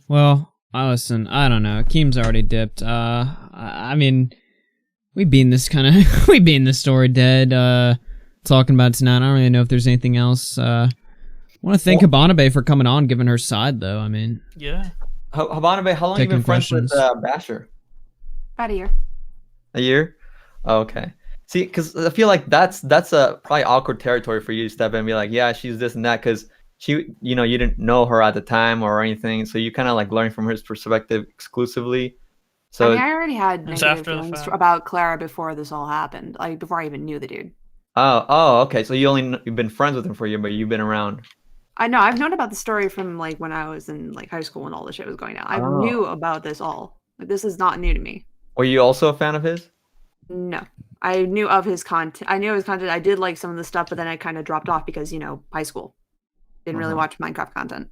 Well, listen, I don't know. Keem's already dipped. I mean, we beaten this story dead. Talking about it tonight. I don't really know if there's anything else. I want to thank Habanabe for coming on, giving her side, though. I mean, yeah. Habanabe, how long have you been friends with Basher? About a year. A year? Oh, okay. See, because I feel like that's a probably awkward territory for you to step in and be like, yeah, she's this and that, because she, you didn't know her at the time or anything, so you kind of like learn from her perspective exclusively. So I mean, I already had negative feelings about Clara before this all happened, like before I even knew the dude. Oh, okay. So you've been friends with him for a year, but you've been around. I know. I've known about the story from like when I was in like high school when all this shit was going down. I knew about this all. Like, this is not new to me. Were you also a fan of his? No. I knew of his content. I did like some of the stuff, but then I kind of dropped off because, high school. Didn't really watch Minecraft content.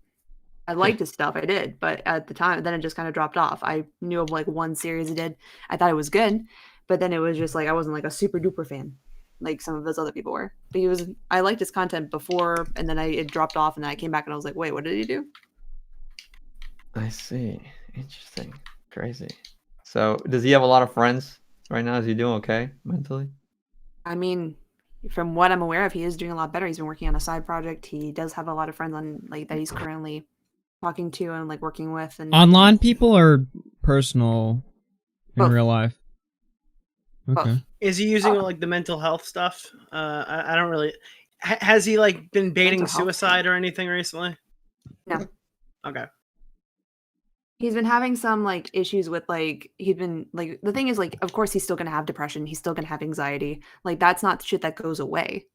I liked his stuff, I did, but at the time, then it just kind of dropped off. I knew of like one series he did. I thought it was good, but then it was just like I wasn't like a super duper fan, like some of those other people were. But I liked his content before, and then it dropped off, and then I came back and I was like, wait, what did he do? I see. Interesting. Crazy. So, does he have a lot of friends right now? Is he doing okay mentally? I mean, from what I'm aware of, he is doing a lot better. He's been working on a side project. He does have a lot of friends on like that he's currently talking to and like working with. And online people or personal in real life? Okay. Both. Is he using like the mental health stuff? I don't really. Has he like been baiting suicide or anything recently? No. Okay. He's been having some like issues with like he's been like the thing is like of course he's still gonna have depression, he's still gonna have anxiety. Like that's not shit that goes away.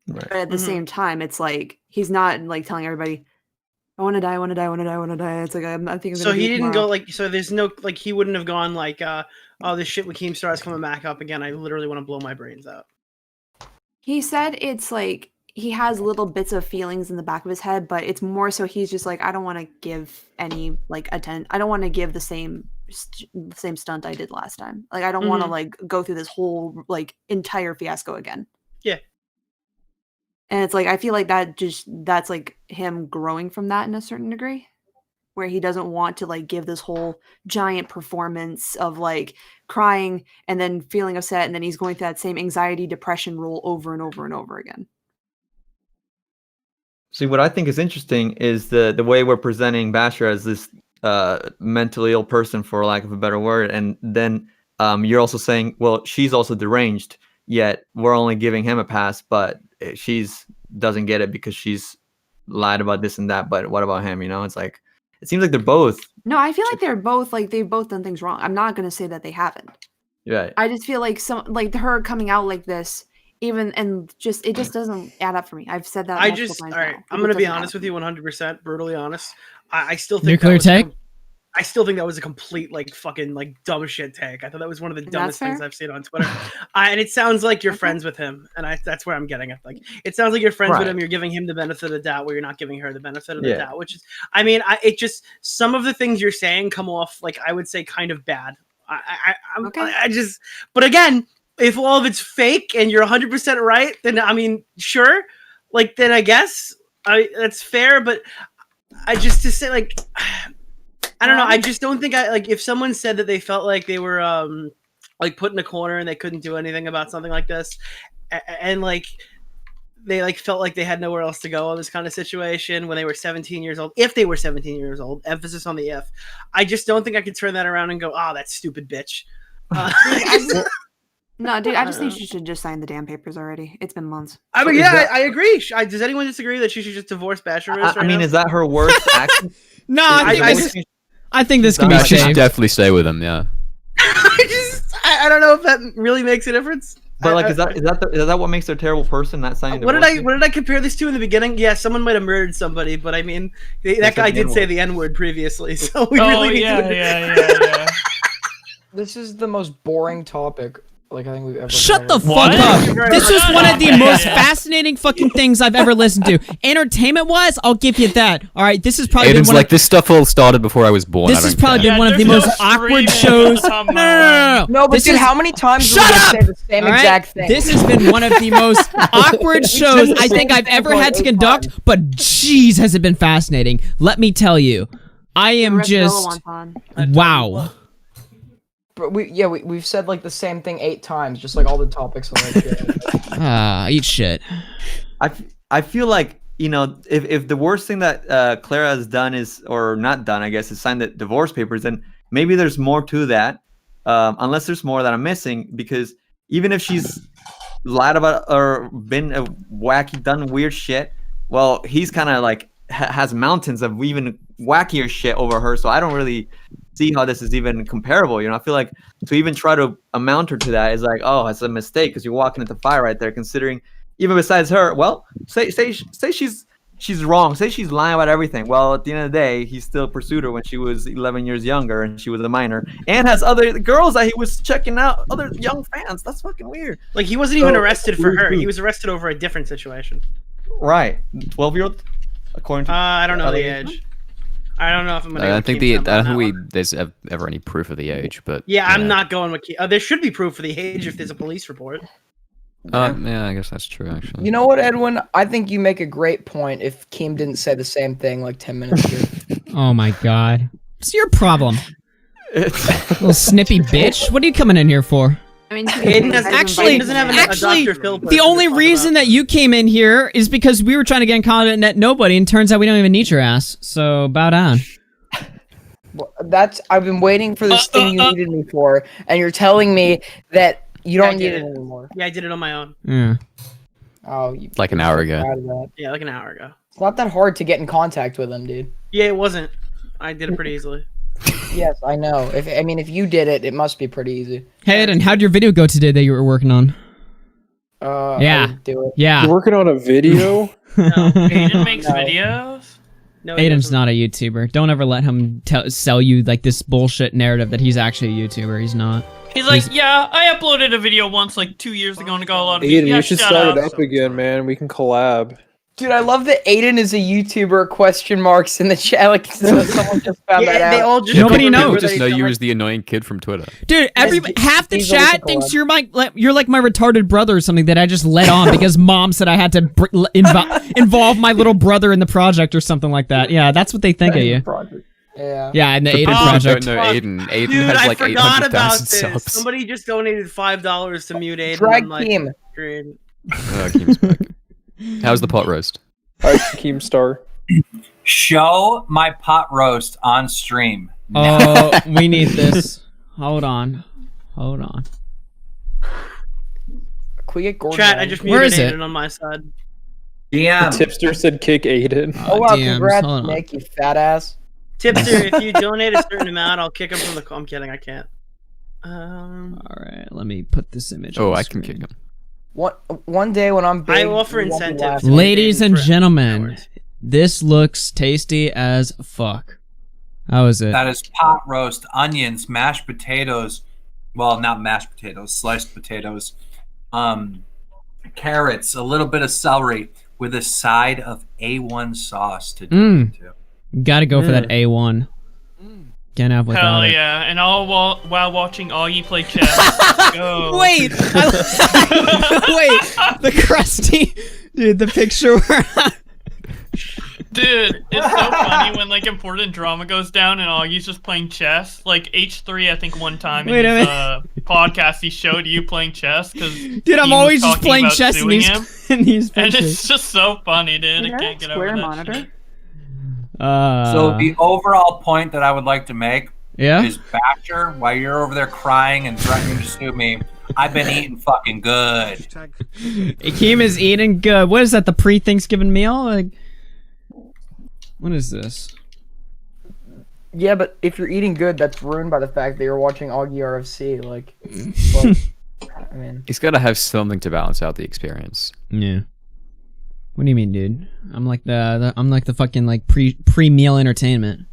Right. But at the same time, it's like he's not like telling everybody, I want to die, I want to die, I want to die, I want to die. It's like I think. So he didn't go like. So there's no like he wouldn't have gone like, oh, this shit with Keemstar is coming back up again. I literally want to blow my brains out. He said it's like he has little bits of feelings in the back of his head, but it's more so he's just like I don't want to give any like I don't want to give the same stunt I did last time. Like I don't want to like go through this whole like entire fiasco again. Yeah. And it's like I feel like that's like him growing from that in a certain degree, where he doesn't want to like give this whole giant performance of like crying and then feeling upset, and then he's going through that same anxiety depression role over and over and over again. See, what I think is interesting is the way we're presenting Basher as this mentally ill person, for lack of a better word, and then you're also saying, well, she's also deranged, yet we're only giving him a pass, but she's doesn't get it because she's lied about this and that. But what about him? You know, it's like it seems like they're both. No, I feel like they're both like they've both done things wrong. I'm not gonna say that they haven't. Right. I just feel like her coming out like this, it just doesn't add up for me. I've said that. Multiple times all right. now. I'm gonna be honest with you, 100%, brutally honest. I still think Nuclear take. I still think that was a complete like fucking like dumb shit take. I thought that was one of the dumbest things I've seen on Twitter. And it sounds like you're friends with him, and that's where I'm getting it. Like it sounds like you're friends with him. You're giving him the benefit of the doubt, where you're not giving her the benefit of the doubt. Which is, I mean, it just some of the things you're saying come off like I would say kind of bad. But again, if all of it's fake and you're 100% right, then I mean, sure, like then I guess that's fair. But I just to say like. I don't know. I just don't think if someone said that they felt like they were like put in a corner and they couldn't do anything about something like this, and like they like felt like they had nowhere else to go in this kind of situation when they were 17 years old. If they were 17 years old, emphasis on the if. I just don't think I could turn that around and go, "Oh, that stupid bitch." No, dude, I just think she should just sign the damn papers already. It's been months. I mean, I agree. Does anyone disagree that she should just divorce Bashurverse? I mean, is that her worst action? No, I think this can be She should saved. definitely stay with him. Yeah. I don't know if that really makes a difference. But like, is that what makes her a terrible person? Not signing. What did I compare this to in the beginning? Yeah, someone might have murdered somebody, but I mean, that guy did say the N-word previously, so we really need to. Yeah. This is the most boring topic. Like I think we've ever. Shut the covered. fuck up! This was one of the most fascinating fucking things I've ever listened to. Entertainment-wise, I'll give you that. All right, this has probably been Aiden's like, this stuff all started before I was born. This has probably been one of the most awkward shows. No, but dude, how many times do we say the same exact thing? This has been one of the most awkward shows I think I've ever had to conduct. But jeez, has it been fascinating? Let me tell you, I am just wow. But we've said like the same thing 8 times, just like all the topics on that shit. Eat shit. I feel like, you know, if the worst thing that Clara has done is, or not done, I guess, is sign the divorce papers, then maybe there's more to that. Unless there's more that I'm missing, because even if she's lied about or been a wacky, done weird shit, well, he's kind of like has mountains of even wackier shit over her. So I don't really see how this is even comparable. You know, I feel like to even try to amount her to that is like, oh, it's a mistake because you're walking into fire right there. Considering even besides her, well, say she's wrong. Say she's lying about everything. Well, at the end of the day, he still pursued her when she was 11 years younger and she was a minor, and has other girls that he was checking out, other young fans. That's fucking weird. Like he wasn't even arrested for her. He was arrested over a different situation. Right, 12-year-old, according to. I don't know the age. I don't know if I'm gonna. I don't think there's ever any proof of the age, but yeah, I'm not going with. There should be proof of the age if there's a police report. Yeah, I guess that's true, actually. You know what, Edwin? I think you make a great point if Keem didn't say the same thing like 10 minutes ago. Oh my god. What's your problem? Little snippy bitch. What are you coming in here for? I mean, actually, the only reason that you came in here is because we were trying to get in contact at Nobody, and turns out we don't even need your ass. So bow down. Well, I've been waiting for this thing you needed me for, and you're telling me that you don't need it anymore. Yeah, I did it on my own. Yeah. Oh, like an hour ago. Yeah, like an hour ago. It's not that hard to get in contact with him, dude. Yeah, it wasn't. I did it pretty easily. Yes, I know. If you did it, it must be pretty easy. Hey, Ed, and how'd your video go today that you were working on? Yeah. I didn't do it. Yeah. You're working on a video? No, Aiden makes videos. No, Aiden's not a YouTuber. Don't ever let him sell you like this bullshit narrative that he's actually a YouTuber. He's not. He's like, yeah, I uploaded a video once like 2 years ago and got a lot of views. Aiden, Yeah, you should shut start up. it up again, man. We can collab. Dude, I love that Aiden is a YouTuber, question marks in the chat. Like, someone just found that out. They all just Nobody knows. People just know you as the annoying kid from Twitter. Dude, half the he's chat always thinks you're like my retarded brother or something that I just let on because mom said I had to involve my little brother in the project or something like that. Yeah, that's what they think of you. Yeah. Yeah, in the For Aiden people who project. don't know Aiden. Aiden Dude, has I like forgot about 800,000 this. subs. Somebody just donated $5 to mute Aiden Drag on my Keem. screen. Keemstar. How's the pot roast? Keemstar. Show my pot roast on stream. Oh, we need this. Hold on. Can we get Gordon? Chat, I just Where muted is it? Aiden on my side. DM. Tipster said kick Aiden. Oh wow, DMs, congrats, hold on. Nick, you fat ass. Tipster, if you donate a certain amount, I'll kick him from the. I'm kidding, I can't. Alright, let me put this image Oh, on the I can screen. kick him. One day when I'm big, I offer you won't be incentives. laughing. Ladies and For gentlemen, hours. this looks tasty as fuck. How is it? That is pot roast, onions, mashed potatoes. Well, not mashed potatoes, sliced potatoes. Carrots, a little bit of celery with a side of A1 sauce to do it to. Gotta go for that A1. Can't have without Hell it. yeah! And all while watching Augie play chess. Go. Wait! Wait! The crusty... Dude, the picture where... Dude, it's so funny when like important drama goes down and Augie's just playing chess. Like H3, I think one time in his podcast he showed you playing chess because Dude, I'm always just playing chess in these, in these and pictures. it's just so funny, dude. Is I that can't get square over that. monitor? Shit. So the overall point that I would like to make Yeah? is Basher, while you're over there crying and threatening to sue me, I've been eating fucking good. Keem is eating good. What is that, the pre-Thanksgiving meal? Like, what is this? Yeah, but if you're eating good, that's ruined by the fact that you're watching Augie RFC. Like, but, I mean, He's got to have something to balance out the experience. Yeah. What do you mean, dude? I'm like the fucking like pre-meal entertainment.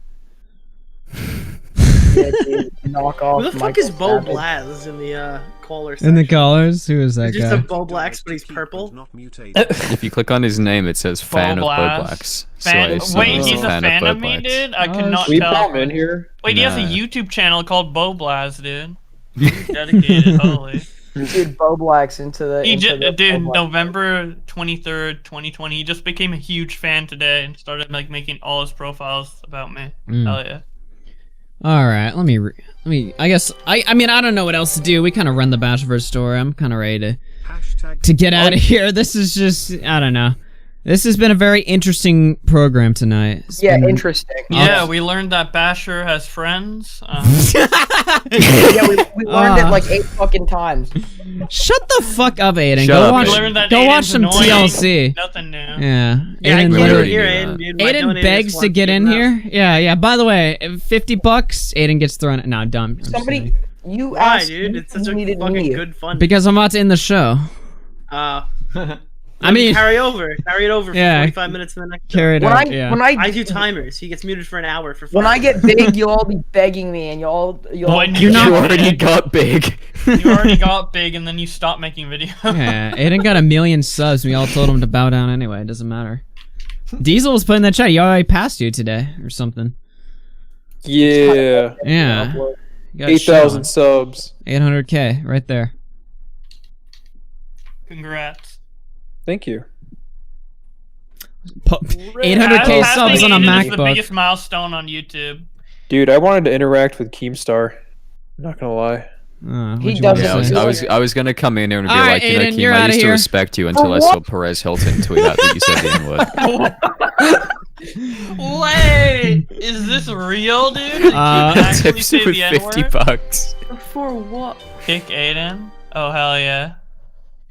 yeah, dude, knock off. Who the fuck Michael is Bo Savage. Blaz in the caller In section? the collars? Who is that Just guy? a Bo Blacks, but he's purple. If you click on his name, it says fan of Bo Blast. Blacks. So Fan- I assume wait, he's a fan Bo of me, Blacks. dude? I could not We tell. put him in here. Wait, he has a Nah. YouTube channel called Bo Blaz, dude. He's dedicated, holy. Dude, Bo Blacks into the. He into just, the dude, Bo Blacks. November 23rd, 2020, he just became a huge fan today and started like making all his profiles about me. Hell yeah. All right, let me. I guess I mean I don't know what else to do. We kind of run the Bashurverse story. I'm kind of ready to get out of here. This is just I don't know. This has been a very interesting program tonight. It's Yeah, been- interesting. Yeah, we learned that Basher has friends. Yeah, we learned it like 8 fucking times. Shut the fuck up, Aiden. Shut Go up, watch. We learned that Go Aiden's watch some annoying. TLC. Nothing new. Yeah. Yeah, I Aiden can't literally. hear do Aiden, that. dude. My Aiden donators begs to want get in him out. here. Yeah. By the way, $50. Aiden gets thrown. No, dumb. I'm just Somebody, kidding. you Why, asked. dude? It's such a needed fucking me. good fun. Because I'm about to end the show. I mean, carry it over for Yeah. 45 minutes in the next. carry it When out. I Yeah. when I do timers. He gets muted for an hour for. 5 when I minutes. get big, you'll all be begging me, and you'll. When You're not- You already got big. You already got big and then you stopped making videos. Yeah, Aiden got 1 million subs. We all told him to bow down anyway. It doesn't matter. Diesel was putting in that chat. He already passed you today or something. Yeah. Yeah. You got 8,000 shown. subs. 800K right there. Congrats. Thank you. 800K Passing subs on a Aiden is the MacBook. biggest milestone on YouTube. Dude, I wanted to interact with Keemstar. I'm not gonna lie. What'd He you does wanna Yeah, it. say? I was gonna come in here and be Alright, like, you know, Aiden, Keem, you're I outta used to here. respect you until I saw Perez Hilton tweet out that you said the N-word. Wait, is this real, dude? Did you actually Tips say with the N-word? $50. For what? Kick Aiden? Oh, hell yeah.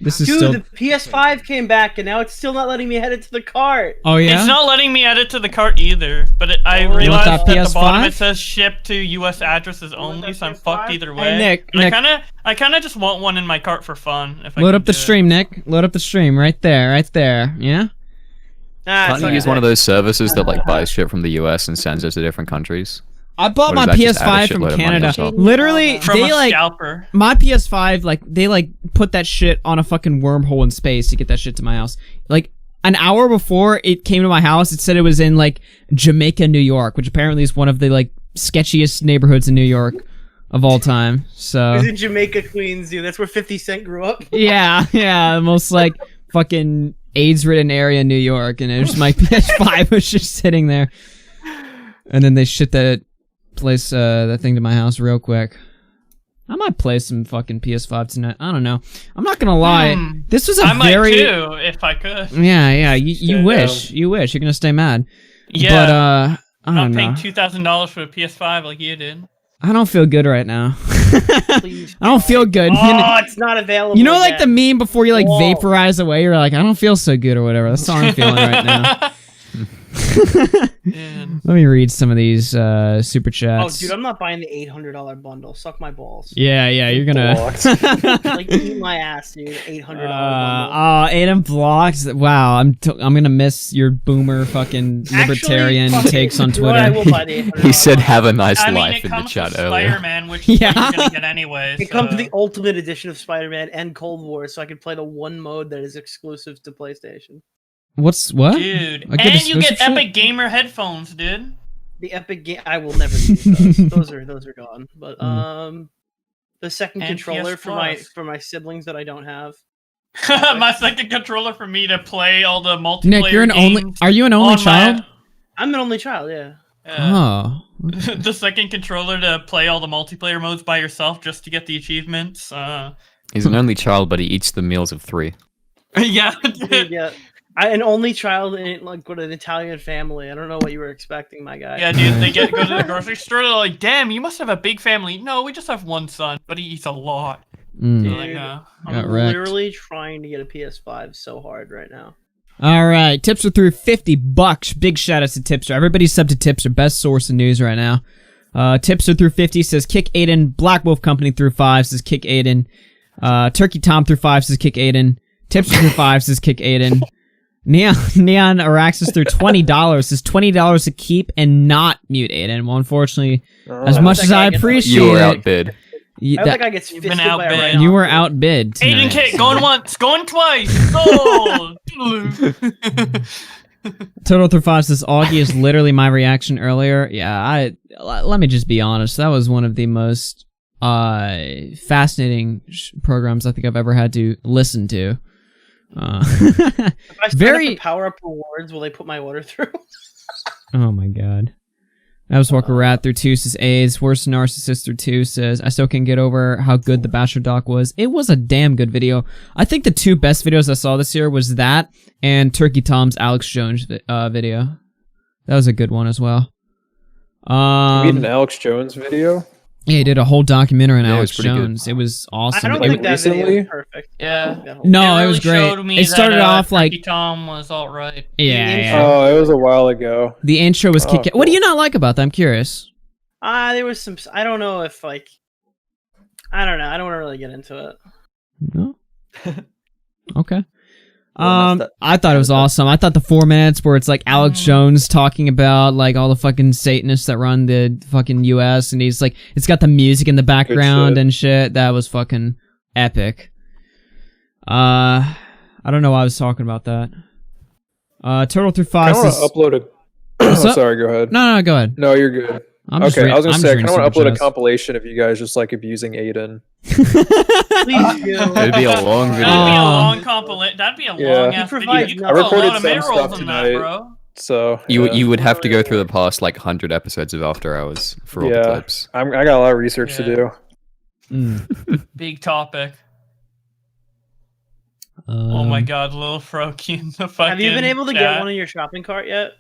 This is Dude, still. the PS5 came back and now it's still not letting me head it to the cart. Oh yeah. It's not letting me add it to the cart either, but I You want realized that that at the bottom PS5? it says ship to US addresses only, so I'm fucked either way. Hey, Nick, And Nick. I kinda just want one in my cart for fun. If I Load can up the do it. stream, Nick. Load up the stream right there, right there. Yeah. Can't you use one of those services that like buys shit from the US and sends it to different countries? I bought Or my does that just add a PS5 shitload from of money Canada. on top? Literally, From they a like scalper. my PS5. Like they like put that shit on a fucking wormhole in space to get that shit to my house. Like an hour before it came to my house, it said it was in like Jamaica, New York, which apparently is one of the like sketchiest neighborhoods in New York of all time. So It was in Jamaica, Queens, dude. That's where 50 Cent grew up. yeah, the most like fucking AIDS-ridden area in New York, and it was my PS5 was just sitting there, and then they shit that place, that thing to my house real quick. I might play some fucking PS5 tonight. I don't know. I'm not gonna lie. This was a I very might too, if I could. Yeah. You wish. You wish. You're gonna stay mad. Yeah. But I I'm don't not paying know. $2,000 for a PS5 like you did. I don't feel good right now. Please. I don't feel good. Oh, it's not available. You know, like the again. meme before you like Whoa. vaporize away. You're like, I don't feel so good or whatever. That's how I'm feeling right now. Let me read some of these super Oh, chats. dude, I'm not buying the $800 bundle. Suck my balls. Yeah, you're gonna. Like, eat my ass, dude. $800 bundle. Aiden blocks. Wow, I'm gonna miss your boomer fucking libertarian fuck it. takes on You know what? I Twitter. will buy the $800 He said, "Have a nice I mean, life" it in the comes chat with earlier. Spider-Man, which Yeah. you're gonna get anyway. It comes with the ultimate edition of Spider-Man and Cold War, so I can play the one mode that is exclusive to PlayStation. What? Dude, I get and you get exclusive shit? Epic Gamer headphones, dude. The Epic game, I will never use those. those are gone. But the second And controller PS for my siblings that I don't have. My second controller for me to play all the multiplayer Nick, you're an only. games Are you an only on child? I'm an only child, yeah. Oh. The second controller to play all the multiplayer modes by yourself just to get the achievements. He's an only child, but he eats the meals of 3. Yeah. Dude, yeah. An only child in like what an Italian family. I don't know what you were expecting, my guy. Yeah, dude, they go to the grocery store, they're like, damn, you must have a big family. No, we just have one son, but he eats a lot. Dude, Like, I'm wrecked. literally trying to get a PS5 so hard right now. All right, Tipster through $50. Big shout outs to Tipster. Everybody sub to Tipster, best source of news right now. Tipster through 50 says kick Aiden. Black Wolf Company through 5 says kick Aiden. Turkey Tom through 5 says kick Aiden. Tipster through 5 says kick Aiden. Neon Araxis through $20 says $20 to keep and not mute Aiden. Well, unfortunately, as much as I appreciate You were it, outbid. I hope that guy gets fisted by a outbid. rhino. You were outbid. Aiden tonight. kick, going once, going twice. Goal. Total through 5 says Augie is literally my reaction earlier. Yeah, let me just be honest. That was one of the most fascinating programs I think I've ever had to listen to. If I sign very up for Power Up rewards, will they put my order through? Oh my god. I was Walker Rat through 2 says AIDS. Worst Narcissist through 2 says I still can't get over how good the Bachelor doc was. It was a damn good video. I think the 2 best videos I saw this year was that and Turkey Tom's Alex Jones video. That was a good one as well. You made an Alex Jones video? Yeah, he did a whole documentary on Yeah, it Alex was pretty good. Jones. It was awesome. I don't It- think that video recently? is perfect. Yeah. No, it really was great. showed me It started that, off like Turkey Tom was alright. yeah. Oh, it was a while ago. The intro was Oh, kick. What do you not like about that? I'm curious. There was some. I don't know if like. I don't know. I don't want to really get into it. No. Okay. Well, that's I thought it was awesome. I thought the 4 minutes where it's like Alex Jones talking about like all the fucking Satanists that run the fucking U.S. and he's like, it's got the music in the background shit. and shit. That was fucking epic. I don't know why I was talking about that. Turtle through 5 I want says, to upload a. What's up? Sorry, go ahead. No, go ahead. No, you're good. I'm just Okay, I was gonna I'm say I just kind of want to reading upload a super compilation of you guys just like abusing Aiden. Please do. It'd be a long video. That'd be a Oh. long compilation. That'd be a Yeah. long He ass video. provides You no- could I put a recorded lot of some mid-rolls stuff in that, tonight. bro. So You would have to go through the past like 100 episodes of After Hours for all the yeah, clips. I got a lot of research to Yeah. do. Big topic. Oh my god, Lil Froky in the fucking Have you been able to chat. get one in your shopping cart yet?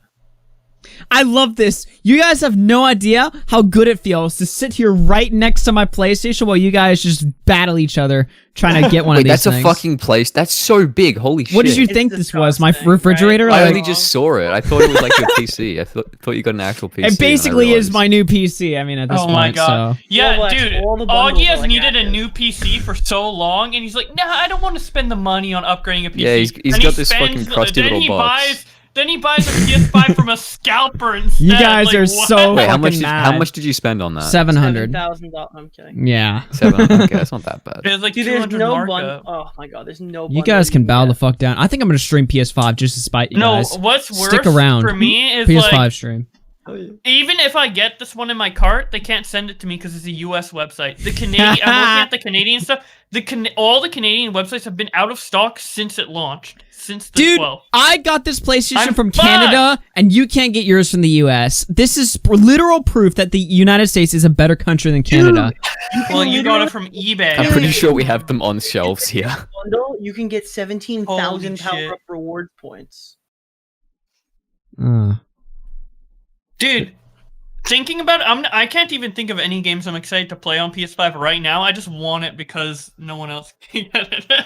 I love this. You guys have no idea how good it feels to sit here right next to my PlayStation while you guys just battle each other trying to get one Wait, of these that's things. a fucking place. That's so big. Holy shit. What did you It's think this was? My disgusting, refrigerator? right? I Like, only just saw it. I thought it was like your PC. I thought you got an actual PC. it and I basically is realized- my new PC. I mean, at this Oh point, my god. so. Yeah, Well, dude. all the bundles Augie are, has like, needed a active. new PC for so long, and he's like, nah, I don't want to spend the money on upgrading a PC. Yeah, he's And got he this fucking spends- crusty then little he box. buys Then he buys a PS5 from a scalper instead. You guys like, are what? so Wait, how fucking mad. much did you spend on that? 700. $7,000. I'm kidding. Yeah. 700. Okay, that's not that bad. There's like Dude, there's 200 no markup. Oh my god, there's no. You guys can bow the fuck down. I think I'm gonna stream PS5 just to spite you No, guys. what's worse Stick around. for me is PS5 like, stream. even if I get this one in my cart, they can't send it to me because it's a U.S. website. The Canadian, I'm looking at the Canadian stuff. All the Canadian websites have been out of stock since it launched. Since the Dude, 12th. I got this PlayStation I'm from fucked. Canada, and you can't get yours from the US. This is literal proof that the United States is a better country than Canada. Well, you got it from eBay. I'm pretty sure we have them on shelves here. Bundle, you can get 17,000 Holy power shit. up rewards points. Dude, thinking about it, I can't even think of any games I'm excited to play on PS5 right now. I just want it because no one else can get it.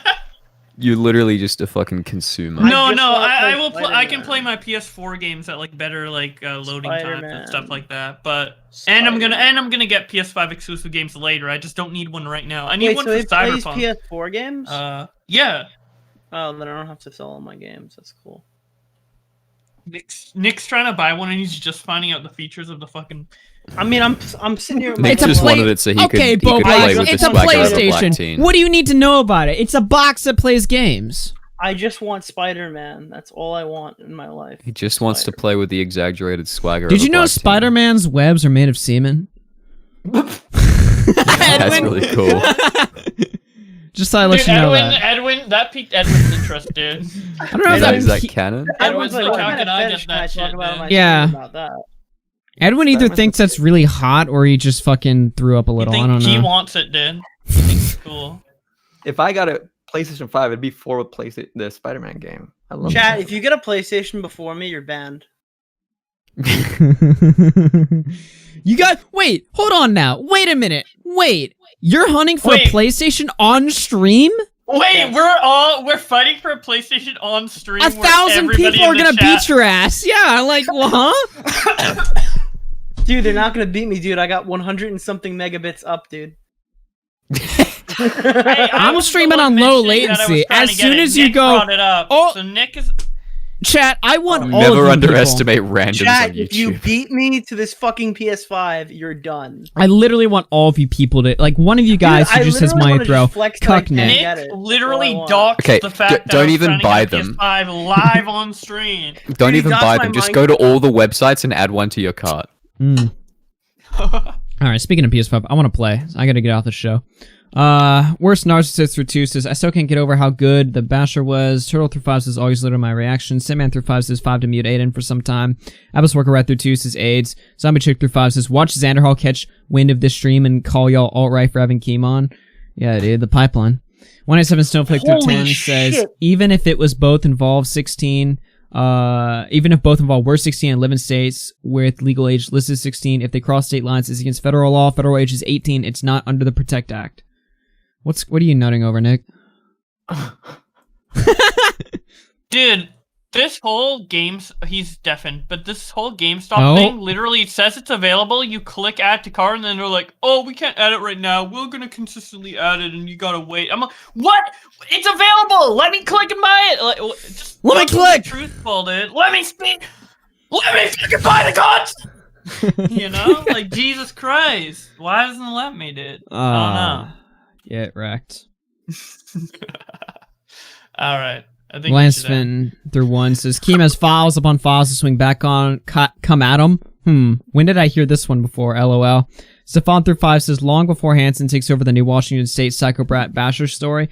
You're literally just a fucking consumer. No, just no, wanna I play will. I can Spider-Man. play my PS4 games at like better like loading times Spider-Man. and stuff like that. But and I'm gonna get PS5 exclusive games later. I just don't need one right now. I need Wait, one so for he plays Cyberpunk. PS4 games? Yeah. Oh, then I don't have to sell all my games. That's cool. Nick's trying to buy one and he's just finding out the features of the fucking. I mean, I'm sitting here. With Nick my just wanted it so he okay, could play Bob, with it's the a swagger of a black PlayStation. teen. What do you need to know about it? It's a box that plays games. I just want Spider-Man. That's all I want in my life. He just wants to play with the exaggerated swagger Did of you a know black teen. Spider-Man's webs are made of semen? That's really cool. Just so I let Dude, you know that. Edwin, that piqued Edwin's interest, dude. I don't know if Is that canon? Edwin's like, like, what how kind can of I fetish get can I that talk shit, about on my man? Yeah. stream about that? Edwin either thinks that's really hot or he just fucking threw up a You little. I think don't he know. wants it, dude? I think it's cool. If I got a PlayStation 5, it'd be 4 with the Spider-Man game. I love Chat, it. if you get a PlayStation before me, you're banned. You got. Wait, hold on now. Wait a minute. Wait. You're hunting for Wait. a PlayStation on stream? Wait, we're fighting for a PlayStation on stream. 1,000 people are gonna beat your ass. Yeah, like, well, huh? Dude, they're not gonna beat me, dude. I got 100 and something megabits up, dude. I'm streaming on low latency. As soon as you go, oh, so Nick is. Chat, I want all Never of you underestimate randoms Chat, on if you YouTube. beat me to this fucking PS5, you're done. I literally want all of you people to, like, one of you guys who just has money to throw. Cuck Nick. Nick literally doxed Okay, the fact that don't I was even trying to buy get a them. PS5 live on stream. Don't even doxed buy my them. Just go to all the websites and add one to your cart. Alright, speaking of PS5, I want to play. I gotta get off the show. Worst narcissist for 2 says, I still can't get over how good the Basher was. Turtle through 5 says, always literally my reaction. Simman through 5 says, 5 to mute Aiden for some time. Apples Worker right through 2 says, AIDS. Zombie Chick through 5 says, watch Xanderhall catch wind of this stream and call y'all alt-right for having Keem on. Yeah, dude, the pipeline. 187 Snowflake through 10 says, shit. even if it was both involved 16, even if both involved were 16 and live in states with legal age listed 16, if they cross state lines, it's against federal law. Federal age is 18. It's not under the Protect Act. What are you nutting over, Nick? Dude, this whole he's deafened, but this whole GameStop thing literally says it's available. You click add to cart, and then they're like, "Oh, we can't add it right now. We're gonna consistently add it, and you gotta wait." I'm like, "What? It's available. Let me click and buy it. Like, just let me click. Truthful, dude. Let me speak. Let me fucking buy the cards." You know, like Jesus Christ, why doesn't it let me, dude? I don't know. Get wrecked. All right. I think Lancefin through 1 says, Keem has files upon files to swing back on. Come at him. When did I hear this one before? LOL. Stefan through 5 says, long before Hansen takes over the new Washington State Psycho Brat Basher story.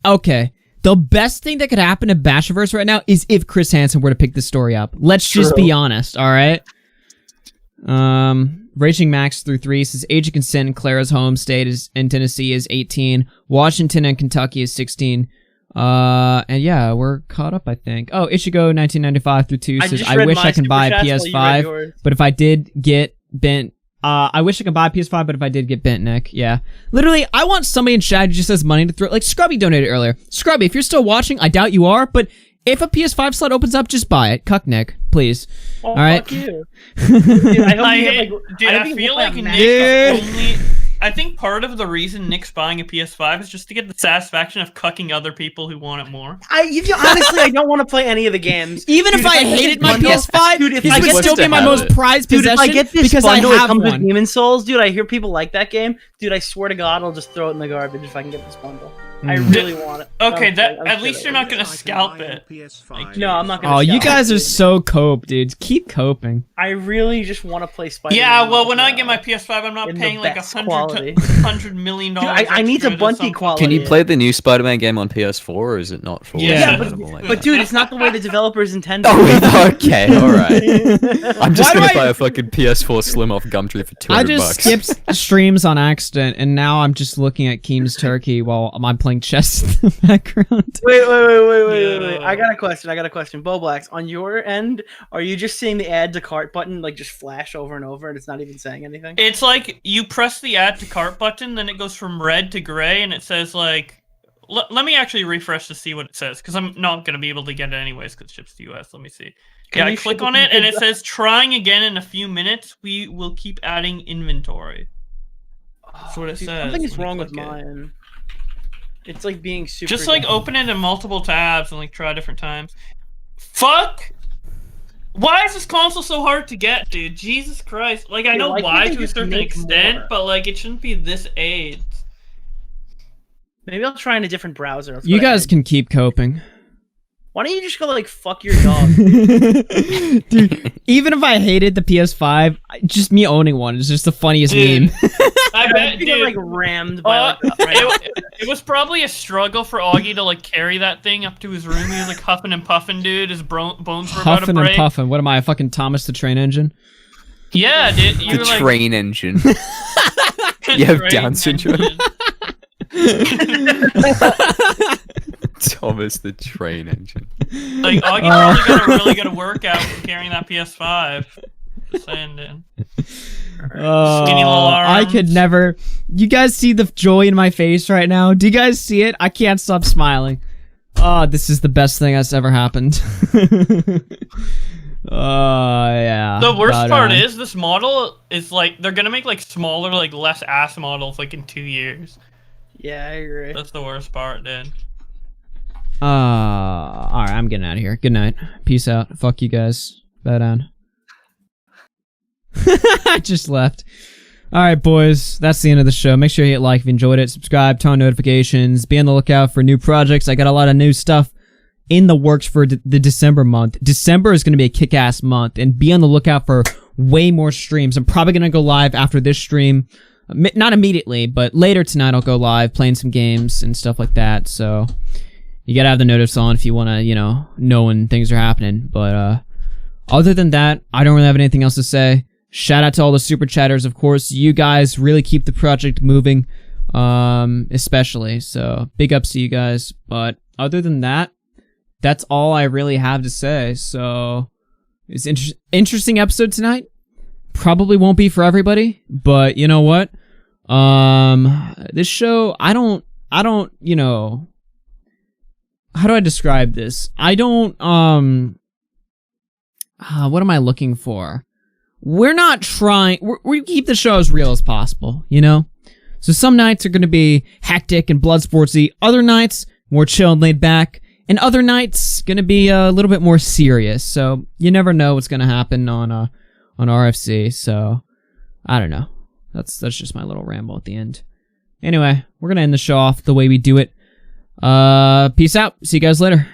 Okay. The best thing that could happen to Bashurverse right now is if Chris Hansen were to pick this story up. Let's just be honest, alright? Raging Max through 3 says, age of consent in Clara's home state in Tennessee is 18. Washington and Kentucky is 16. And yeah, we're caught up, I think. Oh, Ichigo 1995 through 2 says, I wish I can buy a PS5, but if I did get bent, I wish I could buy a PS5, but if I did get bent, Nick, yeah. Literally, I want somebody in chat who just has money to throw, like Scrubby donated earlier. Scrubby, if you're still watching, I doubt you are, but if a PS5 slot opens up, just buy it. Cuck Nick, please. Oh, all right. Fuck you. Dude, I feel like Nick I think part of the reason Nick's buying a PS5 is just to get the satisfaction of cucking other people who want it more. Honestly, I don't want to play any of the games. Even if I hated my PS5, dude, if this I would get still be my most prized Dude, if possession I get this because I bundle, it have comes with one. Demon Souls, dude. I hear people like that game, dude. I swear to God, I'll just throw it in the garbage if I can get this bundle. I really want it. Okay, I'm at least you're not gonna scalp it. No, I'm not gonna. Oh, you scalp guys it. are so cope, dudes. Keep coping. I really just want to play Spider-Man. Yeah, well, when I get my PS5, I'm not in the paying like best $100 million. Dude, I need the Bunty quality. Can you play the new Spider-Man game on PS4, or is it not for? But dude, it's not the way the developers intended. Oh, okay, all right. I'm just gonna buy a fucking PS4 Slim off Gumtree for $200. I just skipped streams on accident, and now I'm just looking at Keem's turkey while I'm playing chess in the background. Wait. I got a question. Bo Blacks, on your end, are you just seeing the add to cart button like just flash over and over, and it's not even saying anything? It's like you press the add to cart button, then it goes from red to gray, and it says like, let me actually refresh to see what it says, because I'm not going to be able to get it anyways because it ships to US. Let me see. I click on it, and it says trying again in a few minutes. We will keep adding inventory. That's what it says. Something is wrong with mine. It's like being super. Just like open it in multiple tabs and like try different times. Fuck! Why is this console so hard to get, dude? Jesus Christ! Like I know why to a certain extent, but like it shouldn't be this AIDS. Maybe I'll try in a different browser. You guys can keep coping. Why don't you just go like fuck your dog? Dude, even if I hated the PS5, just me owning one is just the funniest meme. I bet, dude. Like rammed by it was probably a struggle for Augie to like carry that thing up to his room. He was like huffing and puffing, dude. His bones were about to Huffing break. and puffing. What am I, a fucking Thomas the Train Engine? Yeah, dude. You The were like, train engine. You have Down syndrome. Thomas the Train Engine. Like Augie probably got a really good workout from carrying that PS5. Just saying, dude. Skinny little arms. I could never. You guys see the joy in my face right now? Do you guys see it? I can't stop smiling. Oh, this is the best thing that's ever happened. Yeah. The worst part is this model is like they're gonna make like smaller, like less ass models like in 2 years. Yeah, I agree. That's the worst part, dude. Alright, I'm getting out of here. Good night. Peace out. Fuck you guys. Bye down. I just left. Alright, boys. That's the end of the show. Make sure you hit like if you enjoyed it. Subscribe, turn on notifications. Be on the lookout for new projects. I got a lot of new stuff in the works for the December month. December is going to be a kick-ass month, and be on the lookout for way more streams. I'm probably going to go live after this stream. Not immediately, but later tonight I'll go live playing some games and stuff like that. So you gotta have the notice on if you want to, know when things are happening. But other than that, I don't really have anything else to say. Shout out to all the super chatters, of course. You guys really keep the project moving, especially. So big ups to you guys. But other than that, that's all I really have to say. So it's interesting episode tonight. Probably won't be for everybody, but you know what? This show, I don't, how do I describe this? I don't, what am I looking for? We're not trying, we keep the show as real as possible, So some nights are going to be hectic and blood sportsy, other nights more chill and laid back, and other nights going to be a little bit more serious. So you never know what's going to happen on RFC, so I don't know. That's just my little ramble at the end. Anyway, we're gonna end the show off the way we do it. Peace out. See you guys later.